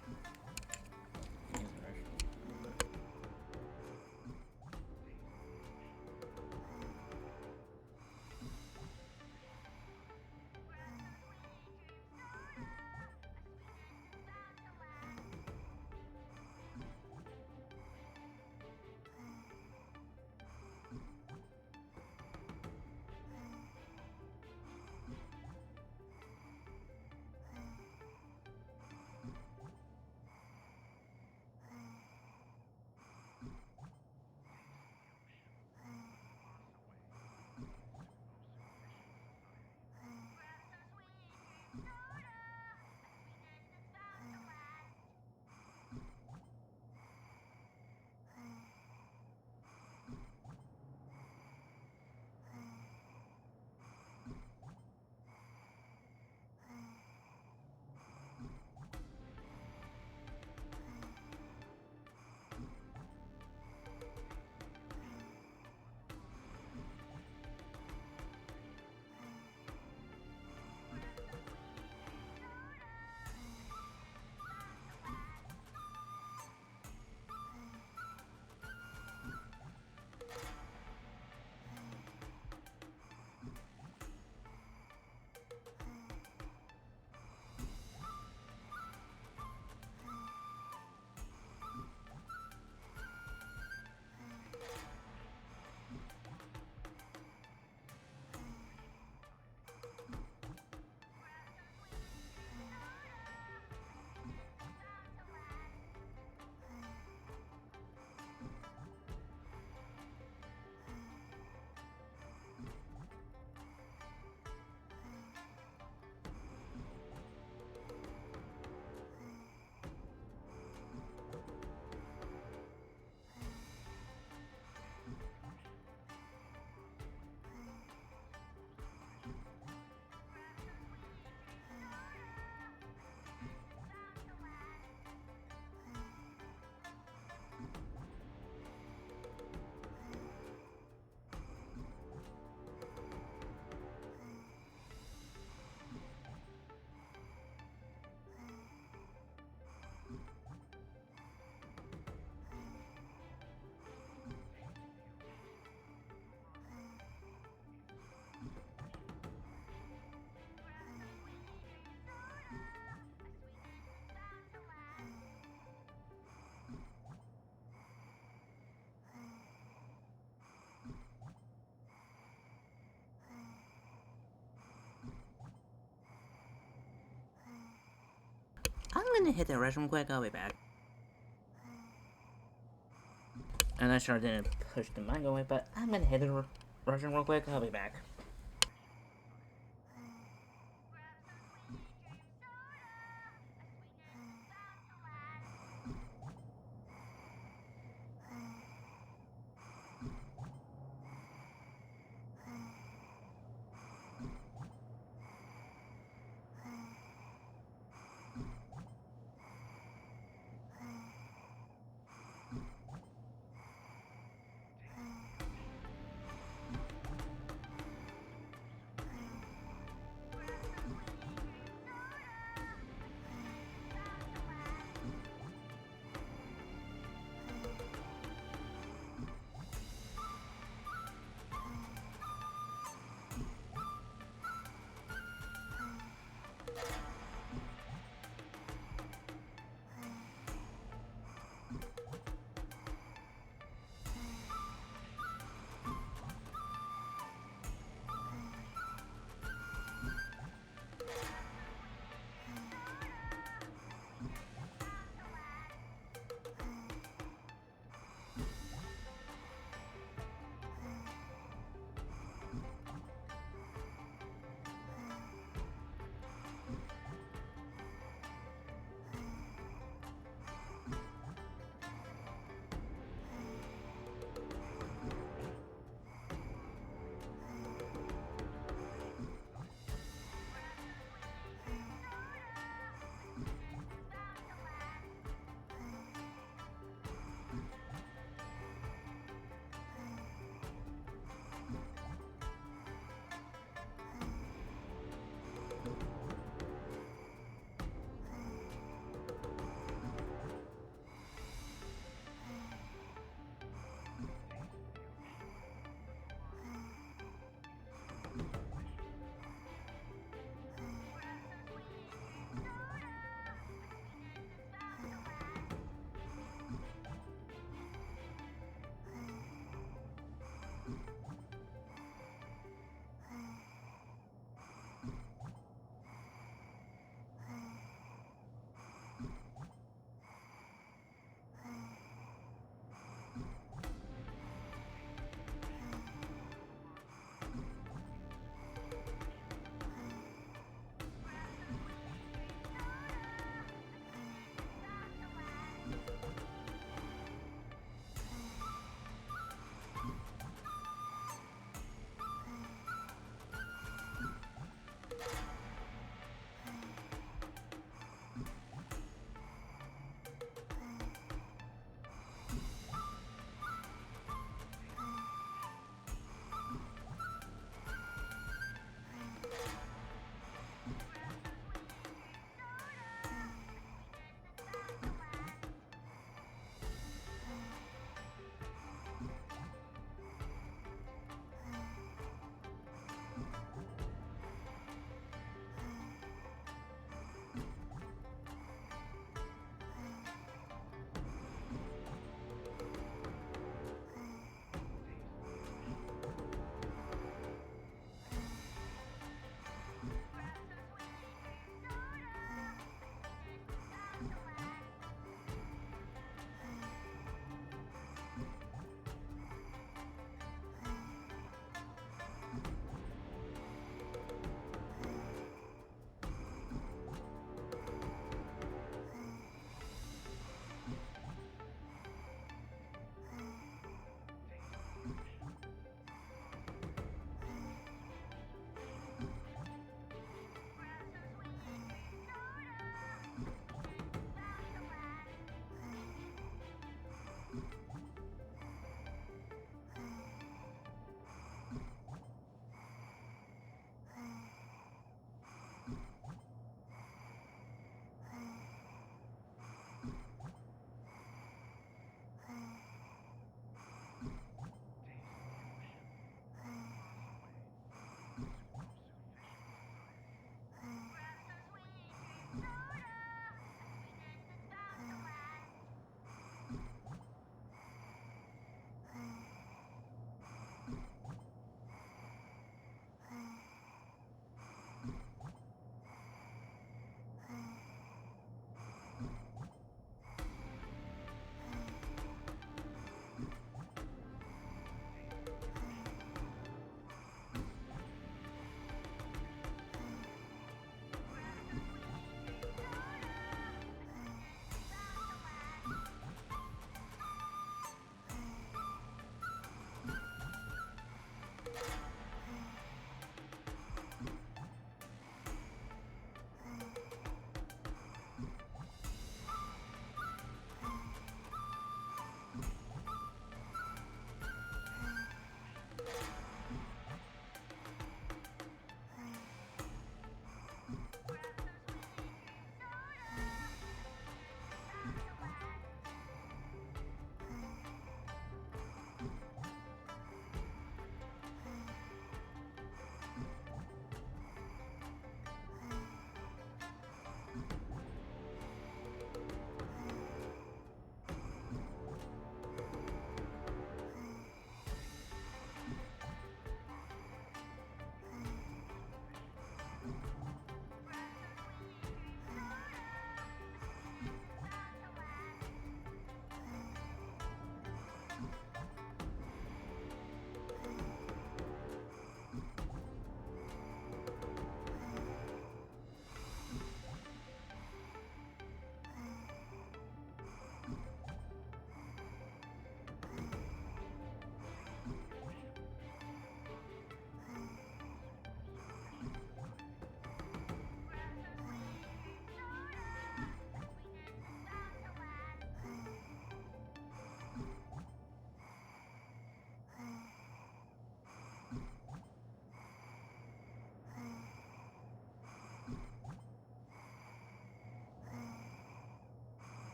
I'm gonna hit the restroom quick, I'll be back. I'm not sure I didn't push the mic away, but I'm gonna hit the restroom real quick, I'll be back.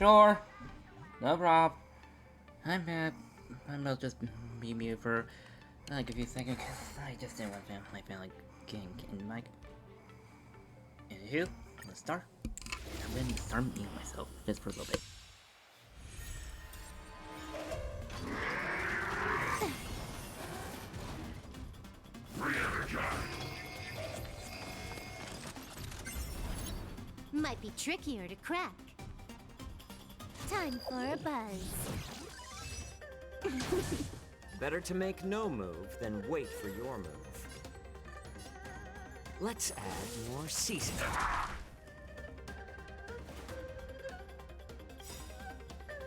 Sure. No problem. I'm back. I'll just be mute for like a few seconds because I just didn't want my family getting in the mic. Anywho, let's start. I'm gonna start muting myself just for a little bit. Might be trickier to crack. Time for a buzz. Better to make no move than wait for your move. Let's add more seasoning.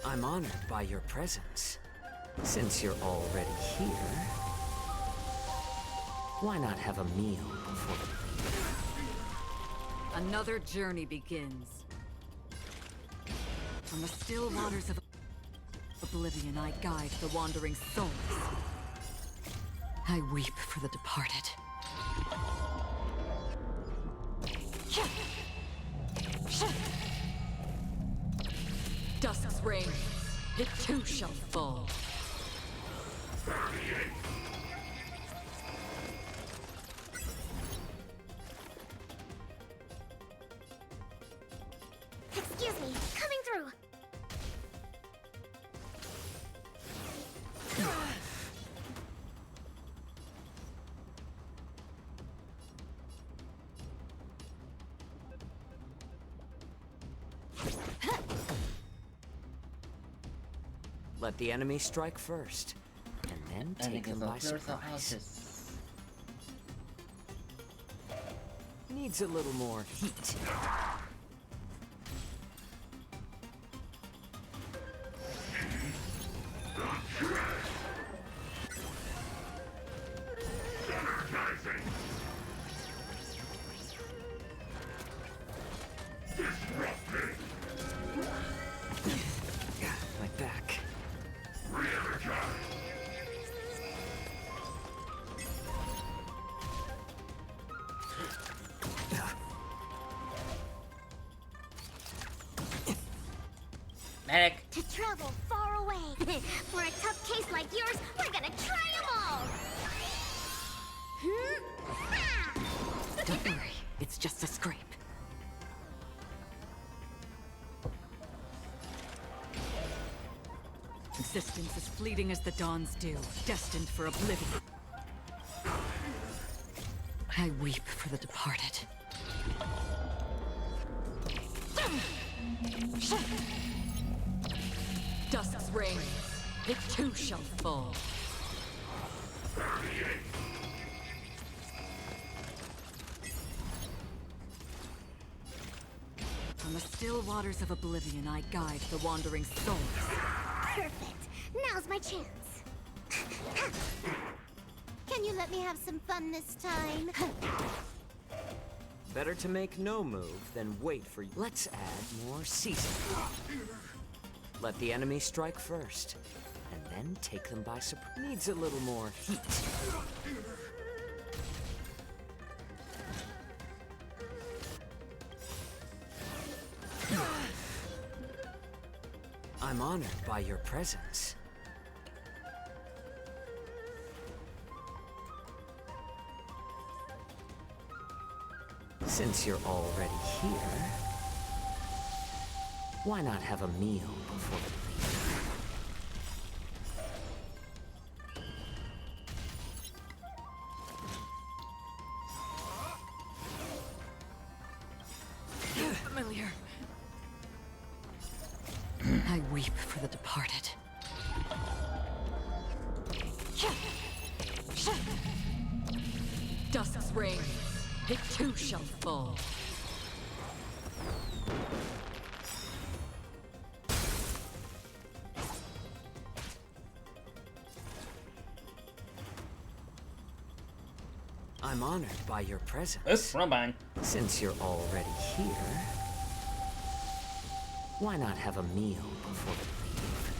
I'm honored by your presence. Since you're already here, why not have a meal before we leave? Another journey begins. From the still waters of oblivion, I guide the wandering souls. I weep for the departed. Dusk's reign, it too shall fall. Excuse me, coming through. Let the enemy strike first, and then take them by surprise. Needs a little more heat. My back. Medic. To travel far away. For a tough case like yours, we're gonna try them all. Don't worry, it's just a scrape. Existence is fleeting as the dawn's dew, destined for oblivion. I weep for the departed. Dusk's reign, it too shall fall. From the still waters of oblivion, I guide the wandering souls. Perfect. Now's my chance. Can you let me have some fun this time? Better to make no move than wait for you. Let's add more seasoning. Let the enemy strike first, and then take them by surprise. Needs a little more heat. I'm honored by your presence. Since you're already here, why not have a meal before we leave? Familiar. I weep for the departed. Dusk's reign, it too shall fall. I'm honored by your presence. Oops, wrong button. Since you're already here, why not have a meal before we leave?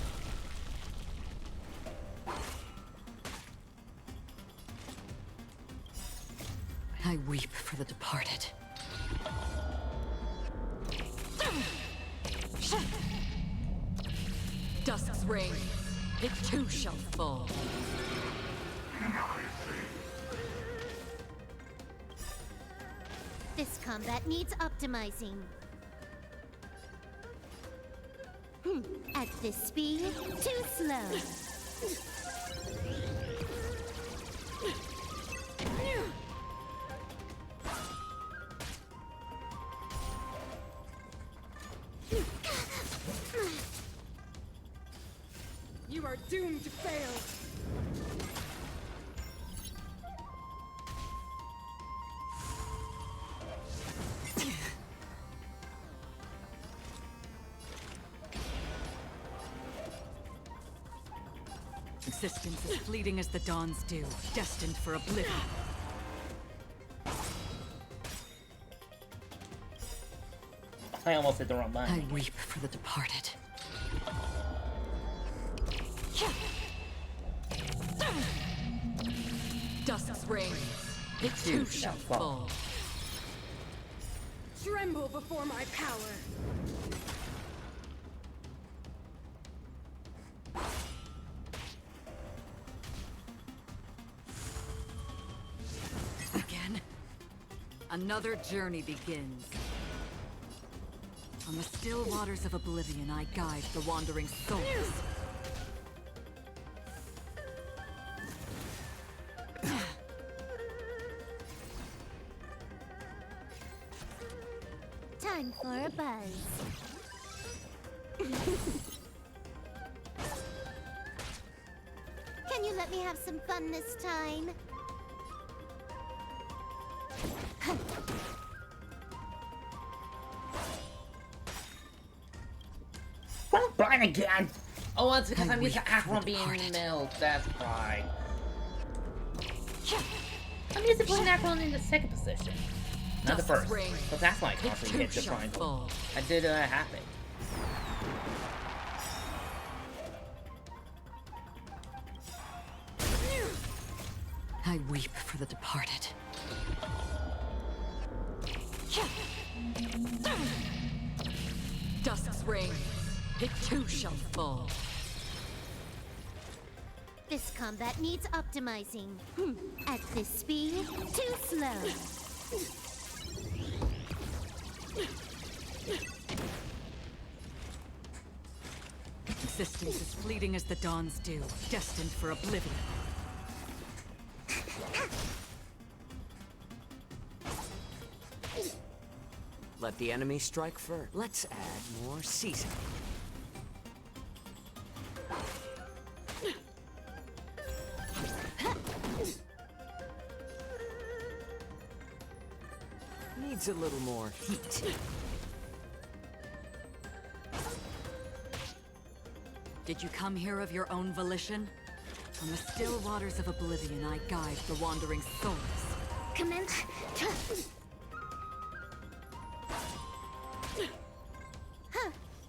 I weep for the departed. Dust's reign, it too shall fall. This combat needs optimizing. At this speed, too slow. You are doomed to fail. Existence is fleeting as the dawn's dew, destined for oblivion. I almost hit the wrong button. I weep for the departed. Dust's reign, it too shall fall. Tremble before my power. Again, another journey begins. On the still waters of oblivion, I guide the wandering souls. Time for a buzz. Can you let me have some fun this time? Well, blind again! Oh, it's because I'm used to Aqua being milled, that's why. I'm used to putting Aqua in the second position. Not the first. But that's why I constantly hit the triangle. I did happen. I weep for the departed. Dust's reign, it too shall fall. This combat needs optimizing. At this speed, too slow. Existence is fleeting as the dawn's dew, destined for oblivion. Let the enemy strike first. Let's add more seasoning. Needs a little more heat. Did you come here of your own volition? On the still waters of oblivion, I guide the wandering souls. Commence.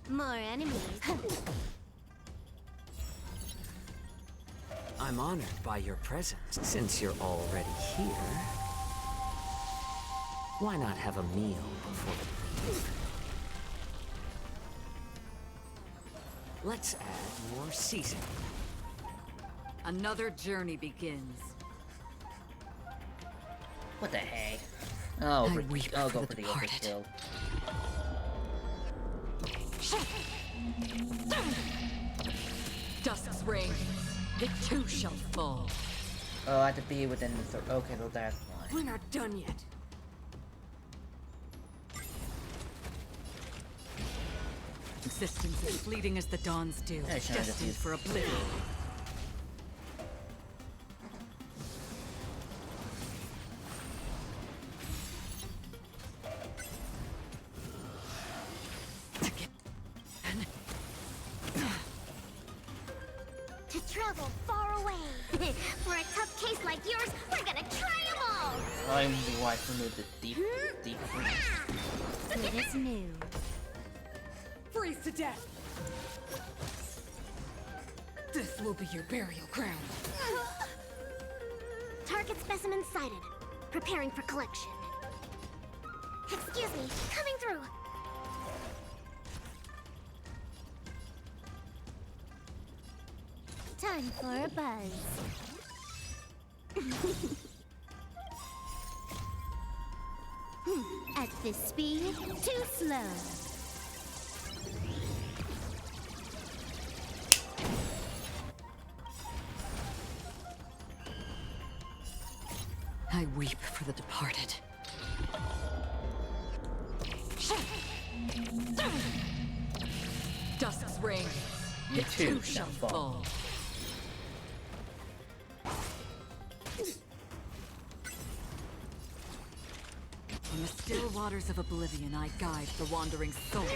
More enemies. I'm honored by your presence. Since you're already here, why not have a meal before the leave? Let's add more seasoning. Another journey begins. What the heck? Oh, I'll go for the departed. overkill. Dust's reign, it too shall fall. Oh, I have to be within the third. Okay, well, that's fine. We're not done yet. Existence is fleeting as the dawn's dew, Yeah, sure, just destined use- for oblivion. To travel far away. For a tough case like yours, we're gonna try them all. I'm the wife removed the deep freeze. It is new. Freeze to death. This will be your burial ground. Target specimen sighted. Preparing for collection. Excuse me, coming through. Time for a buzz. At this speed, too slow. I weep for the departed. Dusk's reign. You It too too shall shall fall. In the still waters of oblivion, I guide the wandering souls.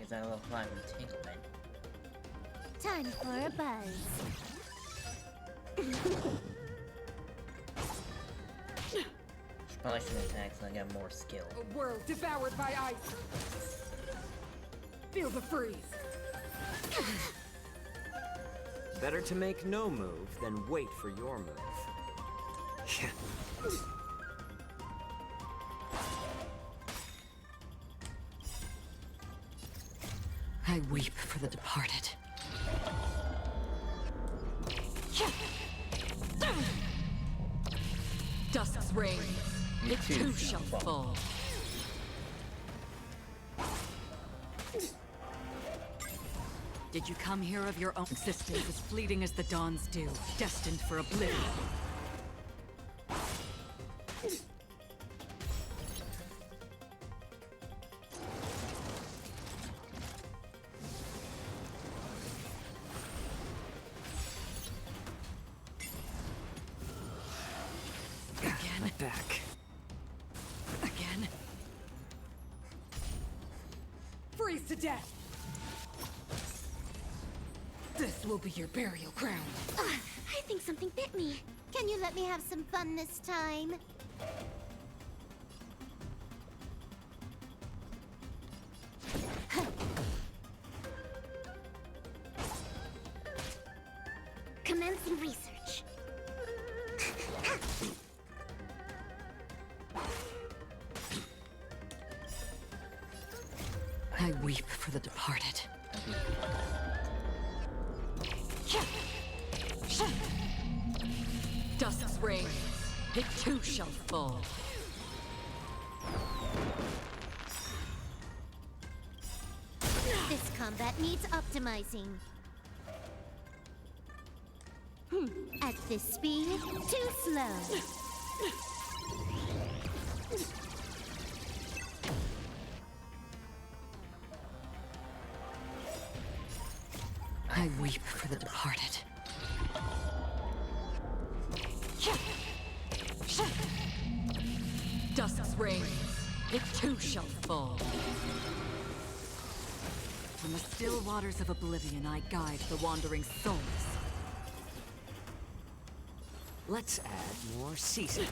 Is that a little climb entanglement? Time for a buzz. Probably shouldn't attack so I get more skill. A world devoured by ice. Feel the freeze. Better to make no move than wait for your move. I weep for the departed. Dusk's reign. It too shall fall. Did you come here of your own? Existence as fleeting as the dawn's dew, destined for oblivion. Again. Back. Again. Freeze to death. This will be your burial ground. I think something bit me. Can you let me have some fun this time? Commencing research. I weep for the departed. Dusk's reign. It too shall fall. This combat needs optimizing. At this speed, too slow. I weep for the departed. Dusk's reign. It too shall fall. From the still waters of oblivion, I guide the wandering souls. Let's add more season.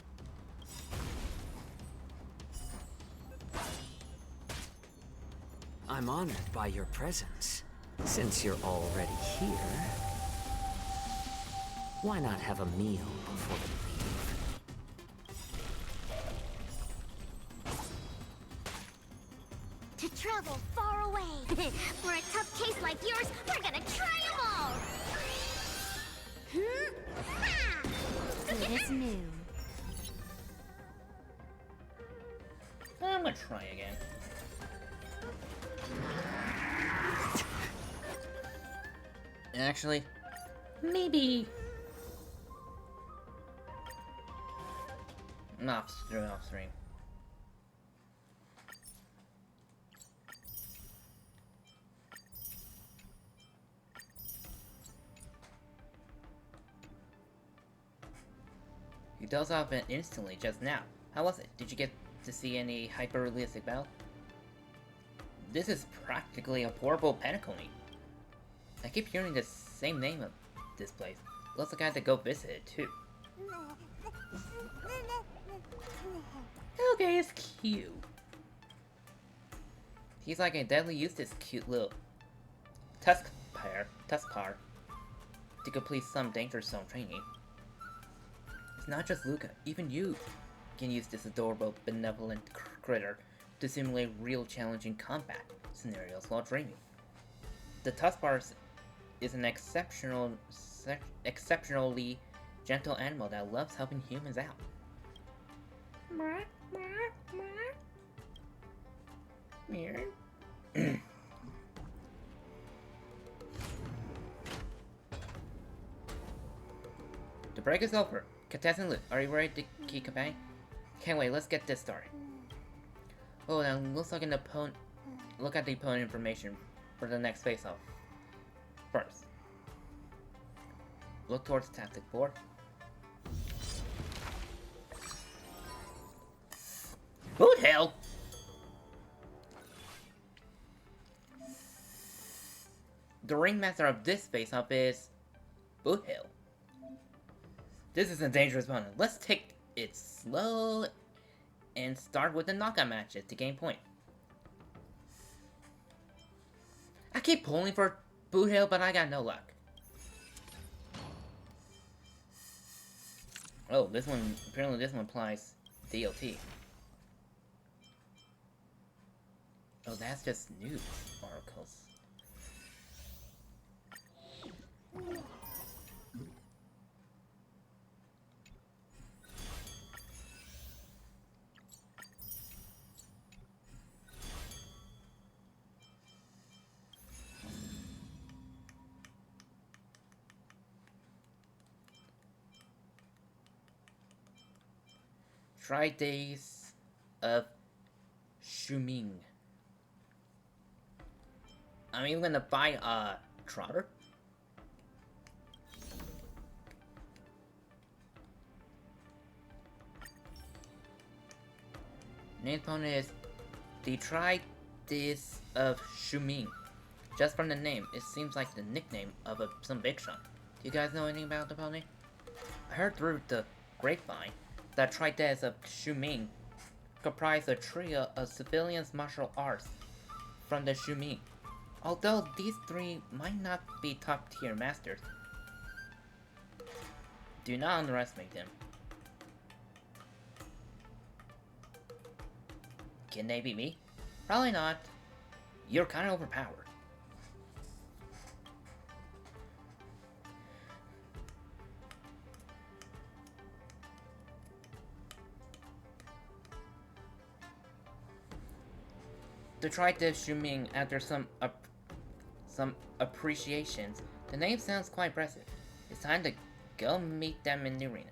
I'm honored by your presence. Since you're already here, why not have a meal before we leave? To travel far away. For a tough case like yours, we're gonna try them all! It is new. I'm gonna try again. Actually, maybe... off stream. You dozed off it instantly just now. How was it? Did you get to see any hyper-realistic battle? This is practically a portable Pentacone. I keep hearing the same name of this place. Looks like I had to go visit it too. Okay, it's cute. He's like a deadly Eustace cute little... Tuskar to complete some danger zone training. It's not just Luca, even you can use this adorable, benevolent critter to simulate real challenging combat scenarios while training. The Tuskar is an exceptionally gentle animal that loves helping humans out. The break is over. Contestant Luke, are you ready to keep campaign? Can't wait, let's get this started. Oh, now looks like an opponent. Look at the opponent information for the next face-off. First, look towards the tactic board. Who the hell? The ringmaster of this face-off is Boothill. This is a dangerous opponent. Let's take it slow and start with the knockout matches to gain point. I keep pulling for Boothill, but I got no luck. Oh, this one, apparently this one applies DLT. Oh, that's just news articles. Try days of Shuming. I'm even gonna buy a Trotter. Main opponent is the Try Days of Shuming. Just from the name, it seems like the nickname of some big shot. Do you guys know anything about the pony? I heard through the grapevine that Try Days of Shuming comprise a trio of civilians martial arts from the Shuming. Although these three might not be top-tier masters, do not underestimate them. Can they beat me? Probably not. You're kinda overpowered. To try to Shuming after some appreciations, the name sounds quite impressive. It's time to go meet them in the arena.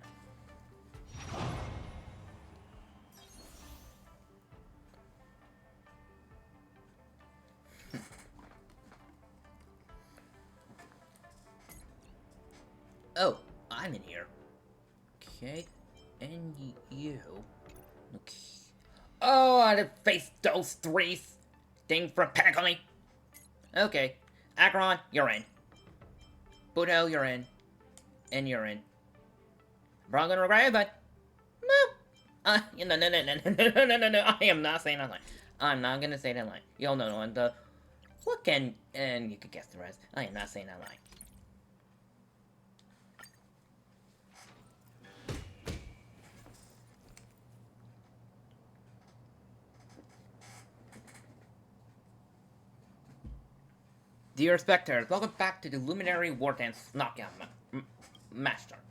Oh, I'm in here. Okay, and you. Okay. Oh, I did face those threes. Thing for panic on me. Okay, Acheron, you're in. Budo, you're in. And you're in. Probably gonna regret it, but no. No. I am not saying that line. I'm not gonna say that line. You'll know and what can and you can guess the rest. I am not saying that line. Dear spectators, welcome back to the Luminary War Dance Knockout match start.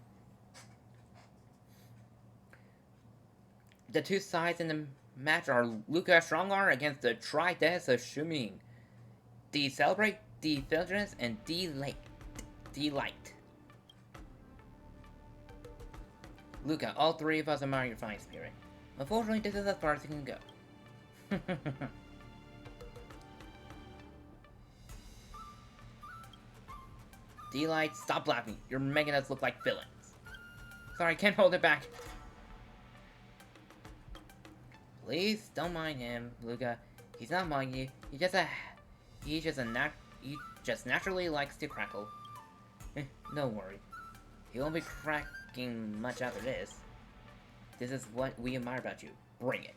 The two sides in the match are Luca Strongar against the Tri-Des of Shuming. D-Celebrate, D-Filtrance, and D-Light. Luca, all three of us admire your fighting spirit. Unfortunately, this is as far as you can go. D-Light, stop laughing. You're making us look like villains. Sorry, can't hold it back. Please don't mind him, Luca. He's not mind you. He just naturally likes to crackle. Don't worry. He won't be cracking much after this. This is what we admire about you. Bring it.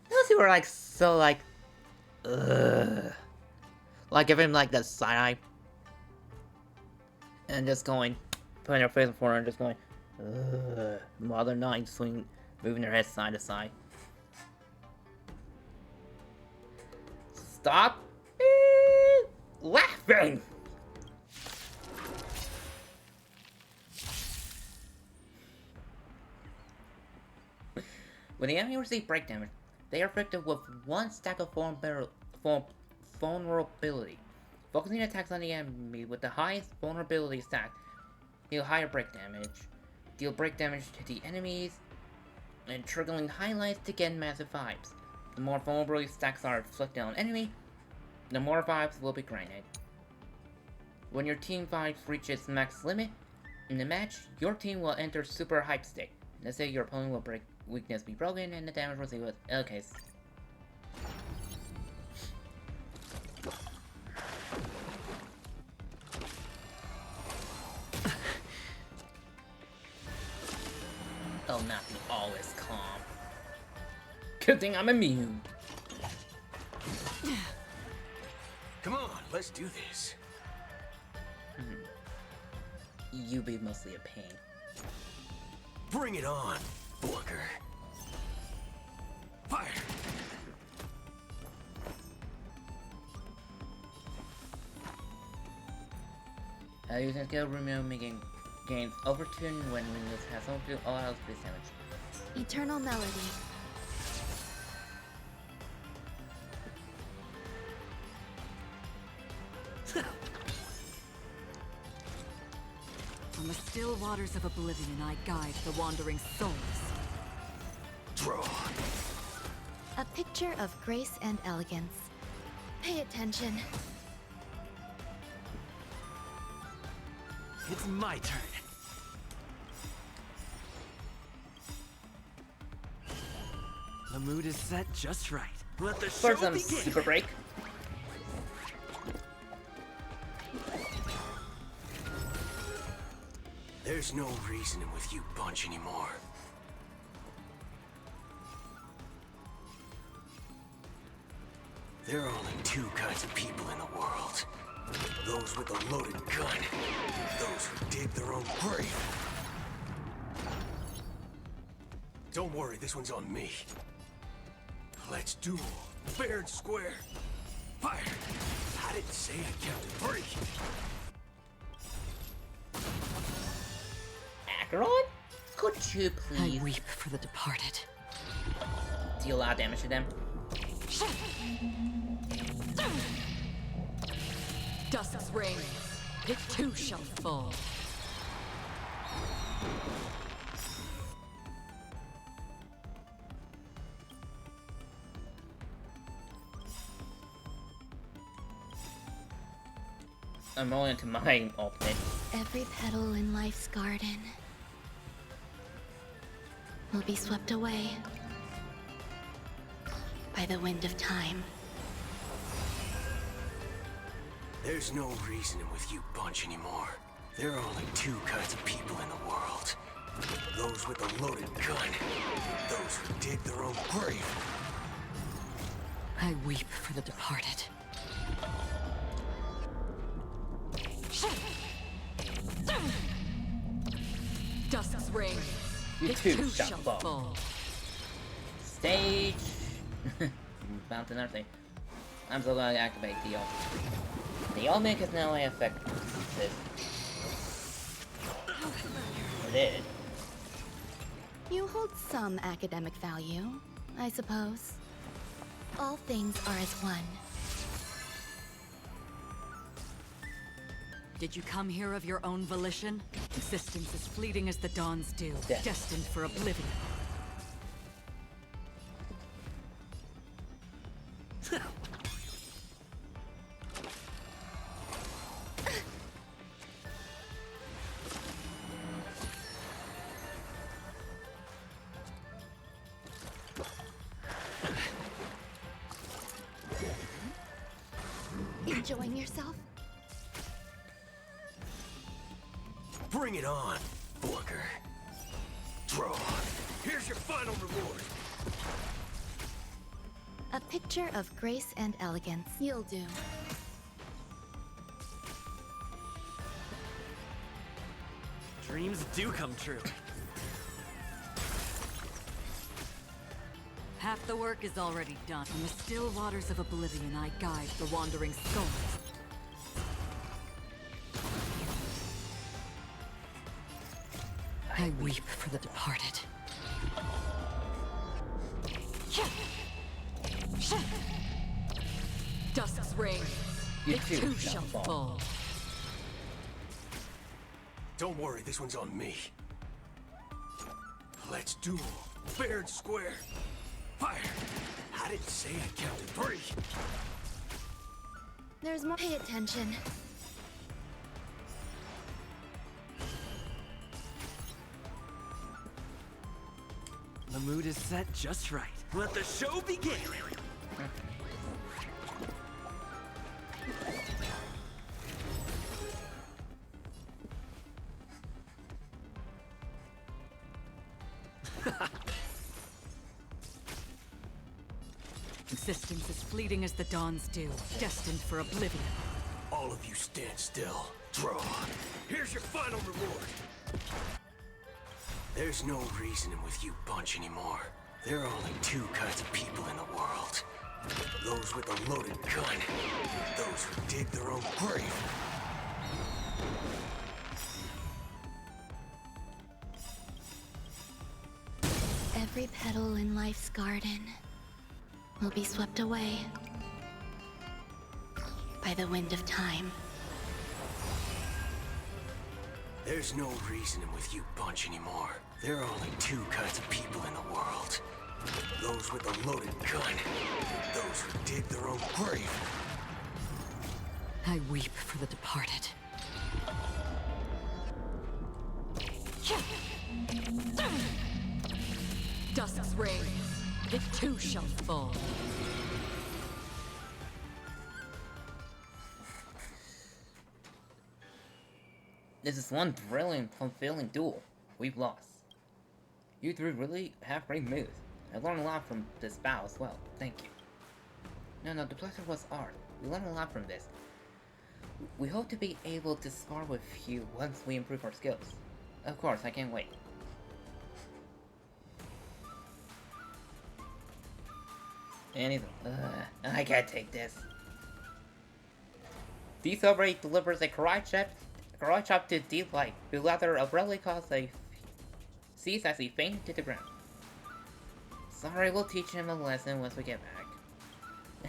Those who are like so like, ugh. Like give him like that side eye. And just going, putting their face in front and just going, ugh, while they're not moving their head side to side. Stop laughing! When the enemy receive break damage, they are afflicted with 1 stack of vulnerability. Focusing attacks on the enemy with the highest vulnerability stack deal higher break damage. Deal break damage to the enemies, and triggering highlights to get massive vibes. The more vulnerability stacks are inflicted on enemy, the more vibes will be granted. When your team vibes reaches max limit in the match, your team will enter super hype state. Let's say your opponent will break weakness be broken and the damage received was okay. I'll not be always calm. Good thing I'm immune. Come on, let's do this. You be mostly a pain. Bring it on, Booker. Fire! Using skill remove making gains overtune when Windows has overtune all else base damage. Eternal Melody. On the still waters of oblivion, I guide the wandering souls. Draw. A picture of grace and elegance. Pay attention. It's my turn. The mood is set just right. Let the show For some begin. super break. There's no reasoning with you bunch anymore. There are only 2 kinds of people in the world. Those with a loaded gun. Those who dig their own grave. Don't worry, this one's on me. Let's duel. Fair and square. Fire! I didn't say I counted 3. Acheron? Could you please I weep for the departed. deal a lot of damage to them? Dusk's reign. It too shall fall. I'm rolling into my ultimate. Every petal in life's garden will be swept away by the wind of time. There's no reasoning with you bunch anymore. There are only 2 kinds of people in the world. Those with a loaded gun. Those who dig their own grave. I weep for the departed. Dusk's reign. You It too too shall shall fall. fall. Stage. Found another thing. I'm so glad I activate the ultimate. The ultimate is now effective. It did. You hold some academic value, I suppose. All things are as one. Did you come here of your own volition? Existence as fleeting as the dawn's dew, Death. destined for oblivion. Enjoying yourself? Bring it on, Booker. Draw. Here's your final reward. A picture of grace and elegance. You'll do. Dreams do come true. Half the work is already done. In the still waters of oblivion, I guide the wandering souls. I weep for the departed. Dusk's reign. You It too too shall shall fall. fall. Don't worry, this one's on me. Let's duel. Fair and square. Fire! I didn't say I counted 3. There's more. Pay attention. The mood is set just right. Let the show begin! Existence is fleeting as the dawn's dew, destined for oblivion. All of you stand still. Draw. Here's your final reward. There's no reasoning with you bunch anymore. There are only 2 kinds of people in the world. Those with a loaded gun. Those who dig their own grave. Every petal in life's garden will be swept away by the wind of time. There's no reasoning with you bunch anymore. There are only 2 kinds of people in the world. Those with a loaded gun. Those who dig their own grave. I weep for the departed. Dusk's reign. It too shall fall. This is one brilliant, fulfilling duel. We've lost. You 3 really have great moves. I learned a lot from this battle as well. Thank you. No, the pleasure was ours. We learned a lot from this. We hope to be able to spar with you once we improve our skills. Of course, I can't wait. I can't take this. Decelerate delivers a karate chop to deep light, who rather abruptly cease as he fainted to the ground. Sorry, we'll teach him a lesson once we get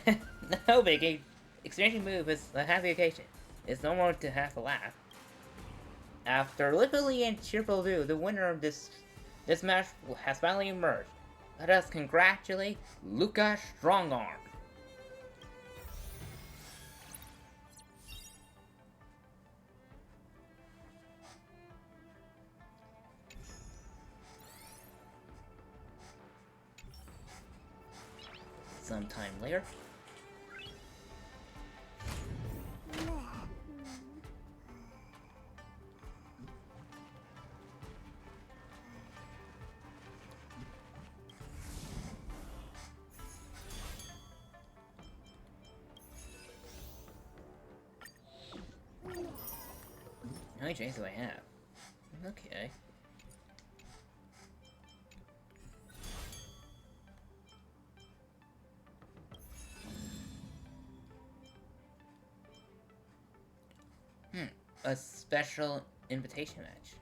back. No biggie. Exchanging move is a happy occasion. It's normal to have a laugh. After lively and cheerful do, the winner of this match has finally emerged. Let us congratulate Luca Strongarm. Sometime later. How many chains do I have? Okay. A special invitation match.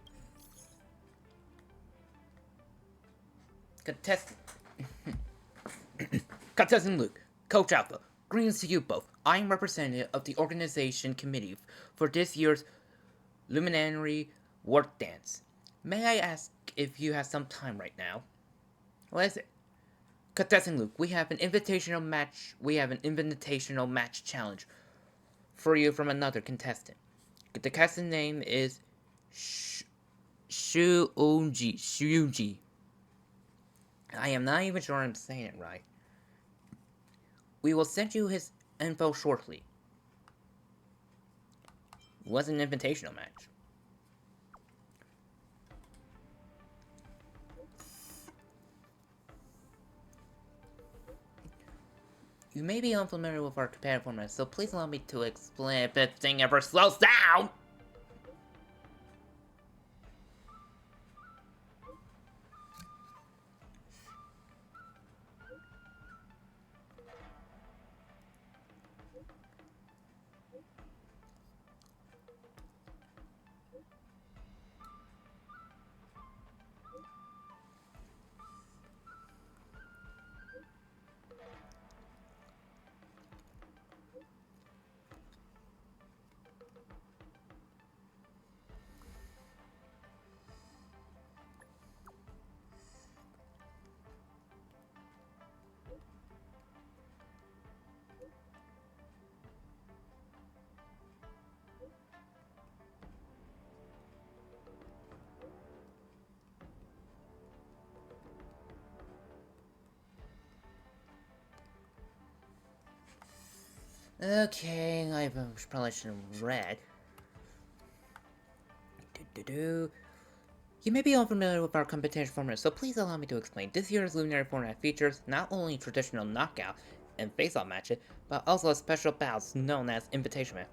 Contestant Luke, Coach Alpha, greetings to you both. I am representative of the organization committee for this year's Luminary Work Dance. May I ask if you have some time right now? What is it? Contestant Luke, we have an invitational match challenge for you from another contestant. The contestant name is Shuji. I am not even sure I'm saying it right. We will send you his info shortly. It was an invitational match. You may be unfamiliar with our competitive format, so please allow me to explain if this thing ever slows down! Okay, I probably should have read. You may be unfamiliar with our competition format, so please allow me to explain. This year's Luminary format features not only traditional knockout and face-off matches, but also a special bouts known as Invitation Match.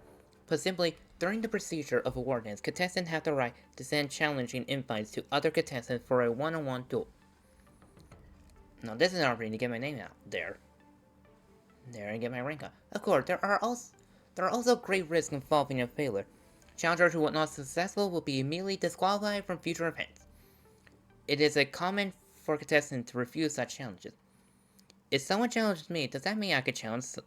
Put simply, during the procedure of awardings, contestants have the right to send challenging invites to other contestants for a one-on-one duel. Now this is an opportunity to get my name out there. And get my rank up. Of course, there are also great risks involving a failure. Challengers who are not successful will be immediately disqualified from future events. It is a common for contestants to refuse such challenges. If someone challenges me, does that mean I could challenge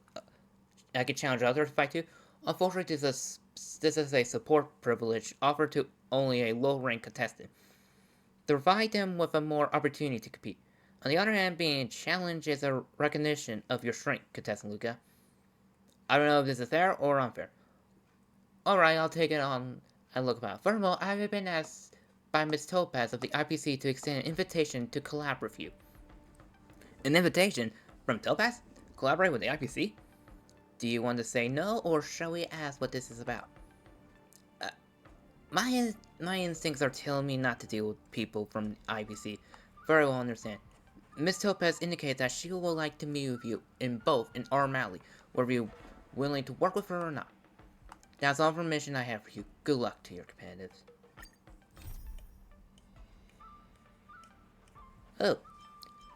others to fight too? Unfortunately, this is a support privilege offered to only a low-ranked contestant, to provide them with a more opportunity to compete. On the other hand, being challenged is a recognition of your strength, contestant Luca. I don't know if this is fair or unfair. Alright, I'll take it on and look about. Furthermore, I have been asked by Ms. Topaz of the IPC to extend an invitation to collaborate with you. An invitation from Topaz? Collaborate with the IPC? Do you want to say no, or shall we ask what this is about? My instincts are telling me not to deal with people from the IPC. Very well understand. Ms. Topaz indicates that she would like to meet with you in Arm Alley, whether you're willing to work with her or not. That's all information I have for you. Good luck to your competitors. Oh,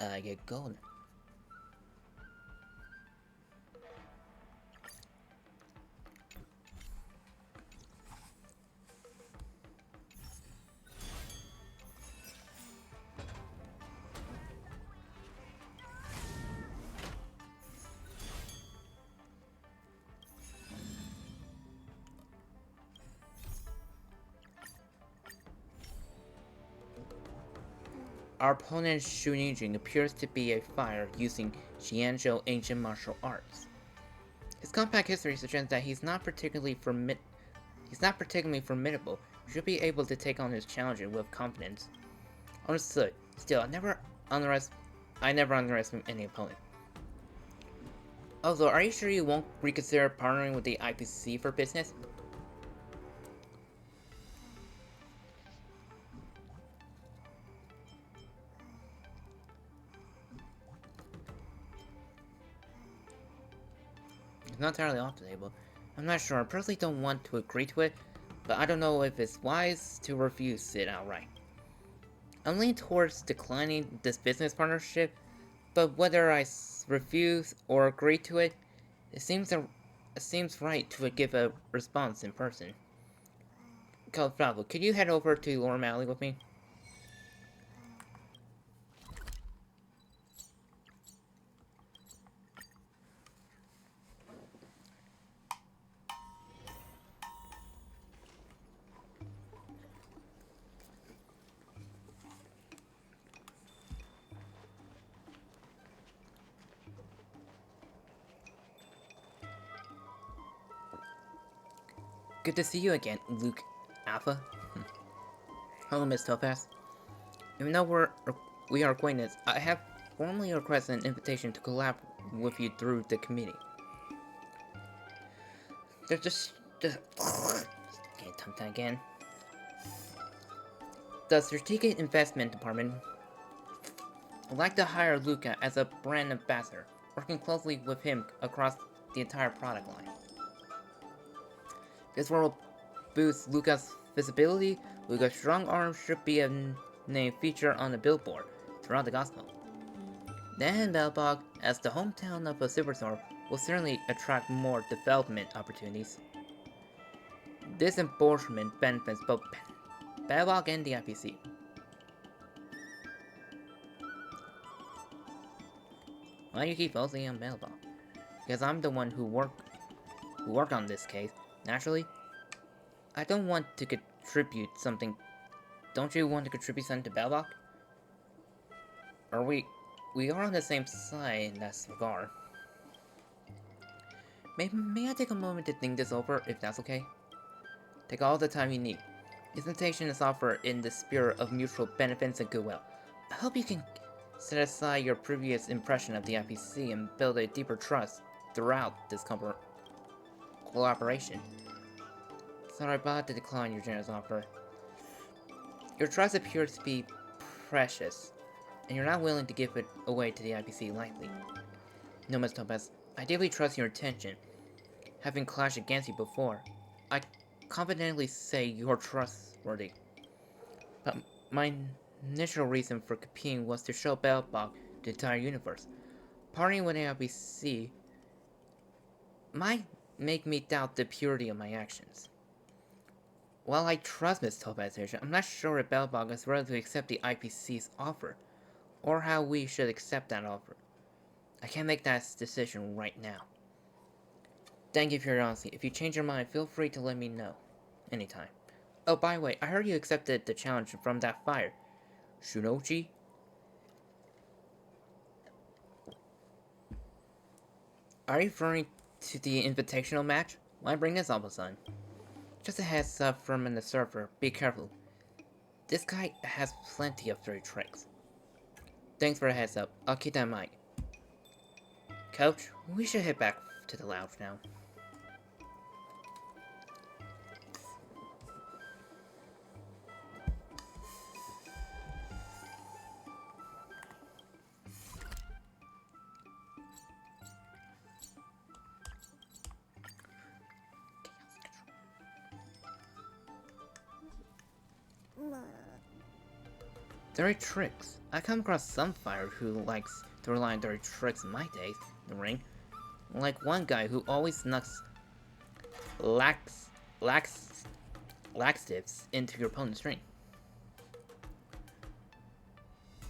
I get golden. Our opponent's Shunijin appears to be a fighter using Xianzhou ancient martial arts. His compact history suggests that he's not particularly formidable. You should be able to take on his challenger with confidence. Understood. Still, I never underestimate any opponent. Also, are you sure you won't reconsider partnering with the IPC for business? It's not entirely off the table. I'm not sure. I personally don't want to agree to it, but I don't know if it's wise to refuse it outright. I'm leaning towards declining this business partnership, but whether I refuse or agree to it, it seems right to give a response in person. Bravo, could you head over to Lorem Alley with me? Good to see you again, Luke Alpha. Hello, Miss Topaz. Even though we are acquaintances, I have formally requested an invitation to collaborate with you through the committee. There's just okay, tongue tie again. The Strategic Investment Department would like to hire Luca as a brand ambassador, working closely with him across the entire product line. This will boost Luca's visibility. Luca's strong arm should be a name feature on the billboard throughout the gospel. Then Belbog, as the hometown of a superstar, will certainly attract more development opportunities. This endorsement benefits both Belbog and the IPC. Why do you keep focusing on Belbog? Because I'm the one who worked on this case. Naturally, I don't want to contribute something. Don't you want to contribute something to Belbog? Are we are on the same side in that regard. May I take a moment to think this over, if that's okay? Take all the time you need. This invitation is offered in the spirit of mutual benefits and goodwill. I hope you can set aside your previous impression of the IPC and build a deeper trust throughout this cooperation. Sorry about to decline your generous offer. Your trust appears to be precious, and you're not willing to give it away to the IPC lightly. No, Ms. Topaz, I deeply trust your intention. Having clashed against you before, I confidently say you're trustworthy. But my initial reason for competing was to show Bellbog the entire universe. Partnering with AIPC might make me doubt the purity of my actions. While I trust Ms. Topaz's vision, I'm not sure if Bellbog is ready to accept the IPC's offer, or how we should accept that offer. I can't make that decision right now. Thank you for your honesty. If you change your mind, feel free to let me know. Anytime. Oh, by the way, I heard you accepted the challenge from that fire. Shunochi? Are you referring to the invitational match? Why bring this up, son? Just a heads up from the server. Be careful. This guy has plenty of dirty tricks. Thanks for the heads up. I'll keep that in mind. Coach, we should head back to the lounge now. Dirty tricks. I come across some fighter who likes to rely on dirty tricks in my days in the ring. Like one guy who always snucks laxatives into your opponent's ring.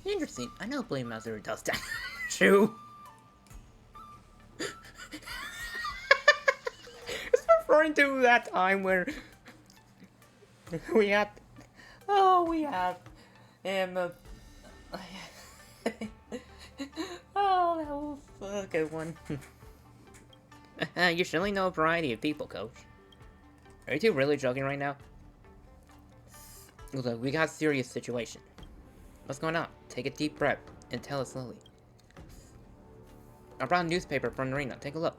Interesting. I know Blade Master does that. True. It's referring to that time where we have him. Oh, that was a good one. You surely know a variety of people, Coach. Are you two really joking right now? Look, we got a serious situation. What's going on? Take a deep breath and tell us slowly. I brought a newspaper from the arena. Take a look.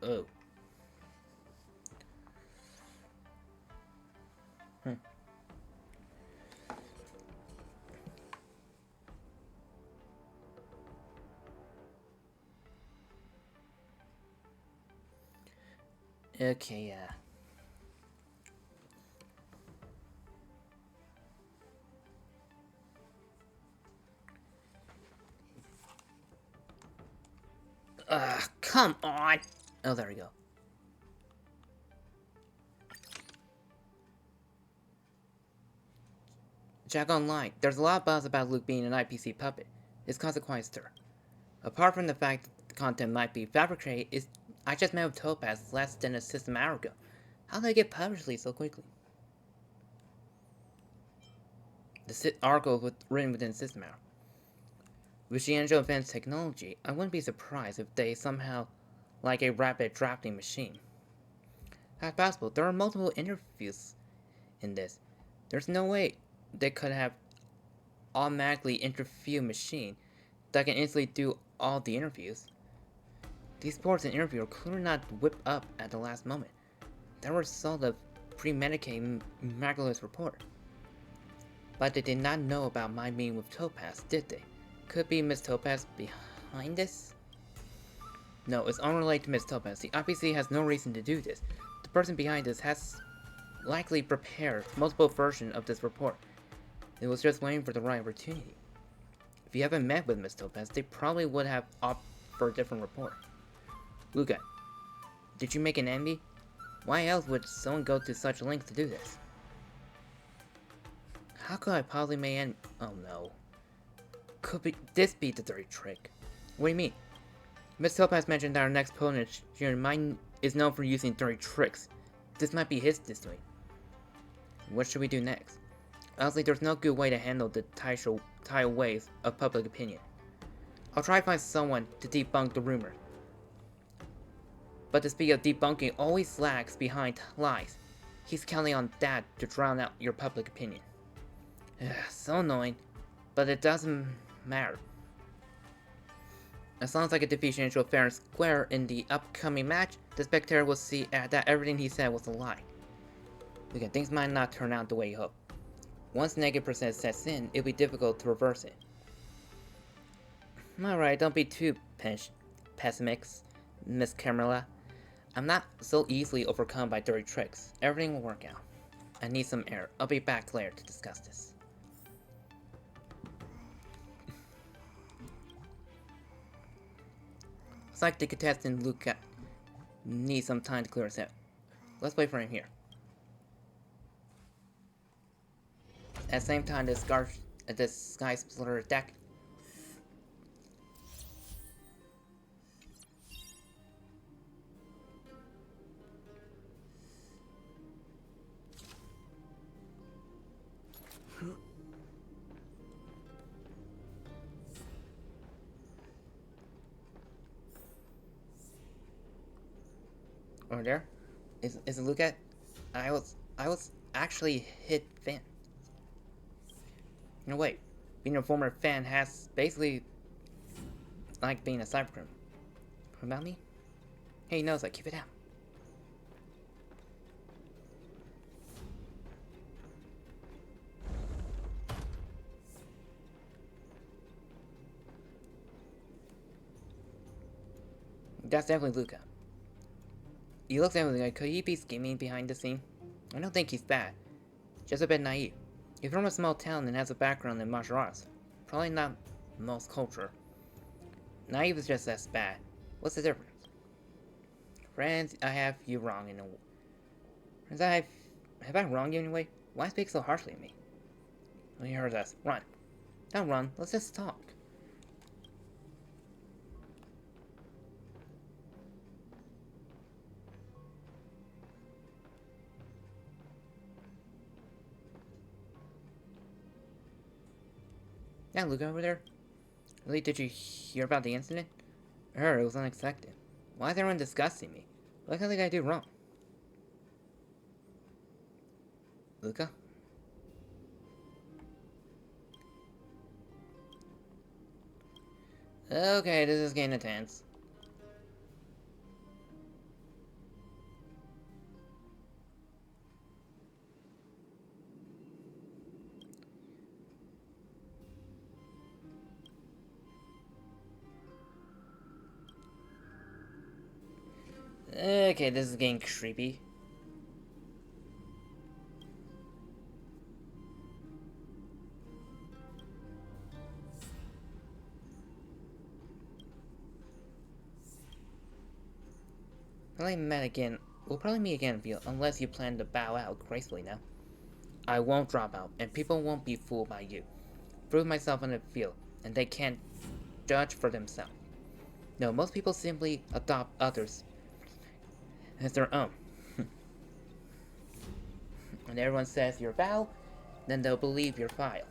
Oh. Okay, yeah. Come on! Oh, there we go. Jack Online. There's a lot of buzz about Luke being an IPC puppet. It's caused quite a stir. Apart from the fact that the content might be fabricated, I just met with Topaz less than a system hour ago. How did I get published so quickly? The article was written within System Hour. With the Angel Advanced technology, I wouldn't be surprised if they somehow like a rapid drafting machine. That's possible. There are multiple interviews in this. There's no way they could have automatically interview machine that can instantly do all the interviews. These boards and interview are clearly not whipped up at the last moment. They were sort of premedicated miraculous report. But they did not know about my meeting with Topaz, did they? Could be Miss Topaz behind this? No, it's unrelated to Miss Topaz. The IPC has no reason to do this. The person behind this has likely prepared multiple versions of this report. It was just waiting for the right opportunity. If you haven't met with Miss Topaz, they probably would have opted for a different report. Luca, did you make an envy? Why else would someone go to such lengths to do this? How could I possibly make an... Oh no. Could this be the dirty trick? What do you mean? Miss Topaz mentioned that our next opponent, Mine, is known for using dirty tricks. This might be his doing. What should we do next? Honestly, there's no good way to handle the tidal waves of public opinion. I'll try to find someone to debunk the rumor. But the speed of debunking always lags behind lies. He's counting on that to drown out your public opinion. So annoying, but it doesn't matter. As long as I get defeat Shinjo fair and square in the upcoming match, the spectator will see that everything he said was a lie. Because things might not turn out the way you hope. Once negative percent sets in, it'll be difficult to reverse it. Alright, don't be too pessimistic, Miss Camilla. I'm not so easily overcome by dirty tricks. Everything will work out. I need some air. I'll be back later to discuss this. Looks like the contestant Luca needs some time to clear his head. Let's wait for him here. At the same time, the Sky Splitter deck. Over there? Is it Luca? I was actually hit fan. No wait, being a former fan has basically like being a cybercriminal. What about me? Hey, he knows I keep it out. That's definitely Luca. He looks definitely like, could he be scheming behind the scene? I don't think he's bad. Just a bit naive. He's from a small town and has a background in martial arts. Probably not most culture. Naive is just as bad. What's the difference? Friends, I have you wrong in a way. Friends, have I wronged you anyway? Why speak so harshly to me? Well, he heard us. Run. Don't run. Let's just talk. Yeah, look over there. Really, did you hear about the incident? I heard it was unexpected. Why is everyone discussing me? What the hell did I do wrong? Luca? Okay, this is getting intense. Okay, this is getting creepy. We'll probably meet again in field, unless you plan to bow out gracefully now. I won't drop out, and people won't be fooled by you. Prove myself in the field, and they can't judge for themselves. No, most people simply adopt others as their own. When everyone says your vow, then they'll believe your file.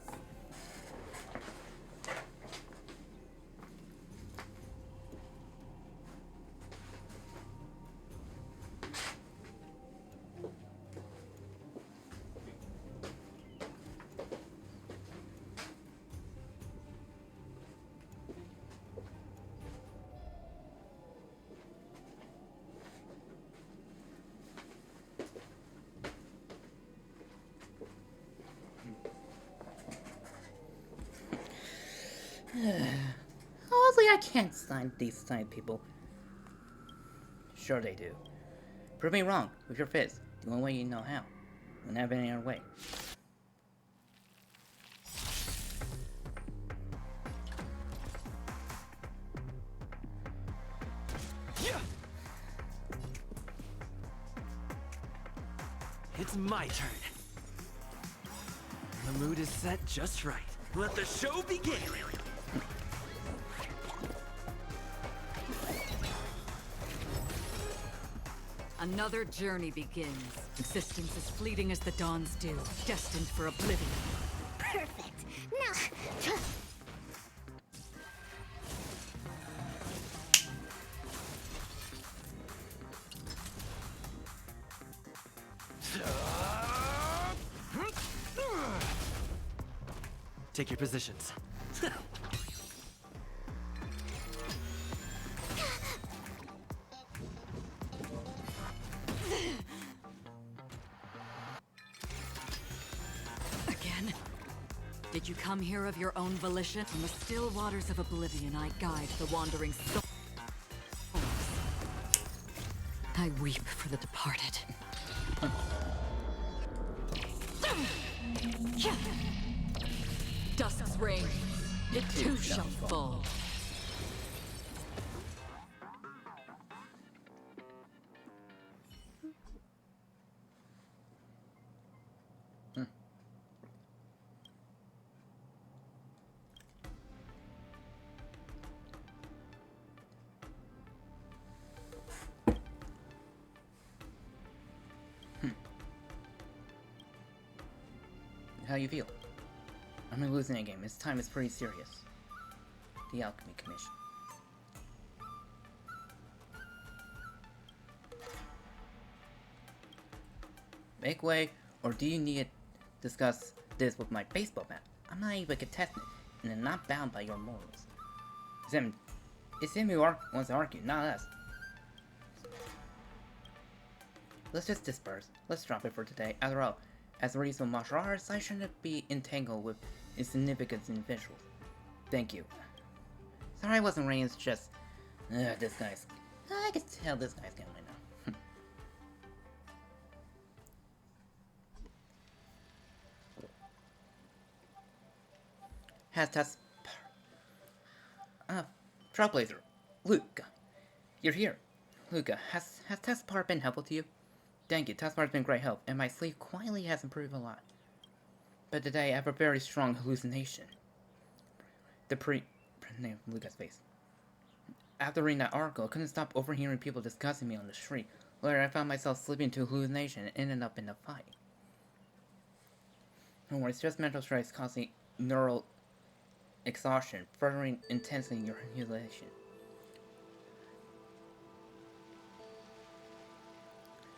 Honestly, I can't stand these side people. Sure they do. Prove me wrong with your fist. The only way you know how. Won't have any other way. It's my turn. The mood is set just right. Let the show begin! Another journey begins. Existence as fleeting as the dawn's dew, destined for oblivion. Perfect. Now, take your positions. Again? Did you come here of your own volition? From the still waters of oblivion, I guide the wandering souls. I weep for the departed. Dusk's reign, it too shall fall. How you feel? I'm losing a game. This time is pretty serious. The Alchemy Commission. Make way, or do you need to discuss this with my baseball bat? I'm not even a contestant, and I'm not bound by your morals. It's him who wants to argue, not us. Let's just disperse. Let's drop it for today. After all, as a reason of martial arts, I shouldn't be entangled with insignificant individuals. Thank you. Sorry I wasn't raised just... this guy's... I can tell this guy's gonna win now. Has Tess... Trailblazer. Luca. You're here. Luca, has Tespar been helpful to you? Thank you, Tespar's been great help, and my sleep quietly has improved a lot. But today I have a very strong hallucination. Name Luca's face. After reading that article, I couldn't stop overhearing people discussing me on the street. Later, I found myself slipping into hallucination and ended up in a fight. Don't worry, it's just mental stress causing neural exhaustion, furthering intensely your hallucination.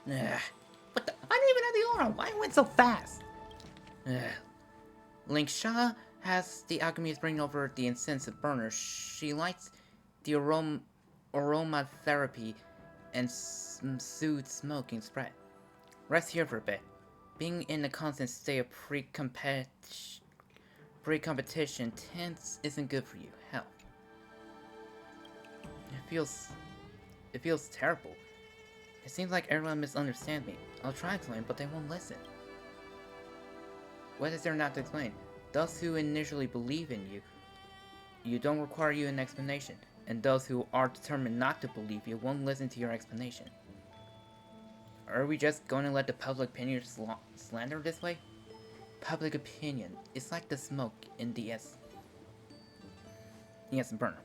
What the? I didn't even have the aura. Why it went so fast? Link Sha has the alchemist bring over the incense burner. She lights the aromatherapy and soothes smoking spread. Rest here for a bit. Being in a constant state of pre-competition tense isn't good for you. Hell, it feels terrible. It seems like everyone misunderstands me. I'll try to explain, but they won't listen. What is there not to explain? Those who initially believe in you don't require you an explanation. And those who are determined not to believe you won't listen to your explanation. Are we just going to let the public opinion slander this way? Public opinion is like the smoke in the burner.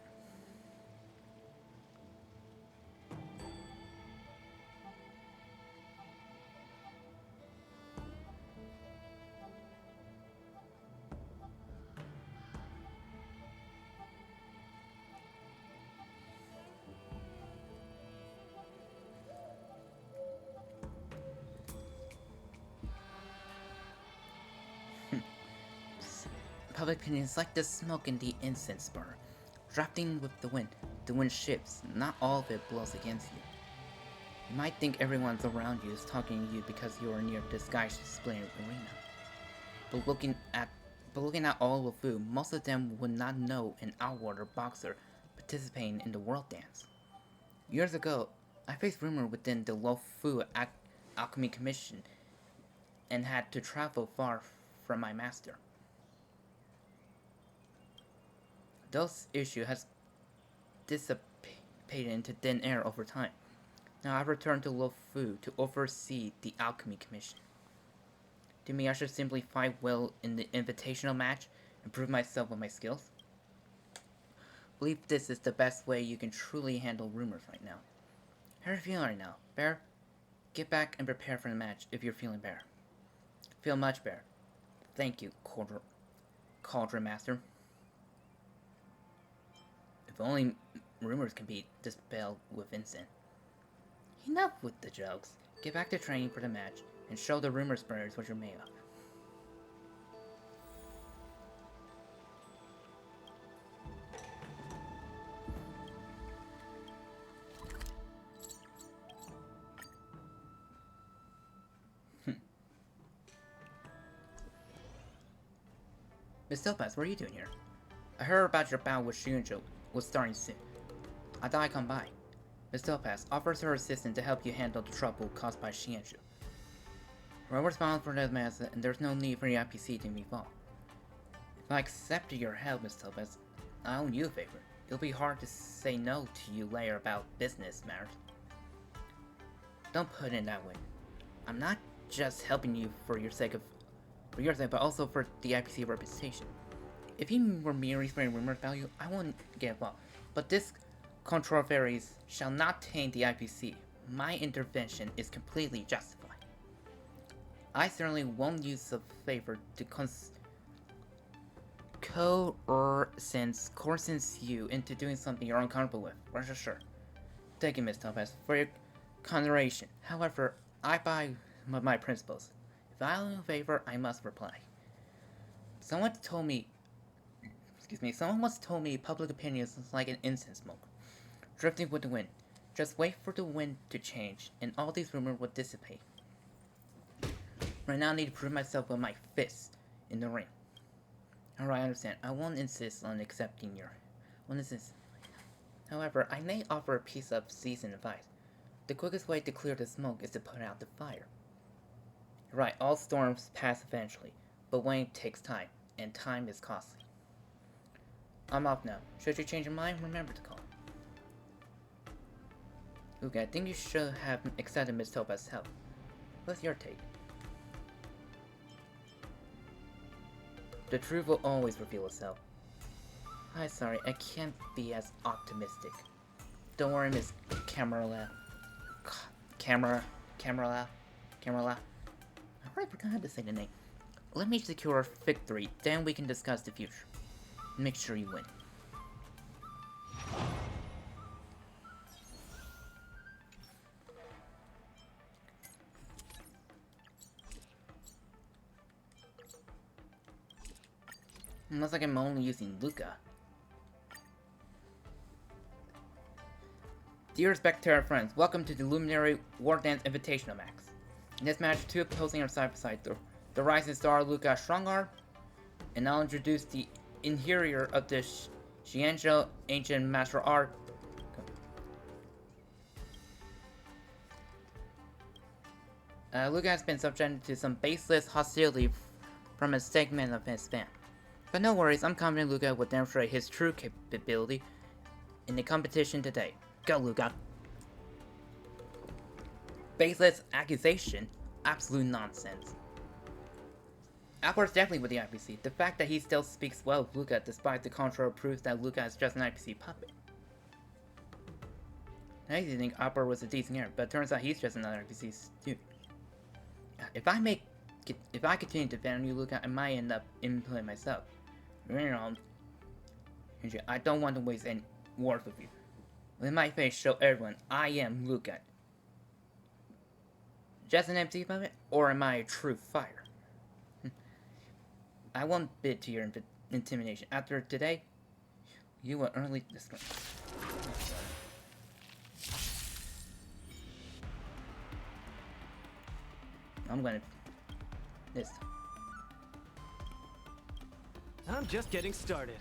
Public opinion is like the smoke in the incense burner, drafting with the wind. The wind shifts, not all of it blows against you. You might think everyone's around you is talking to you because you are near this guy's display arena. But looking at all the food, most of them would not know an outwater boxer participating in the world dance. Years ago, I faced rumor within the Low Fu Alchemy Commission and had to travel far from my master. Those issue has dissipated into thin air over time. Now I've returned to Lo Fu to oversee the Alchemy Commission. To me, I should simply fight well in the invitational match and prove myself with my skills. I believe this is the best way you can truly handle rumors right now. How are you feeling right now, Bear? Get back and prepare for the match if you're feeling better. Feel much better. Thank you, Cauldron Master. If only rumors can be dispelled with incense. Enough with the jokes. Get back to training for the match and show the rumor spreaders what you're made of. Miss Topaz, what are you doing here? I heard about your battle with Shunjo was starting soon. I thought I'd come by. Miss Topaz offers her assistant to help you handle the trouble caused by Shienju. We're responsible for the mess, and there's no need for the IPC to be involved. If I accepted your help, Miss Topaz, I owe you a favor. It'll be hard to say no to you later about business matters. Don't put it that way. I'm not just helping you for your sake, but also for the IPC reputation. If you were merely spreading rumors about you, I wouldn't get involved. But this controversies shall not taint the IPC. My intervention is completely justified. I certainly won't use a favor to coerce you into doing something you're uncomfortable with. Rest assured. Thank you, Miss Topaz, for your consideration. However, I buy my principles. If I owe you a favor, I must reply. Someone once told me public opinion is like an incense smoke, drifting with the wind. Just wait for the wind to change, and all these rumors will dissipate. Right now I need to prove myself with my fists in the ring. Alright, I understand. I won't insist on accepting your... However, I may offer a piece of seasoned advice. The quickest way to clear the smoke is to put out the fire. Right, all storms pass eventually, but waiting takes time, and time is costly. I'm off now. Should you change your mind, remember to call. Okay, I think you should have accepted Miss Topaz's help. What's your take? The truth will always reveal itself. I'm sorry, I can't be as optimistic. Don't worry, Miss Camerala. Camerala. I forgot how to say the name. Let me secure a victory, then we can discuss the future. Make sure you win. Looks like I'm only using Luca. Dear spectator friends, welcome to the Luminary War Dance Invitational Max. In this match, two opposing are side by side, the rising star Luca Strongar, and I'll introduce the interior of the Xianzhou Ancient Master Art. Luca has been subjected to some baseless hostility from a segment of his fan. But no worries, I'm confident Luca will demonstrate his true capability in the competition today. Go, Luca! Baseless accusation? Absolute nonsense. Albert's definitely with the IPC. The fact that he still speaks well of Luca despite the control proves that Luca is just an IPC puppet. I used to think Albert was a decent character, but it turns out he's just another IPC student. If I continue to defend you, Luca, I might end up implementing myself. You know, I don't want to waste any words with you. Let my face show everyone I am Luca. Just an empty puppet, or am I a true fighter? I won't bid to your intimidation. After today, you will early discover. I'm gonna... this. I'm just getting started.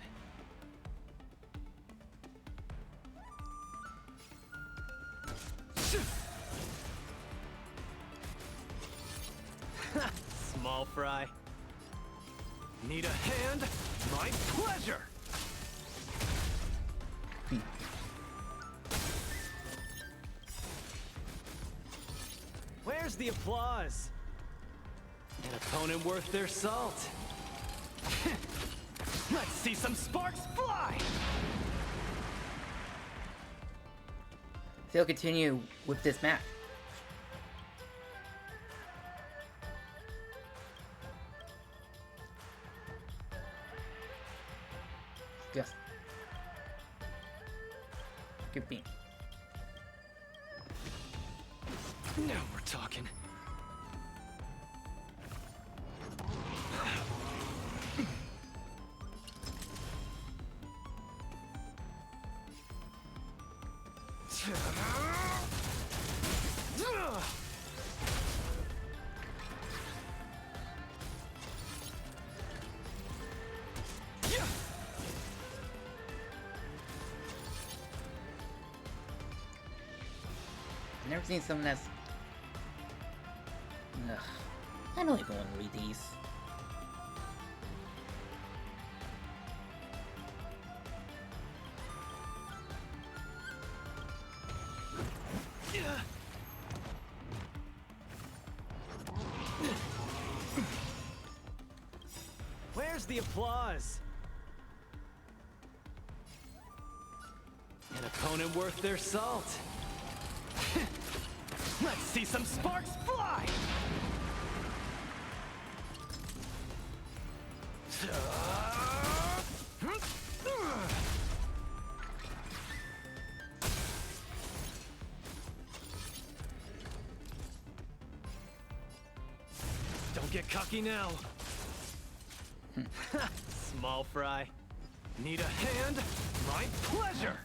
Small fry. Need a hand? My pleasure! Where's the applause? An opponent worth their salt. Let's see some sparks fly! They'll continue with this match. Yes. Good beam. Now we're talking. Never seen someone that's... Ugh. I don't even want to read these. Where's the applause? An opponent worth their salt. Let's see some sparks fly! Don't get cocky now. Small fry. Need a hand? My pleasure!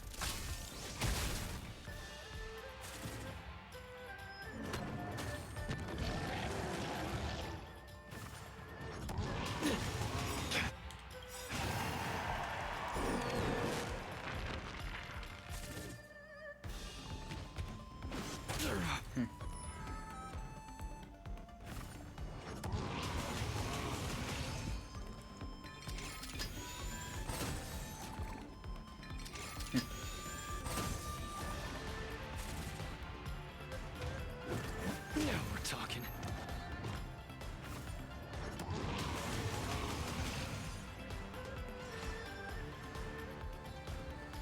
Now we're talking.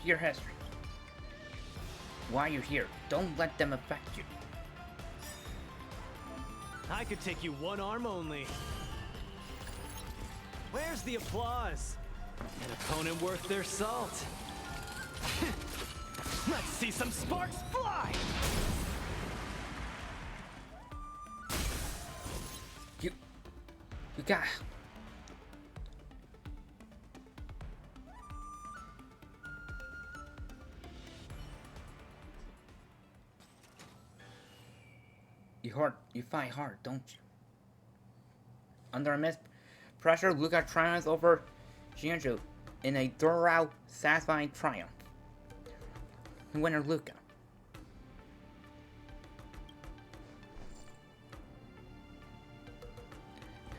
Your history. Why you're here. Don't let them affect you. I could take you one arm only. Where's the applause? An opponent worth their salt. Let's see some sparks fly! You got... You fight hard, don't you? Under immense pressure, Luca triumphs over Jianzhou in a thorough, satisfying triumph. Winner Luca.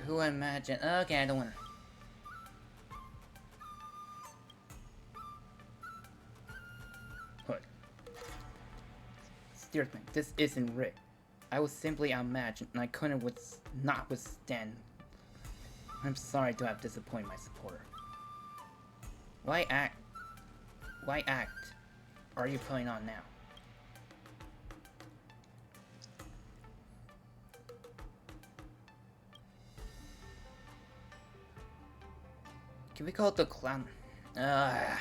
Who imagine? Okay, the winner. Hood. Steersman, this isn't rigged. I was simply outmatched and I couldn't not withstand. I'm sorry to have disappointed my supporter. Why act are you putting on now? Can we call it the clown? Fair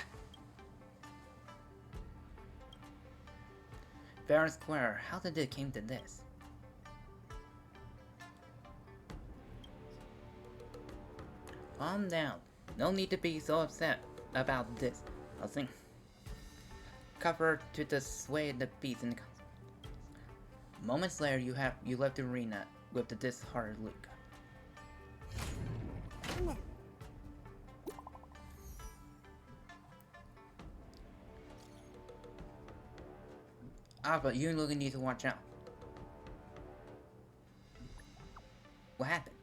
and square, how did it came to this? Calm down. No need to be so upset about this. I'll sing. Cover to the sway of the beats in the moments later, you left the arena with the disheartened Luca. But you really need to watch out. What happened?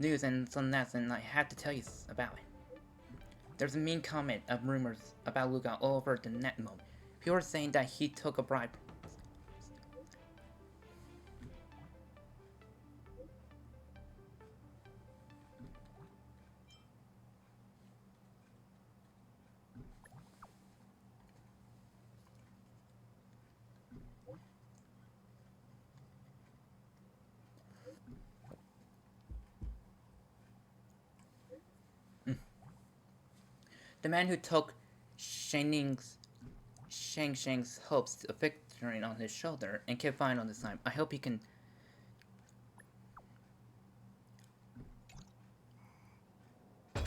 News and some nuts, and I have to tell you about it. There's a mean comment of rumors about Luca all over the net moment. People are saying that he took a bribe. The man who took Shang Shang's hopes of victory on his shoulder and kept fighting on this time. I hope he can. I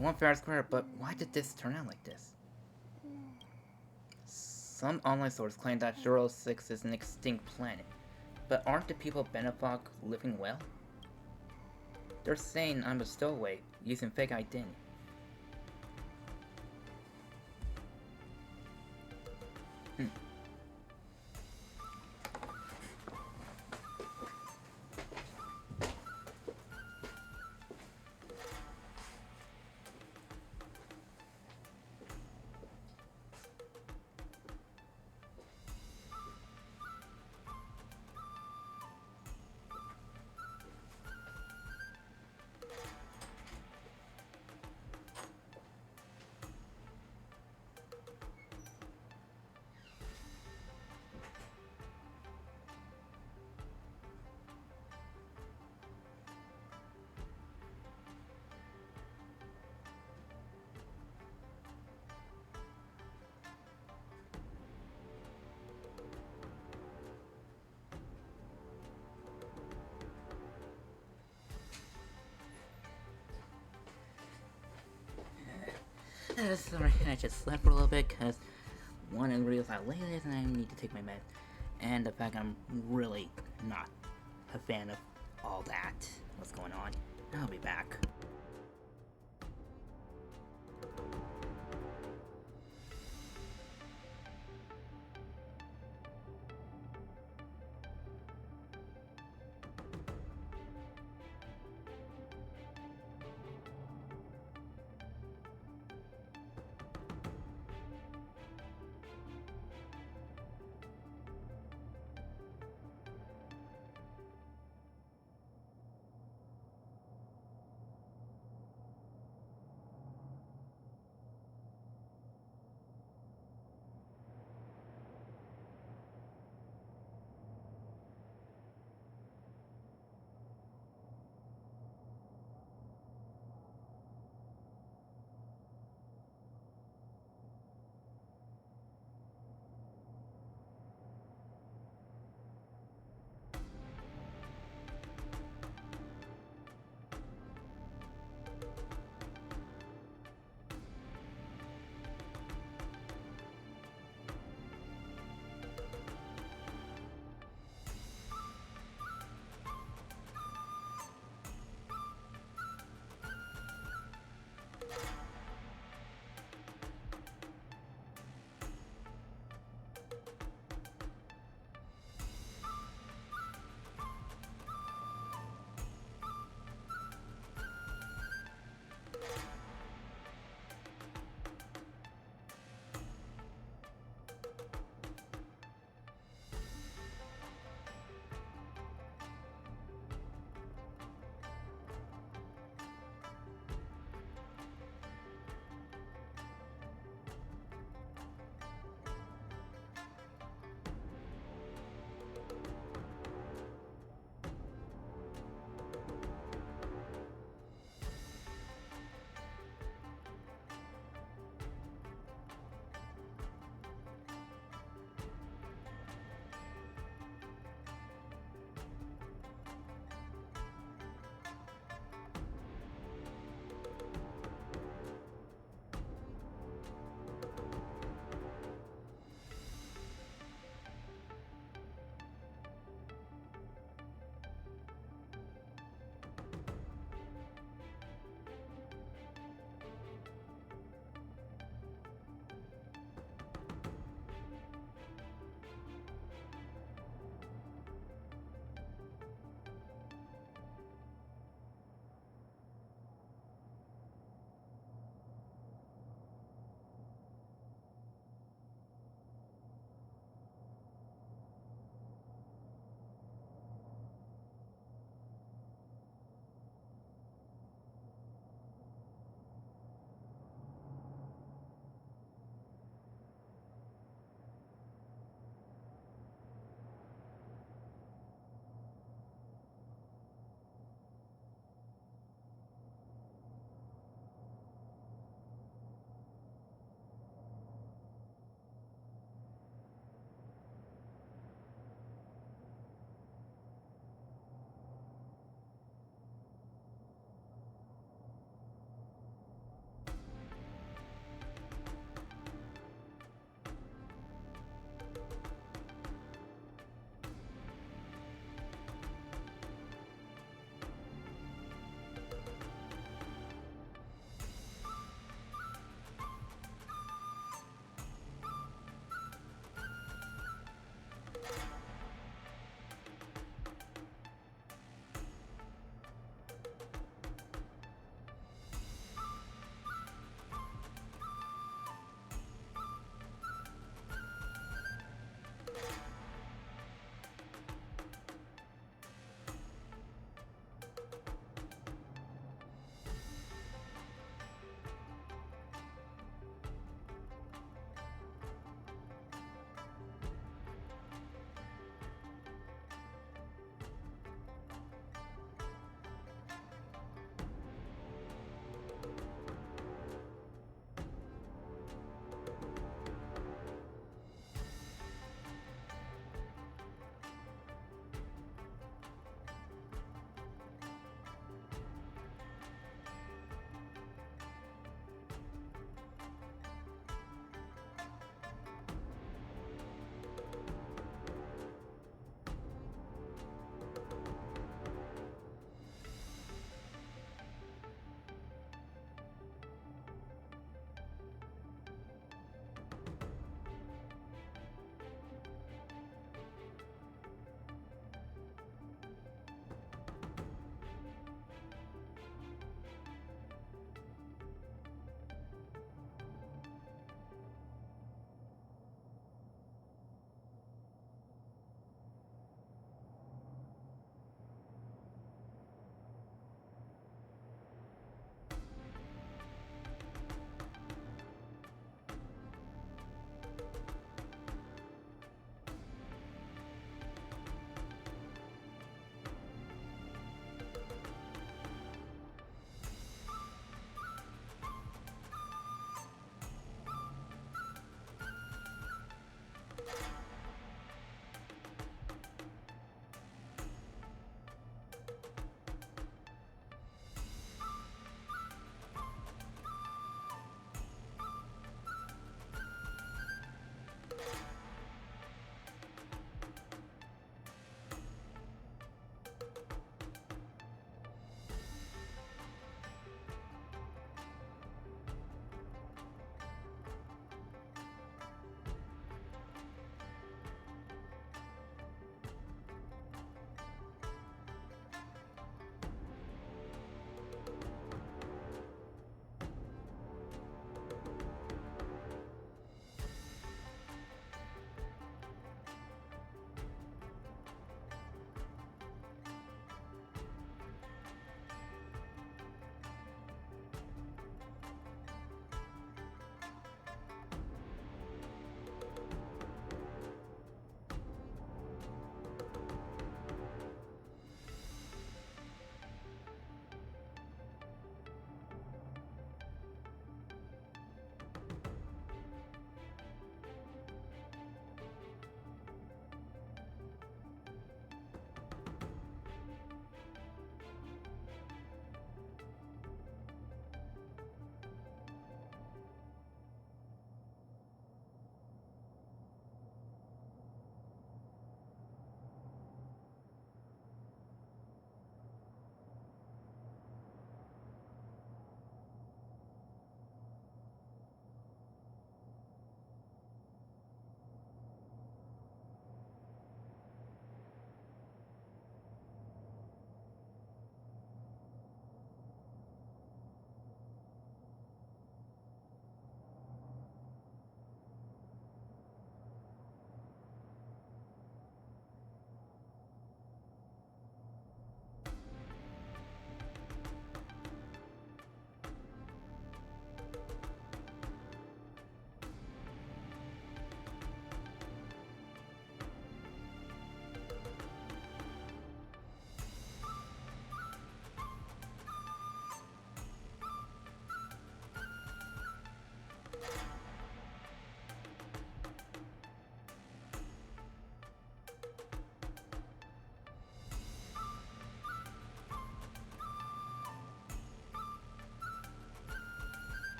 want fair and square, but why did this turn out like this? Some online sources claim that Zero 6 is an extinct planet, but aren't the people of Benefog living well? They're saying I'm a stowaway using fake identity. sorry, I just slept for a little bit because one, I realized how late it is and I need to take my med. And the fact I'm really not a fan of all that. What's going on? I'll be back.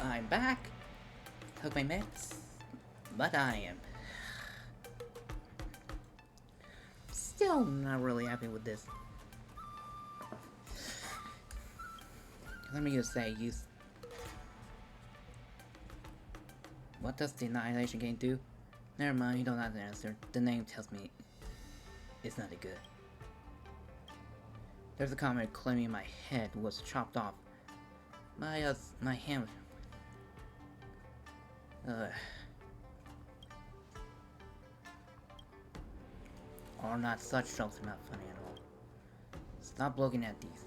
I'm back. Took my meds, but I am still not really happy with this. Let me just say, what does the Annihilation game do? Never mind, you don't have to answer. The name tells me it's not good. There's a comment claiming my head was chopped off. My hand Are not such jokes are not funny at all. Stop looking at these.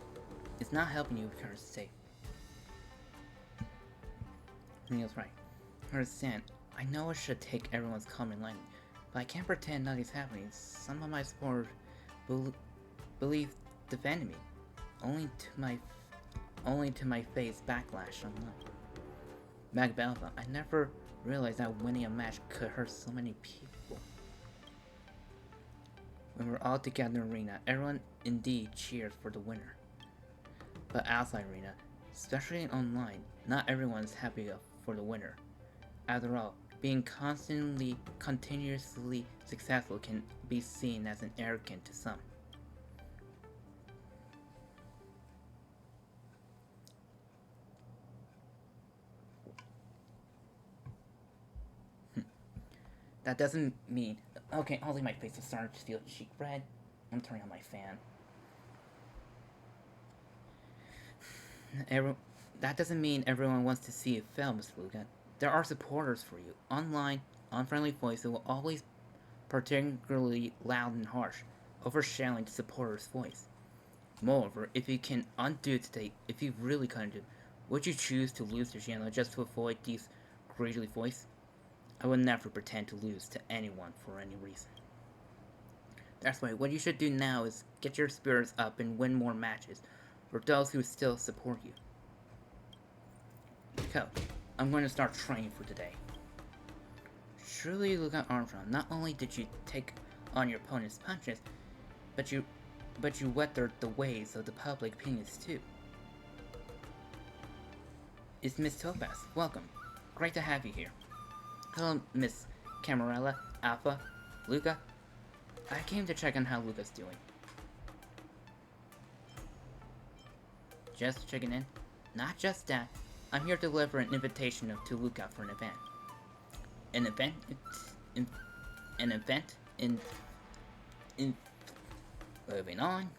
It's not helping you because it's safe. Neil's right. Understand, I know I should take everyone's comment lightly, but I can't pretend nothing's happening. Some of my supporters believe defending me, only to my face backlash online. Back Belva, I never realized that winning a match could hurt so many people. When we're all together in arena, everyone indeed cheers for the winner. But outside arena, especially online, not everyone's happy for the winner. After all, being continuously successful can be seen as an arrogant to some. That doesn't mean... Okay, only my face is starting to feel cheek red. I'm turning on my fan. That doesn't mean everyone wants to see you fail, Mr. Luca. There are supporters for you. Online, unfriendly voices will always particularly loud and harsh, overshadowing the supporter's voice. Moreover, if you can undo today, if you really couldn't do, would you choose to lose the channel just to avoid these greatly voice? I would never pretend to lose to anyone for any reason. That's why what you should do now is get your spirits up and win more matches for those who still support you. Coach, I'm going to start training for today. Surely, Luca Armstrong, not only did you take on your opponent's punches, but you weathered the waves of the public opinions too. It's Miss Topaz. Welcome. Great to have you here. Hello, Miss Camarella, Alpha, Luca. I came to check on how Luca's doing. Just checking in? Not just that. I'm here to deliver an invitation to Luca for an event. An event? An event? Moving on.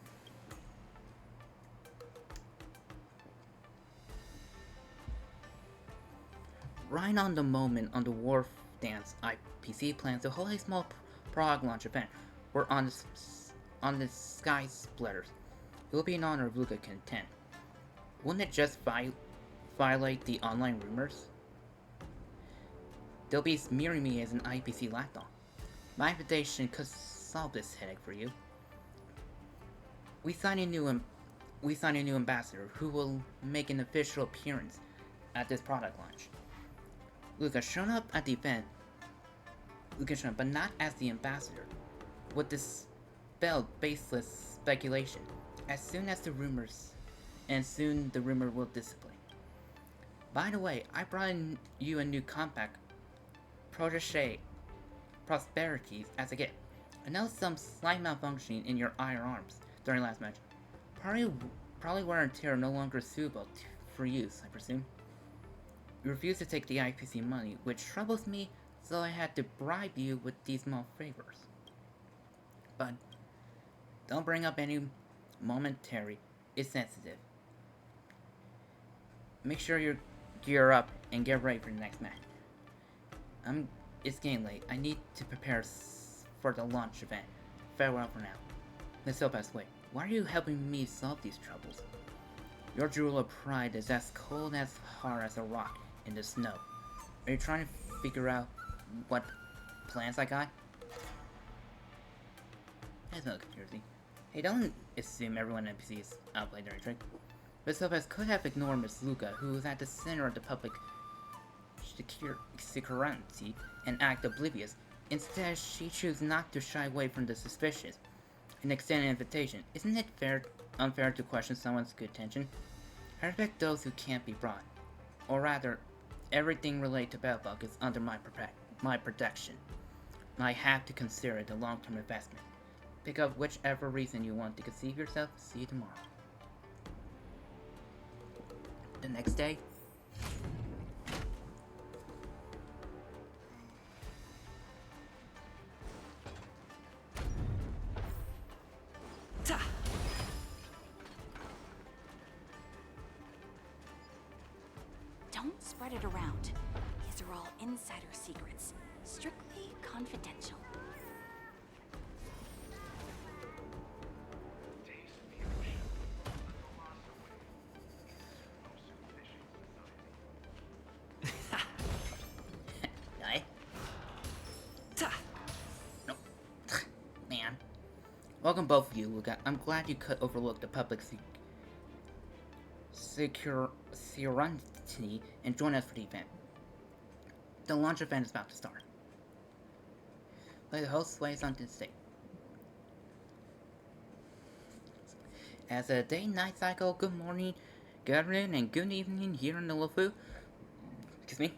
Right on the moment on the Wharf Dance, IPC plans to hold a small prog launch event. We're on the Sky Splitters. It will be an honor if Luca can attend. Wouldn't it just violate the online rumors? They'll be smearing me as an IPC lapdog. My invitation could solve this headache for you. We signed a new ambassador who will make an official appearance at this product launch. Luca shown up at the event. But not as the ambassador. Would dispel baseless speculation. As soon the rumor will dissipate. By the way, I brought you a new compact protege prosperities as a gift. I know some slight malfunctioning in your IR arms during last match. Probably wear and tear no longer suitable for use, I presume. You refuse to take the IPC money, which troubles me, so I had to bribe you with these small favors. But don't bring up any momentary. It's sensitive. Make sure you gear up and get ready for the next match. It's getting late. I need to prepare for the launch event. Farewell for now. Let's hope wait. Why are you helping me solve these troubles? Your jewel of pride is as cold as hard as a rock in the snow. Are you trying to figure out what plans I got? That's no confusing. Hey, don't assume everyone in NPC is outplayed during trick. Miss Lopez could have ignored Miss Luca, who is at the center of the public security, and act oblivious. Instead, she chose not to shy away from the suspicious and extend an invitation. Isn't it unfair to question someone's good intention? I respect those who can't be brought, or rather, everything related to Belbuck is under my protection. I have to consider it a long-term investment. Pick up whichever reason you want to conceive yourself. See you tomorrow. The next day. Don't spread it around. These are all insider secrets. Strictly confidential. Man. Welcome both of you, Luca. I'm glad you could overlook the public serenity and join us for the event. The launch event is about to start. Play the host sways onto the stage. As a day-night cycle, good morning, good afternoon, and good evening here in the Lufu. Excuse me.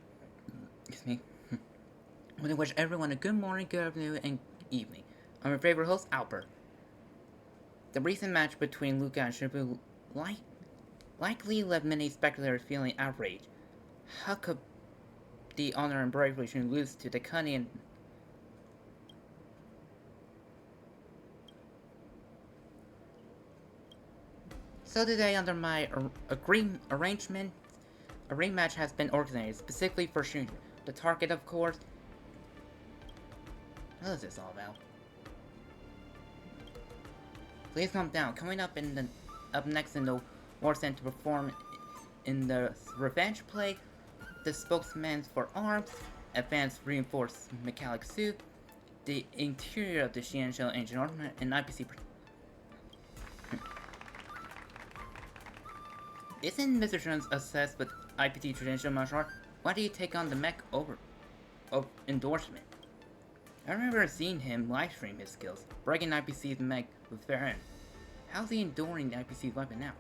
I want to wish everyone a good morning, good afternoon, and evening. I'm your favorite host, Albert. The recent match between Luca and Shibu likely left many speculators feeling outraged. How could the honor and bravery lose to the cunning and so today, under my arrangement, a rematch has been organized specifically for Shunju. The target, of course. What is this all about? Please calm down. Coming up next in the War Center to perform in the revenge play, the spokesman for arms, advanced reinforced metallic suit, the interior of the Xianzhou ancient armament, and IPC. Isn't Mr. Jones obsessed with IPT traditional martial art? Why do you take on the mech endorsement? I remember seeing him livestream his skills, breaking IPC's mech with fair hand. How's he enduring the IPC's weapon now?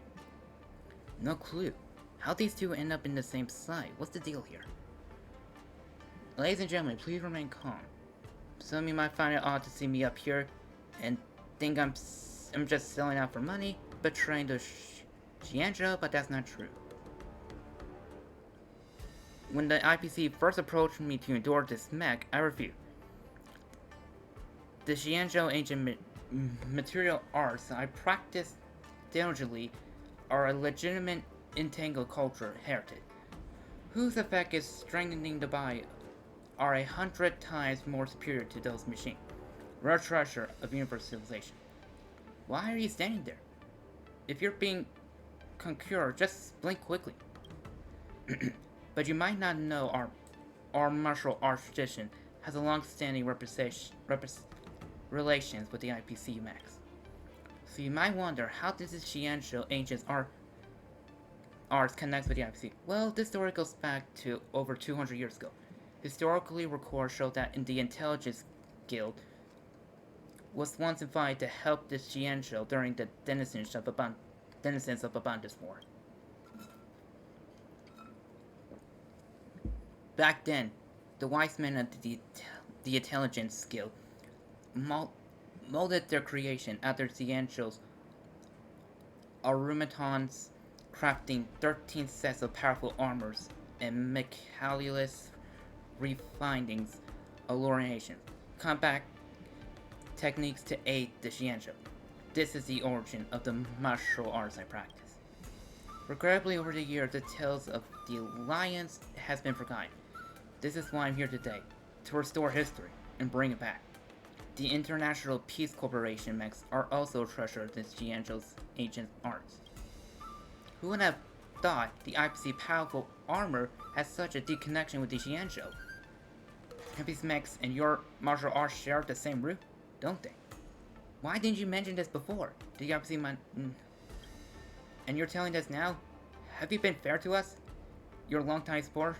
No clue. How'd these two end up in the same site? What's the deal here? Ladies and gentlemen, please remain calm. Some of you might find it odd to see me up here and think I'm just selling out for money, betraying the Xianzhou, but that's not true. When the IPC first approached me to endure this mech, I refused. The Xianzhou ancient material arts I practice diligently are a legitimate entangled culture heritage, whose effect is strengthening the body, are 100 times more superior to those machines. Rare treasure of universal civilization. Why are you standing there? If you're being conquered, just blink quickly. But you might not know our martial arts tradition has a long-standing relations with the IPC Max. So you might wonder, how does the Xianzhou ancient arts connect with the IPC? Well, this story goes back to over 200 years ago. Historically, records show that in the Intelligence Guild was once invited to help the Xianzhou during the denizens of Abundance War. Back then, the wise men of the Intelligence Guild molded their creation after Xianzhou's automatons, crafting 13 sets of powerful armors and meticulous refinings, allurination, combat techniques to aid the Xianzhou. This is the origin of the martial arts I practice. Regrettably, over the years, the tales of the Alliance has been forgotten. This is why I'm here today, to restore history and bring it back. The International Peace Corporation mechs are also a treasure of the Xianzhou's ancient arts. Who would have thought the IPC powerful armor has such a deep connection with the Xianzhou? IPC mechs and your martial arts share the same root, don't they? Why didn't you mention this before? The IPC and you're telling us now? Have you been fair to us? Your longtime sport?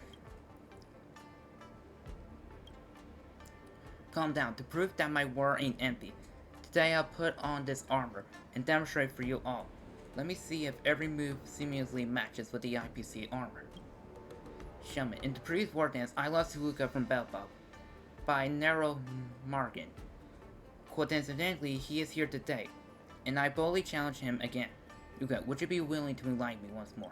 Calm down. To prove that my war ain't empty, today I'll put on this armor and demonstrate for you all. Let me see if every move seamlessly matches with the IPC armor. Shaman, in the previous war dance, I lost to Luca from Belbob by a narrow margin. Coincidentally, he is here today, and I boldly challenge him again. Luca, would you be willing to enlighten me once more?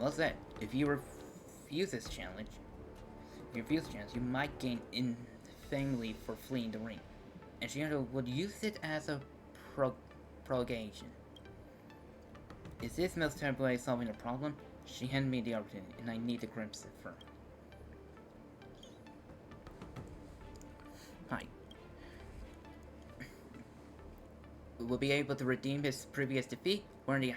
Well said. If you refuse this challenge, you might gain infamy for fleeing the ring, and Shiano would use it as a prolongation. Is this most terrible way of solving a problem? She handed me the opportunity, and I need to grasp it firm. Hi. Will be able to redeem his previous defeat, or in the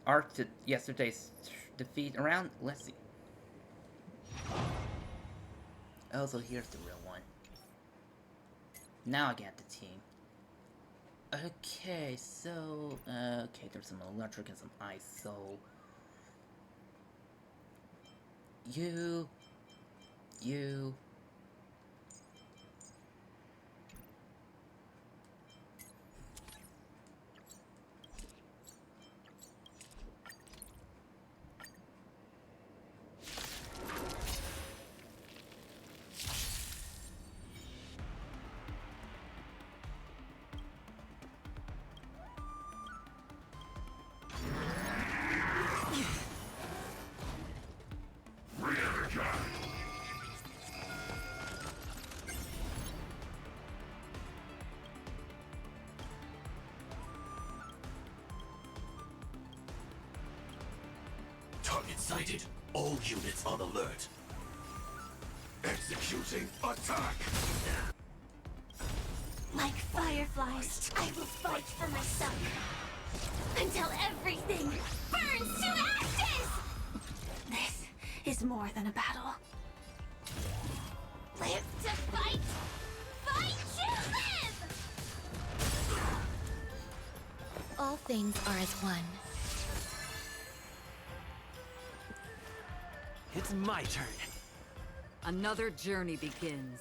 arc to yesterday's defeat around? Let's see. Oh, so here's the real one. Now I get the team. Okay, so, okay, there's some electric and some ice, so... You... Target sighted. All units on alert. Executing attack. Like fireflies, I will fight for myself until everything burns to ashes! This is more than a battle. Live to fight! Fight to live! All things are as one. It's my turn. Another journey begins.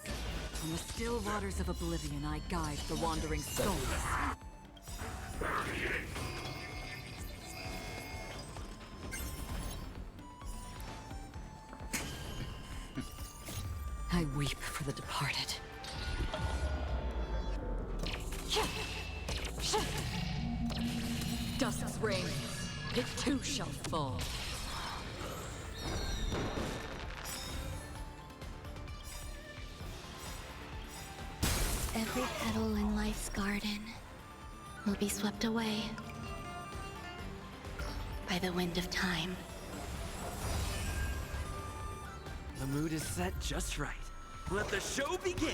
On the still waters of oblivion, I guide the wandering souls. I weep for the departed. Dusk's reign, it too shall fall. Every petal in life's garden will be swept away by the wind of time. The mood is set just right. Let the show begin!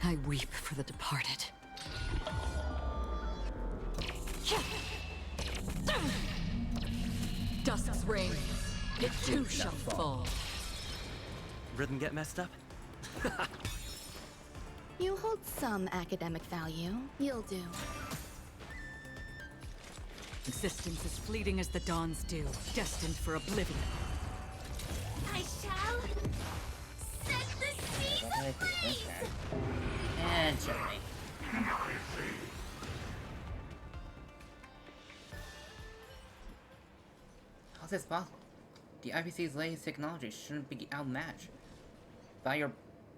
I weep for the departed. Dusk's reign, it too shall fall. Rhythm get messed up? You hold some academic value. You'll do. Existence is fleeting as the dawn's dew, destined for oblivion. I shall set the seas ablaze! And gently. How's this possible? The IPC's latest technology shouldn't be outmatched by your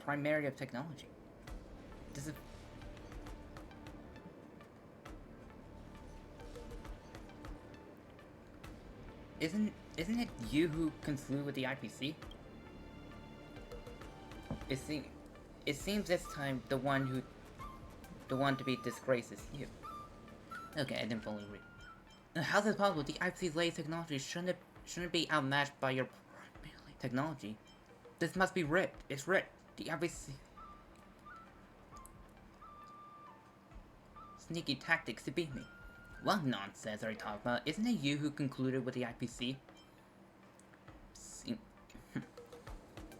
primary of technology. This is... Isn't it you who conclude with the IPC? It seems this time the one to be disgraced is you. Okay, I didn't fully read. How's it possible? The IPC's latest technology shouldn't be outmatched by your primary technology. This must be rigged. It's rigged. The IPC... Sneaky tactics to beat me. What nonsense are you talking about? Isn't it you who concluded with the IPC? It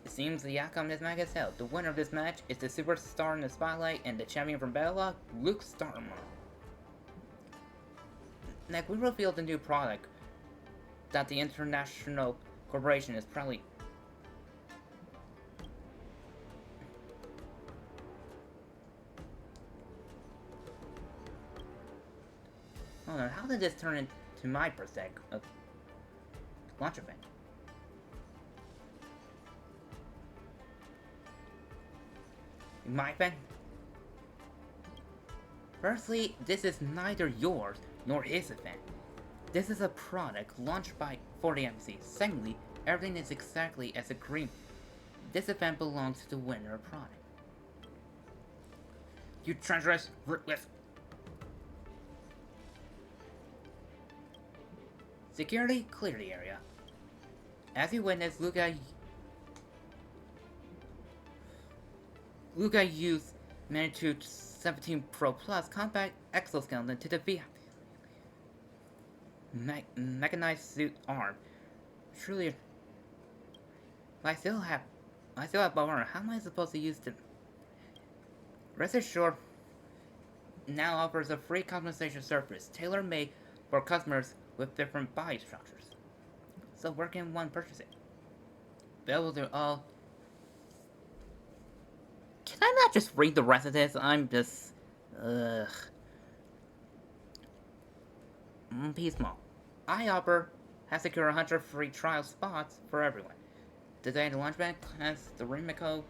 seems the outcome of this match is held. The winner of this match is the superstar in the spotlight and the champion from Battle Luke Starmer. Next, we revealed the new product that the international corporation is probably... Hold on, how did this turn into my perspective of launch event? My event? Firstly, this is neither yours nor his event. This is a product launched for the MC. Secondly, everything is exactly as agreed. This event belongs to the winner product. You treacherous, ruthless. Security, clear the area. As you witness, Luca used Magnitude 17 Pro Plus compact exoskeleton to defeat mechanized suit arm. Truly, I still have bow armor. How am I supposed to use them? Rest assured, now offers a free compensation service tailor-made for customers with different body structures. So where can one purchase it? Available to all. Can I not just read the rest of this? I'm just... Small. iHopper has secured 100 free trial spots for everyone. Today, the launch bank has the Rimiko.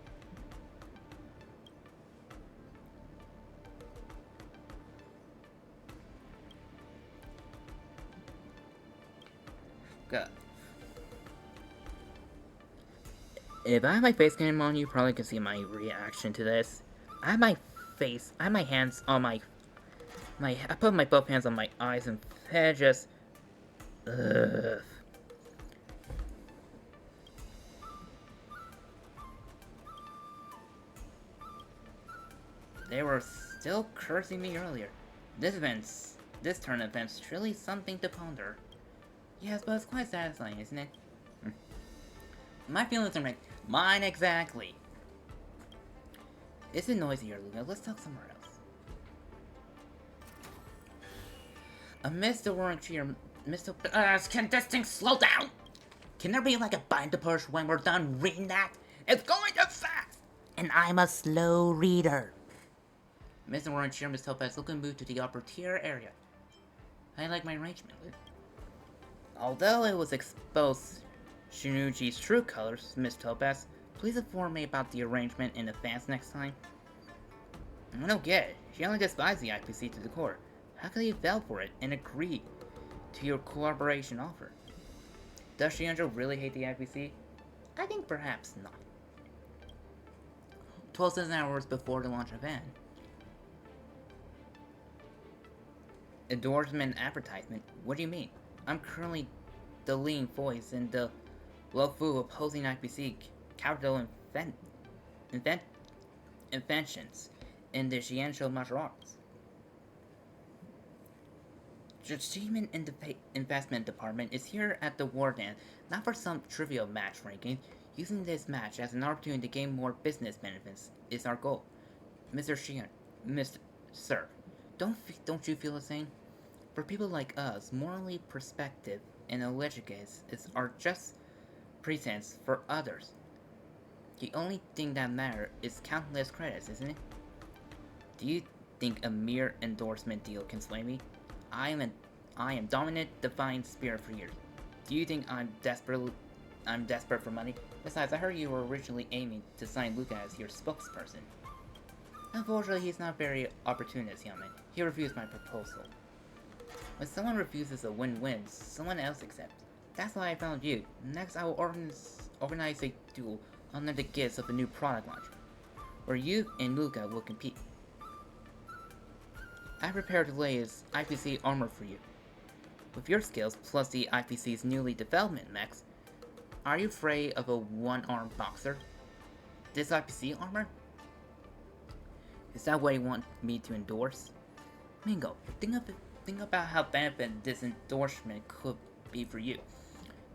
Good. If I have my face cam on, you probably can see my reaction to this. I have my hands on I put my both hands on my eyes and head just... Ugh. They were still cursing me earlier. This turn event's truly something to ponder. Yes, but it's quite satisfying, isn't it? My feelings are mine exactly. It's noisier, Luna. Let's talk somewhere else. Mr. Warren Cheer, Mr. Can this thing slow down? Can there be like a button to push when we're done reading that? It's going too fast! And I'm a slow reader. Mr. Warren Cheer, Miss Topaz, look and move to the upper tier area. I like my arrangement, Luke. Although it was exposed Shinuji's true colors, Miss Topaz, please inform me about the arrangement in advance next time. I don't get it. She only despised the IPC to the core. How could he fell for it and agree to your cooperation offer? Does Shianjo really hate the IPC? I think perhaps not. 12 hours before the launch event. Endorsement advertisement? What do you mean? I'm currently the leading voice in the Lofu opposing IPC capital inventions in the Xianzhou martial arts. Achievement in the investment department is here at the Warden, not for some trivial match ranking. Using this match as an opportunity to gain more business benefits is our goal. Mr. Xian, Sir, don't you feel the same? For people like us, morally perspective and allegiance are just pretense for others. The only thing that matters is countless credits, isn't it? Do you think a mere endorsement deal can sway me? I am dominant, divine spirit for years. Do you think I'm desperate for money? Besides, I heard you were originally aiming to sign Luca as your spokesperson. Unfortunately, he's not very opportunist, young man. He refused my proposal. When someone refuses a win-win, someone else accepts. That's why I found you. Next, I will organize a duel under the guise of a new product launch, where you and Luca will compete. I prepared the latest IPC armor for you. With your skills, plus the IPC's newly development mechs, are you afraid of a one-armed boxer? This IPC armor? Is that what you want me to endorse? Mingo, think about how benefit this endorsement could be for you.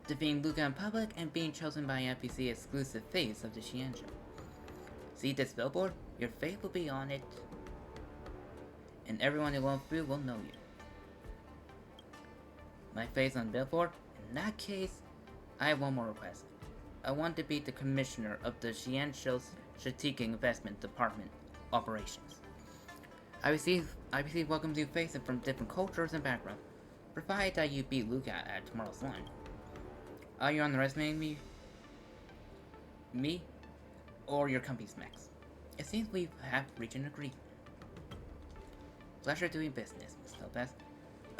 Defeating Luca in public and being chosen by an IPC exclusive face of the Xianzhou. See this billboard? Your face will be on it. And everyone in Longfu will know you. My face on billboard? In that case, I have one more request. I want to be the commissioner of the Xianzhou's Strategic Investment Department operations. I IPC welcomes you faces from different cultures and backgrounds, provided that you beat Luca at tomorrow's line. Are you underestimating me? Or your company's max? It seems we have reached an agreement. Pleasure doing business, Ms. Lopez.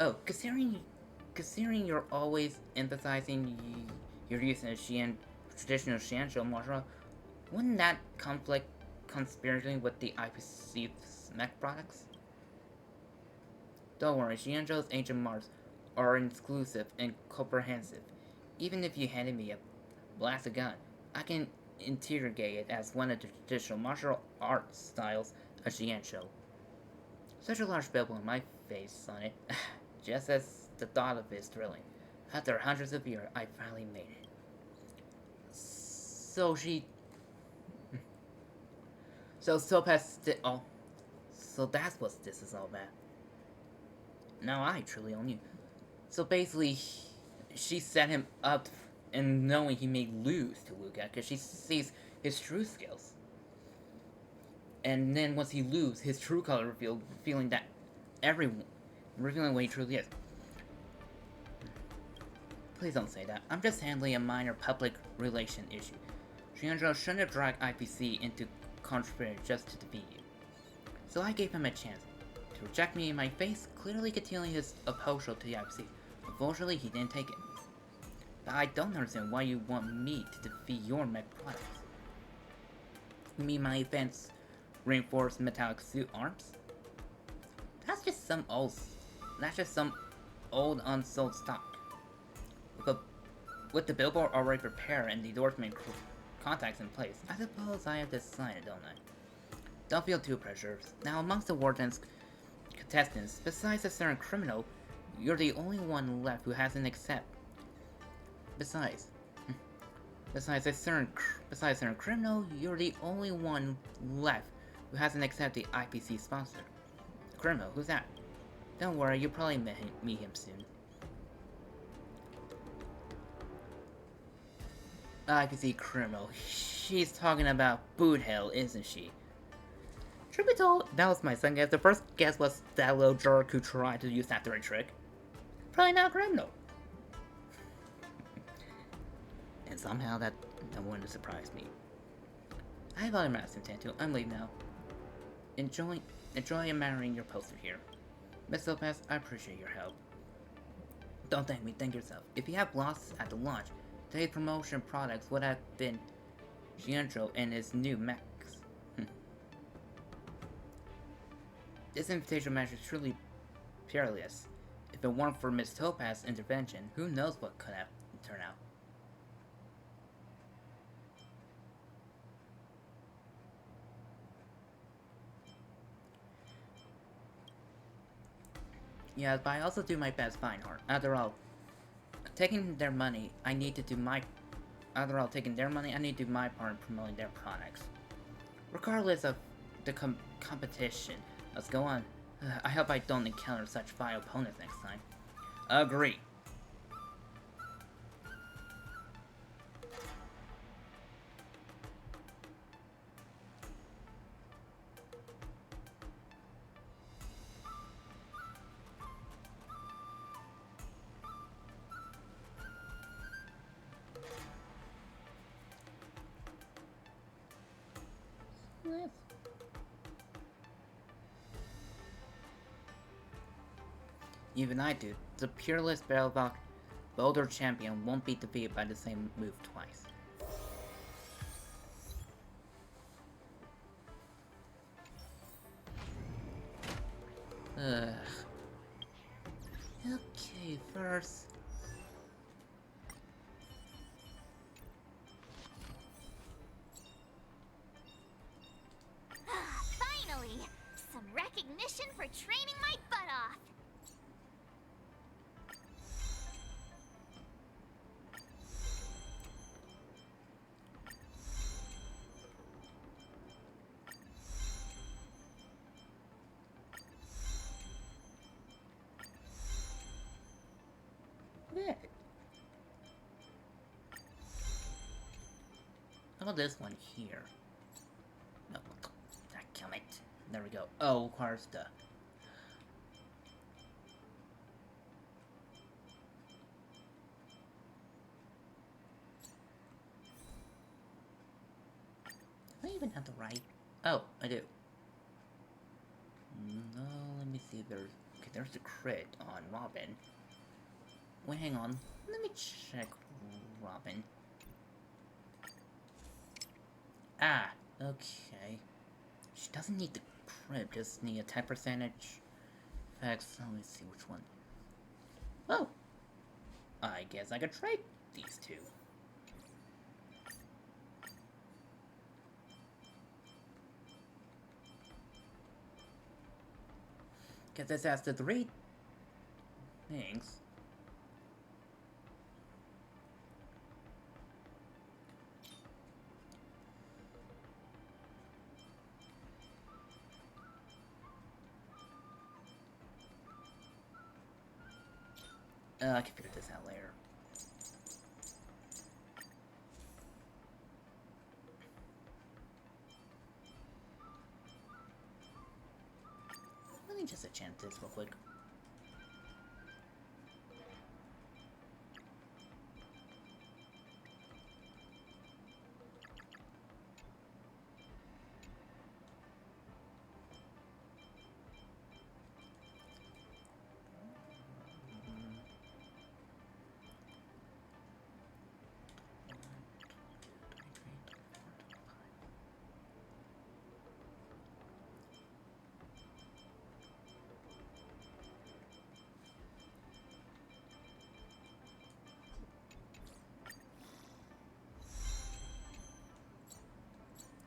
Oh, considering you're always emphasizing your use of traditional Xianzhou martial, wouldn't that conflict conspiracy with the IPC's mech products? Don't worry, Xianzhou's ancient marks are exclusive and comprehensive. Even if you handed me a blasted gun, I can interrogate it as one of the traditional martial arts styles of Xianzhou. Such a large pimple on my face on it, just as the thought of it is thrilling. After hundreds of years, I finally made it. So Topaz did all. So that's what this is all about. Now I truly own you. So basically, she set him up and knowing he may lose to Luca because she sees his true skills. And then once he loses, his true color revealed, revealing what he truly is. Please don't say that. I'm just handling a minor public relation issue. Xianzhou shouldn't have dragged IPC into controversy just to defeat you. So I gave him a chance to reject me in my face, clearly continuing his opposal to the IPC. Unfortunately, he didn't take it. But I don't understand why you want me to defeat your mech products. You mean my advanced reinforced metallic suit arms? That's just some old unsold stock. With the billboard already prepared and the endorsement contacts in place, I suppose I have decided, don't I? Don't feel too pressured. Now, amongst the warden's contestants, besides a certain criminal, you're the only one left who hasn't accepted. Besides a certain criminal, you're the only one left who hasn't accepted the IPC sponsor. Criminal, who's that? Don't worry, you'll probably meet him soon. IPC criminal. She's talking about boot hell, isn't she? Truth be told, that was my second guess. The first guess was that little jerk who tried to use that third trick. Probably not a criminal. And somehow that wouldn't surprise me. I have other matters to attend to. I'm leaving now. Enjoy admiring your poster here. Miss Lopez, I appreciate your help. Don't thank me, thank yourself. If you have lost at the launch, today's promotion products would have been Xianzhou and his new mechs. This invitation match is truly peerless. If it weren't for Miss Topaz's intervention, who knows what could have turned out. Yeah, but I also do my best fine art. After all, taking their money, I need to do my part in promoting their products. Regardless of the competition, let's go on. I hope I don't encounter such vile opponents next time. Agree. Even I do. The peerless Barrelbach Boulder champion won't be defeated by the same move twice. Ugh. Okay, first. Finally! Some recognition for training my butt off! Yeah. How about this one here? No, kill it. There we go. Oh, requires the even have the right? Oh, I do. No, let me see. Okay, there's a crit on Robin. Wait, hang on. Let me check Robin. Ah, okay. She doesn't need the crit, just need attack percentage. Effects. Let me see which one. Oh, I guess I could trade these two. Guess this has the 3 things. I can figure this out later. Let me just enchant this real quick.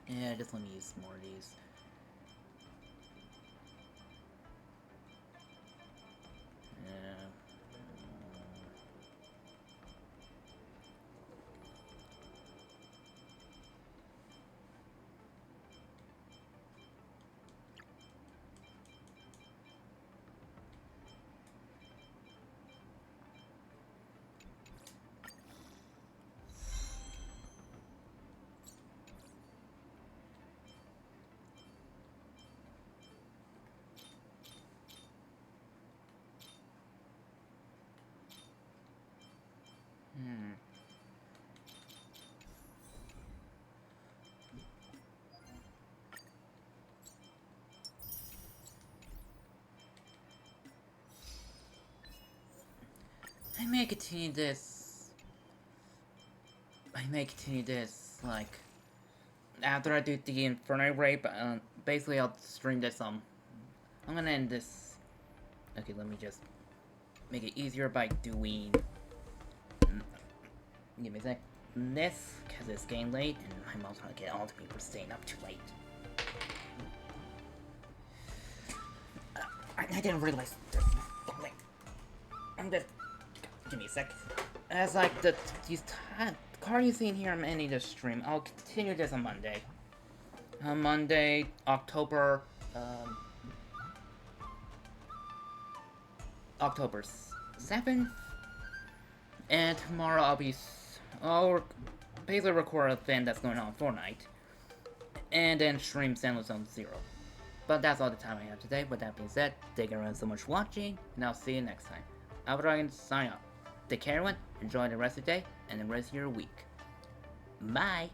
Yeah, just let me use more of these. I may continue this, like, after I do the Inferno Raid, but, basically I'll stream this, I'm gonna end this. Okay, let me just make it easier by doing, give me a sec, this, because it's getting late, and I'm also gonna get all the people staying up too late. I didn't realize this. I'm just... Give me a sec. As like these card you see in here, I'm ending the stream. I'll continue this on Monday. On Monday, October 7th. And tomorrow I'll basically record a thing that's going on Fortnite. And then stream Sandal Zone 0. But that's all the time I have today. With that being said, thank you everyone so much for watching, and I'll see you next time. I'll sign off. Take care everyone, enjoy the rest of the day, and the rest of your week. Bye!